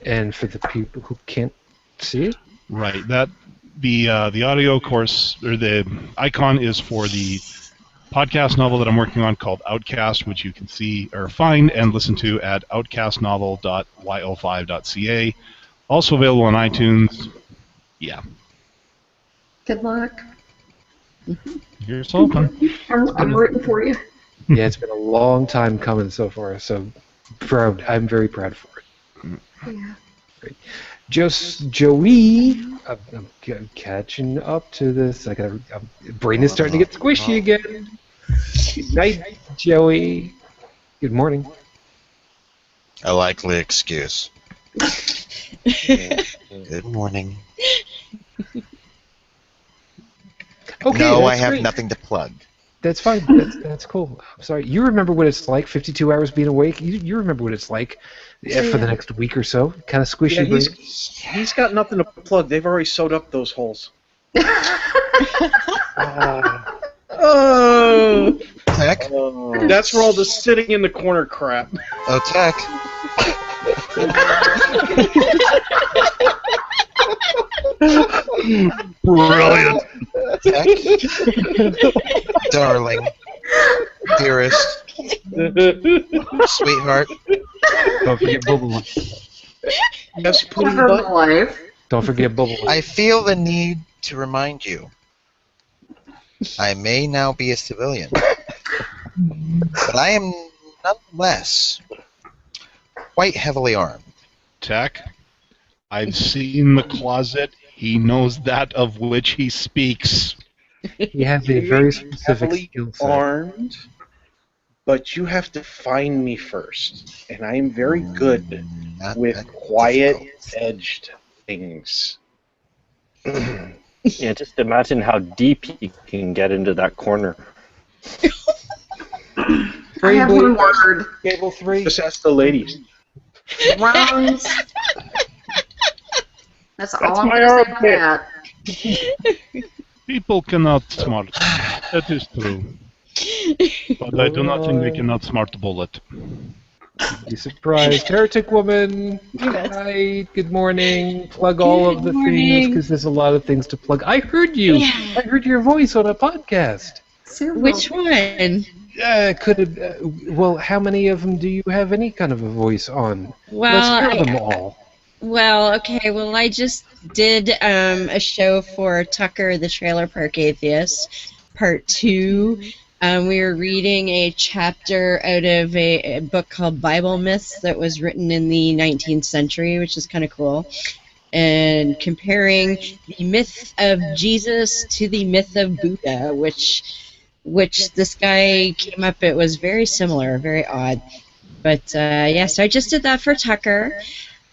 And for the people who can't see it? Right. That the audio course, or the icon, is for the podcast novel that I'm working on called Outcast, which you can see or find and listen to at outcastnovel.yo5.ca. Also available on iTunes. Yeah. Good luck. Here's hoping. I'm rooting for you. Yeah, it's been a long time coming so far, so proud. I'm very proud for it. Yeah. Great. Joey, I'm catching up to this. Brain is starting to get squishy again. Good night, Joey. Good morning. A likely excuse. Good morning. Okay, No, I that's have great. nothing to plug. That's fine. That's cool. I'm sorry. You remember what it's like, 52 hours being awake? You remember what it's like for the next week or so? Kind of squishy. Yeah, brain? he's got nothing to plug. They've already sewed up those holes. Oh, Tech. That's for all the sitting in the corner crap. Oh, Tech. Brilliant. Tech. Darling. Dearest. Sweetheart. Don't forget Bubble. Yes, pudding Love of butt. life. Don't forget Bubble. I feel the need to remind you. I may now be a civilian, but I am nonetheless quite heavily armed. Tech, I've seen the closet. He knows that of which he speaks. You have a very specific Heavily skill set. armed, but you have to find me first, and I am very good Not with that quiet, difficult. edged things. Yeah, just imagine how deep he can get into that corner. I have one word. Cable 3. Just ask the ladies. Rounds. That's all I'm my going to say about that. People cannot smart. That is true. But I do not think they cannot smart bullet. Be surprised. Heretic Woman. Good night. Good morning. Plug all of the things because there's a lot of things to plug. I heard you. Yeah. I heard your voice on a podcast. Which one? Could it? Well, how many of them do you have any kind of a voice on? Well, Let's hear them all. Well, okay. Well, I just did a show for Tucker, the Trailer Park Atheist, Part 2. We were reading a chapter out of a book called Bible Myths that was written in the 19th century, which is kind of cool, and comparing the myth of Jesus to the myth of Buddha, which this guy came up. It was very similar, very odd. But yeah, so I just did that for Tucker.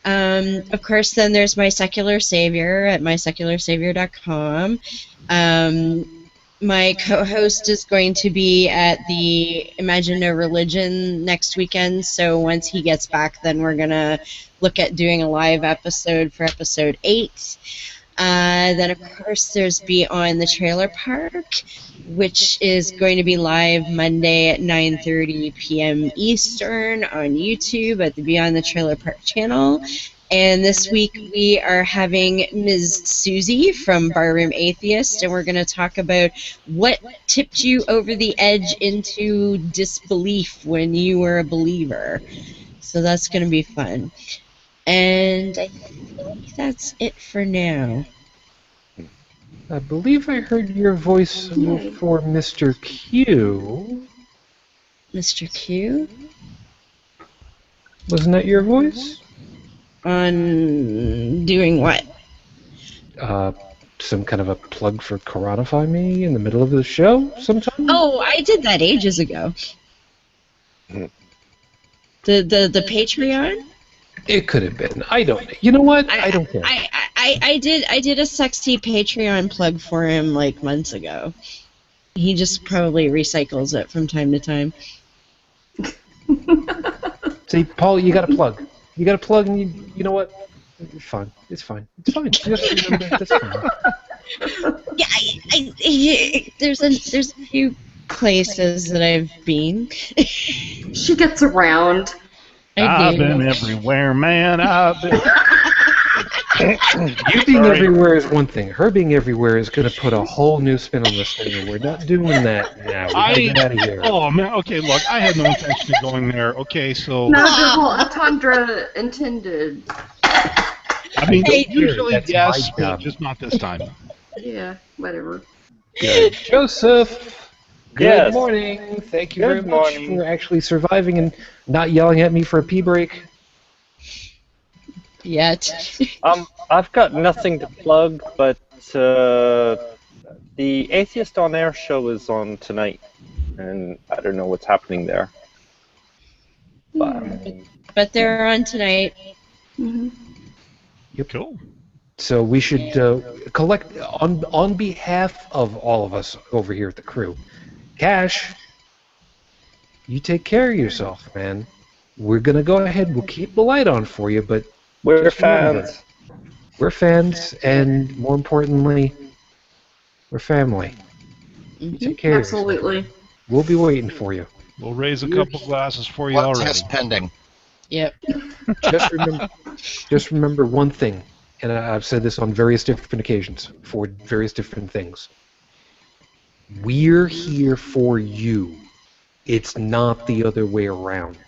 Of course, then there's My Secular Savior at mysecularsavior.com. My co-host is going to be at the Imagine No Religion next weekend, so once he gets back, then we're going to look at doing a live episode for episode 8. Then, of course, there's Beyond the Trailer Park, which is going to be live Monday at 9:30 p.m. Eastern on YouTube at the Beyond the Trailer Park channel. And this week we are having Ms. Susie from Barroom Atheist, and we're going to talk about what tipped you over the edge into disbelief when you were a believer. So that's going to be fun. And I think that's it for now. I believe I heard your voice for Mr. Q. Mr. Q? Wasn't that your voice? On doing what? Some kind of a plug for Coronify Me in the middle of the show sometime? Oh, I did that ages ago. The Patreon? It could have been. I don't know. You know what? I don't care. I did a sexy Patreon plug for him like months ago. He just probably recycles it from time to time. See, Paul, you got to plug. You got to plug, and you know what? It's fine. It's fine. It's fine. Just remember, that's fine. Yeah, there's a few places that I've been. She gets around. I've been everywhere, man. I've been. You being everywhere is one thing. Her being everywhere is going to put a whole new spin on this thing, and we're not doing that now. We gotta get out of here. Oh man. Okay, look, I had no intention of going there. Okay, so. No double entendre intended. I mean, Hey, usually that's yes, my but job. just not this time. Yeah, whatever. Good. Joseph, good Yes. morning. Thank you Good very much morning. for actually surviving and not yelling at me for a pee break. Yet. I've got nothing to plug, but the Atheist on Air show is on tonight, and I don't know what's happening there. But they're on tonight. Mm-hmm. Cool. So we should collect on behalf of all of us over here at the crew. Cash, you take care of yourself, man. We're gonna go ahead. We'll keep the light on for you, but We're just remember, fans. we're fans, and more importantly, we're family. You take care of yourself. Absolutely. We'll be waiting for you. We'll raise a couple glasses for you Blood already. test pending. Yep. Just remember one thing, and I've said this on various different occasions for various different things. We're here for you. It's not the other way around.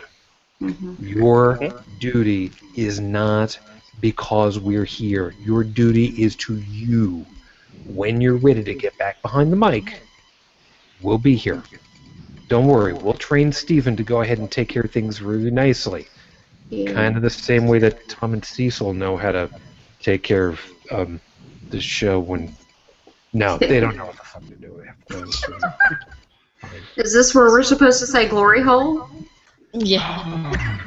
Your duty is not because we're here. Your duty is to you. When you're ready to get back behind the mic, we'll be here. Don't worry, we'll train Stephen to go ahead and take care of things really nicely. Yeah. Kind of the same way that Tom and Cecil know how to take care of the show when... No, they don't know what the fuck they're doing. Is this where we're supposed to say glory hole? Yeah.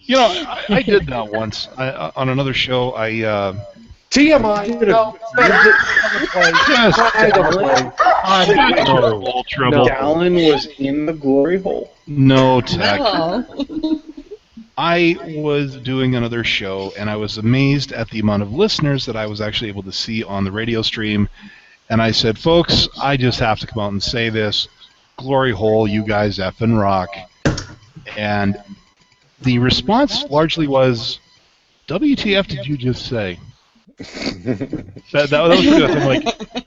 You know, I did that once. On another show, TMI! No, trouble. Dallin was in the glory hole. No, Tech. Oh. I was doing another show, and I was amazed at the amount of listeners that I was actually able to see on the radio stream. And I said, folks, I just have to come out and say this. Glory hole, you guys effing rock. And the response largely was, WTF did you just say? that was good. I'm like,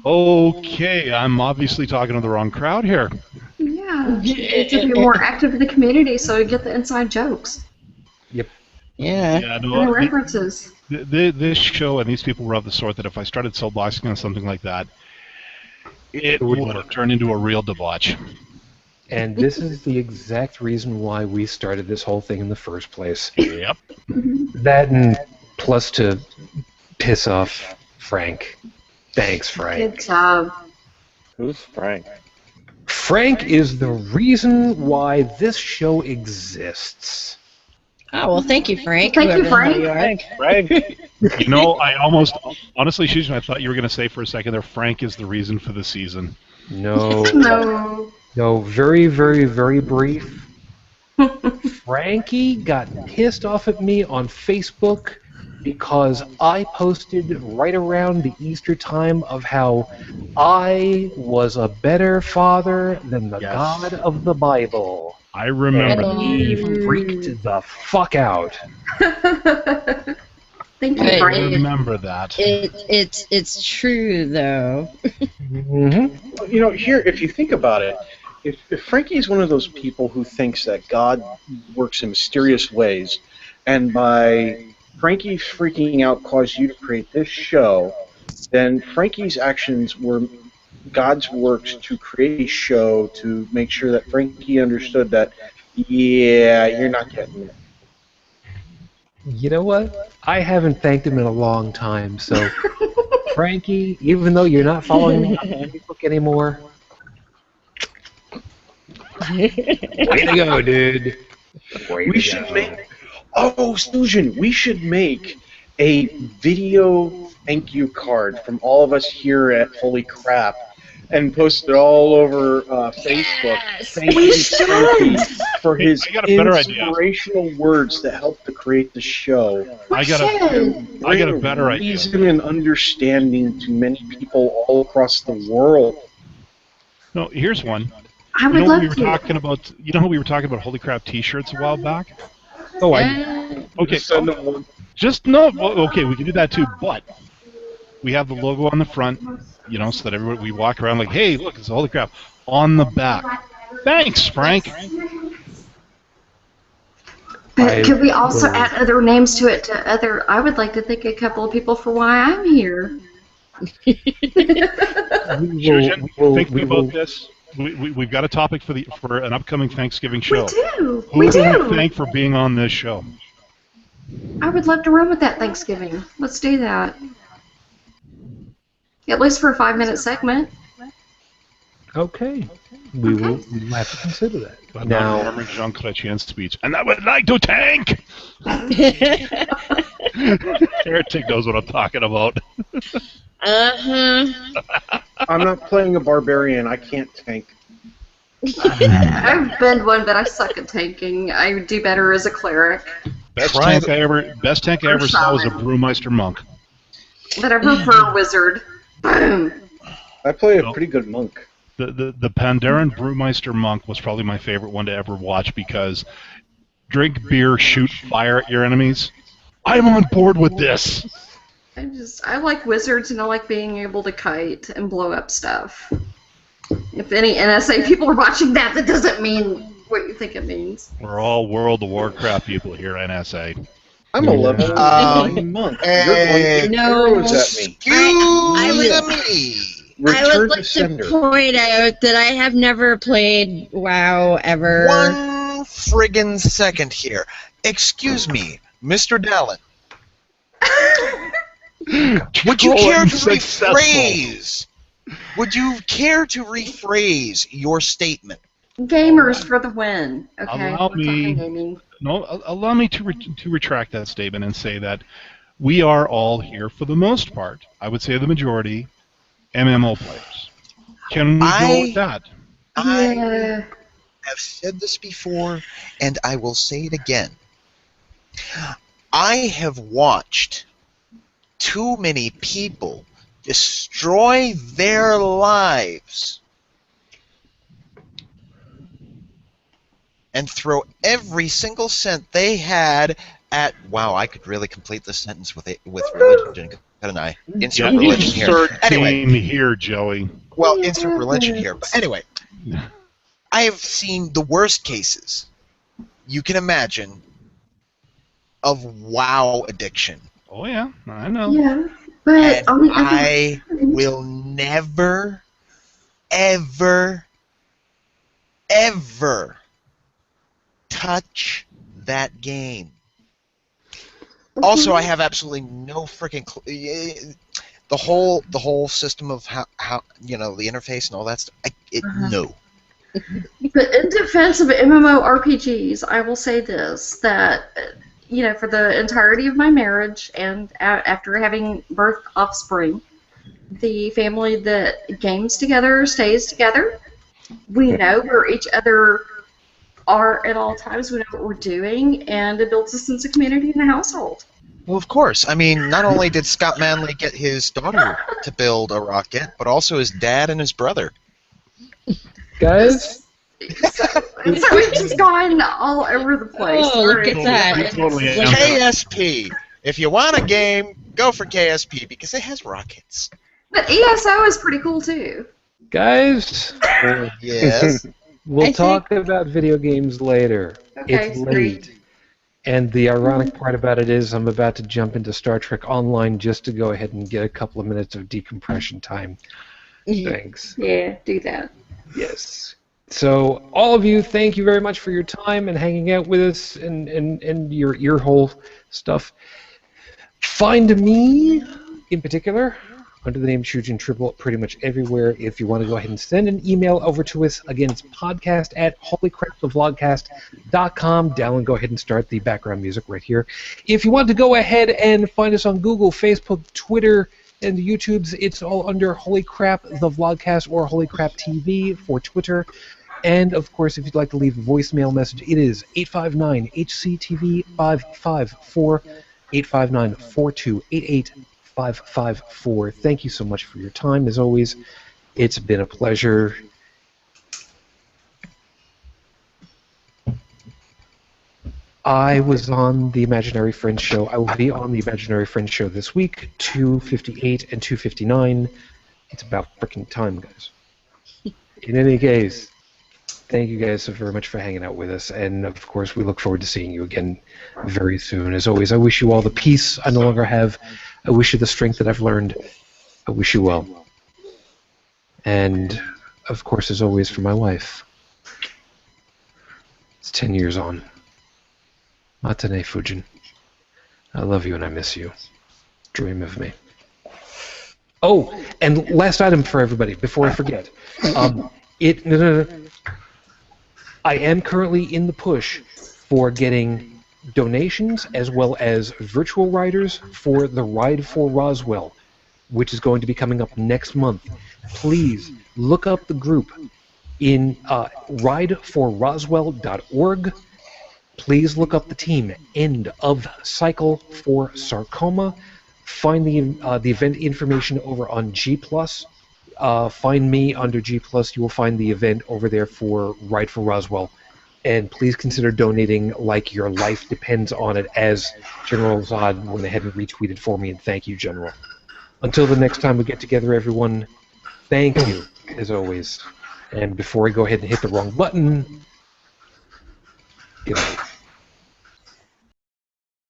okay, I'm obviously talking to the wrong crowd here. Yeah. You need to be more active in the community so you get the inside jokes Yep. Yeah. Yeah, and the no, references. this show and these people were of the sort that if I started soapboxing on something like that, it would have turned into a real debauch. And this is the exact reason why we started this whole thing in the first place. Yep. That and plus to piss off Frank. Thanks, Frank. Good job. Who's Frank? Frank is the reason why this show exists. Oh, well, thank you, Frank. Thank you, whoever the hell Frank. you are. Frank. You know, I almost, honestly, Susan, I thought you were going to say for a second there, Frank is the reason for the season. No. No. No, very, very, very brief. Frankie got pissed off at me on Facebook because I posted right around the Easter time of how I was a better father than the Yes. God of the Bible. I remember. And he freaked the fuck out. Thank you, Hey. I Frank. remember that. It's true though. Mm-hmm. You know, here, if you think about it, if Frankie is one of those people who thinks that God works in mysterious ways, and by Frankie freaking out caused you to create this show, then Frankie's actions were God's works to create a show to make sure that Frankie understood that, yeah, you're not getting it. You know what? I haven't thanked him in a long time, so Frankie, even though you're not following me on Facebook anymore, way to go, dude. We should make. Oh, Susan, we should make a video thank you card from all of us here at Holy Crap and post it all over Facebook. Thank We you, should. Frankie, for Hey, his I got a better idea. inspirational words that helped to create the show. I got a better idea. Reason and understanding to many people all across the world. No, here's one. I You would know love we were to. talking about. You know how we were talking about Holy Crap T-shirts a while back? Oh, Okay. Send them one. Just no. Well, okay, we can do that too, but we have the logo on the front, you know, so that everybody we walk around like, hey, look, it's Holy Crap. On the back. Thanks, Frank. But could we also add other names to it? I would like to thank a couple of people for why I'm here. Susan, thinking about this, we've got a topic for an upcoming Thanksgiving show. We do. Who We do we do. thank for being on this show? I would love to run with that Thanksgiving. Let's do that. At least for a 5-minute segment. okay. We will have to consider that. But Now, not remember Jean Chrétien's speech. And I would like to thank. Heretic knows what I'm talking about. I'm not playing a barbarian. I can't tank. I've been one, but I suck at tanking. I do better as a cleric. Best Try tank I ever saw was a Brewmeister monk. But I prefer a wizard. Boom. I play a pretty good monk. The Pandaren Brewmeister Monk was probably my favorite one to ever watch because drink beer, shoot fire at your enemies. I'm on board with this. I like wizards and I like being able to kite and blow up stuff. If any NSA people are watching that doesn't mean what you think it means. We're all World of Warcraft people here, NSA. I'm a level 9 monk. You're going to arrows at me. I would like to point out that I have never played WoW ever. One friggin' second here. Excuse me, Mr. Dallin. Would you care to rephrase? Would you care to rephrase your statement? Gamers for the win. Okay. Allow me to retract that statement and say that we are all here for the most part. I would say the majority, MMO players. Can we go with that? I have said this before, and I will say it again. I have watched too many people destroy their lives and throw every single cent they had at... Wow, I could really complete this sentence with religion, couldn't I? Insert religion here. Anyway, here, Joey. Well, insert religion here. But anyway, I have seen the worst cases you can imagine of WoW addiction. Oh, yeah, I know. Yeah, but and I will never, ever, ever touch that game. Also, I have absolutely no freaking the whole system of how the interface and all that stuff. No. But in defense of MMORPGs, I will say this, that for the entirety of my marriage and after having birthed offspring, the family that games together stays together. We know where each other are at all times. We know what we're doing, and it builds a sense of community in the household. Well, of course. I mean, not only did Scott Manley get his daughter to build a rocket, but also his dad and his brother. Guys? So we've just gone all over the place. Oh, look at that. KSP. If you want a game, go for KSP, because it has rockets. But ESO is pretty cool, too. Guys? Yes? We'll talk about video games later. Okay, it's late. And the ironic part about it is I'm about to jump into Star Trek Online just to go ahead and get a couple of minutes of decompression time. Thanks. Yeah, do that. Yes. So, all of you, thank you very much for your time and hanging out with us and your earhole stuff. Find me, in particular, under the name Shujin Triple pretty much everywhere. If you want to go ahead and send an email over to us, again, it's podcast@holycrapthevlogcast.com. Dallin, go ahead and start the background music right here. If you want to go ahead and find us on Google, Facebook, Twitter, and the YouTubes, it's all under Holy Crap the Vlogcast or Holy Crap TV for Twitter. And, of course, if you'd like to leave a voicemail message, it is 859-HCTV-554, 859-4288-554. Thank you so much for your time, as always. It's been a pleasure. I was on the Imaginary Friends show. I will be on the Imaginary Friends show this week, 258 and 259. It's about freaking time, guys. In any case, thank you guys so very much for hanging out with us, and of course we look forward to seeing you again very soon. As always, I wish you all the peace I no longer have. I wish you the strength that I've learned. I wish you well. And, of course, as always, for my wife. It's 10 years on. Matane Fujin. I love you and I miss you. Dream of me. Oh, and last item for everybody, before I forget. I am currently in the push for getting donations as well as virtual riders for the Ride for Roswell, which is going to be coming up next month. Please look up the group in rideforroswell.org. Please look up the team, End of Cycle for Sarcoma. Find the event information over on G+. find me under G+. You will find the event over there for Ride for Roswell. And please consider donating like your life depends on it, as General Zod went ahead and retweeted for me, and thank you, General. Until the next time we get together, everyone, thank you, as always. And before I go ahead and hit the wrong button, good night.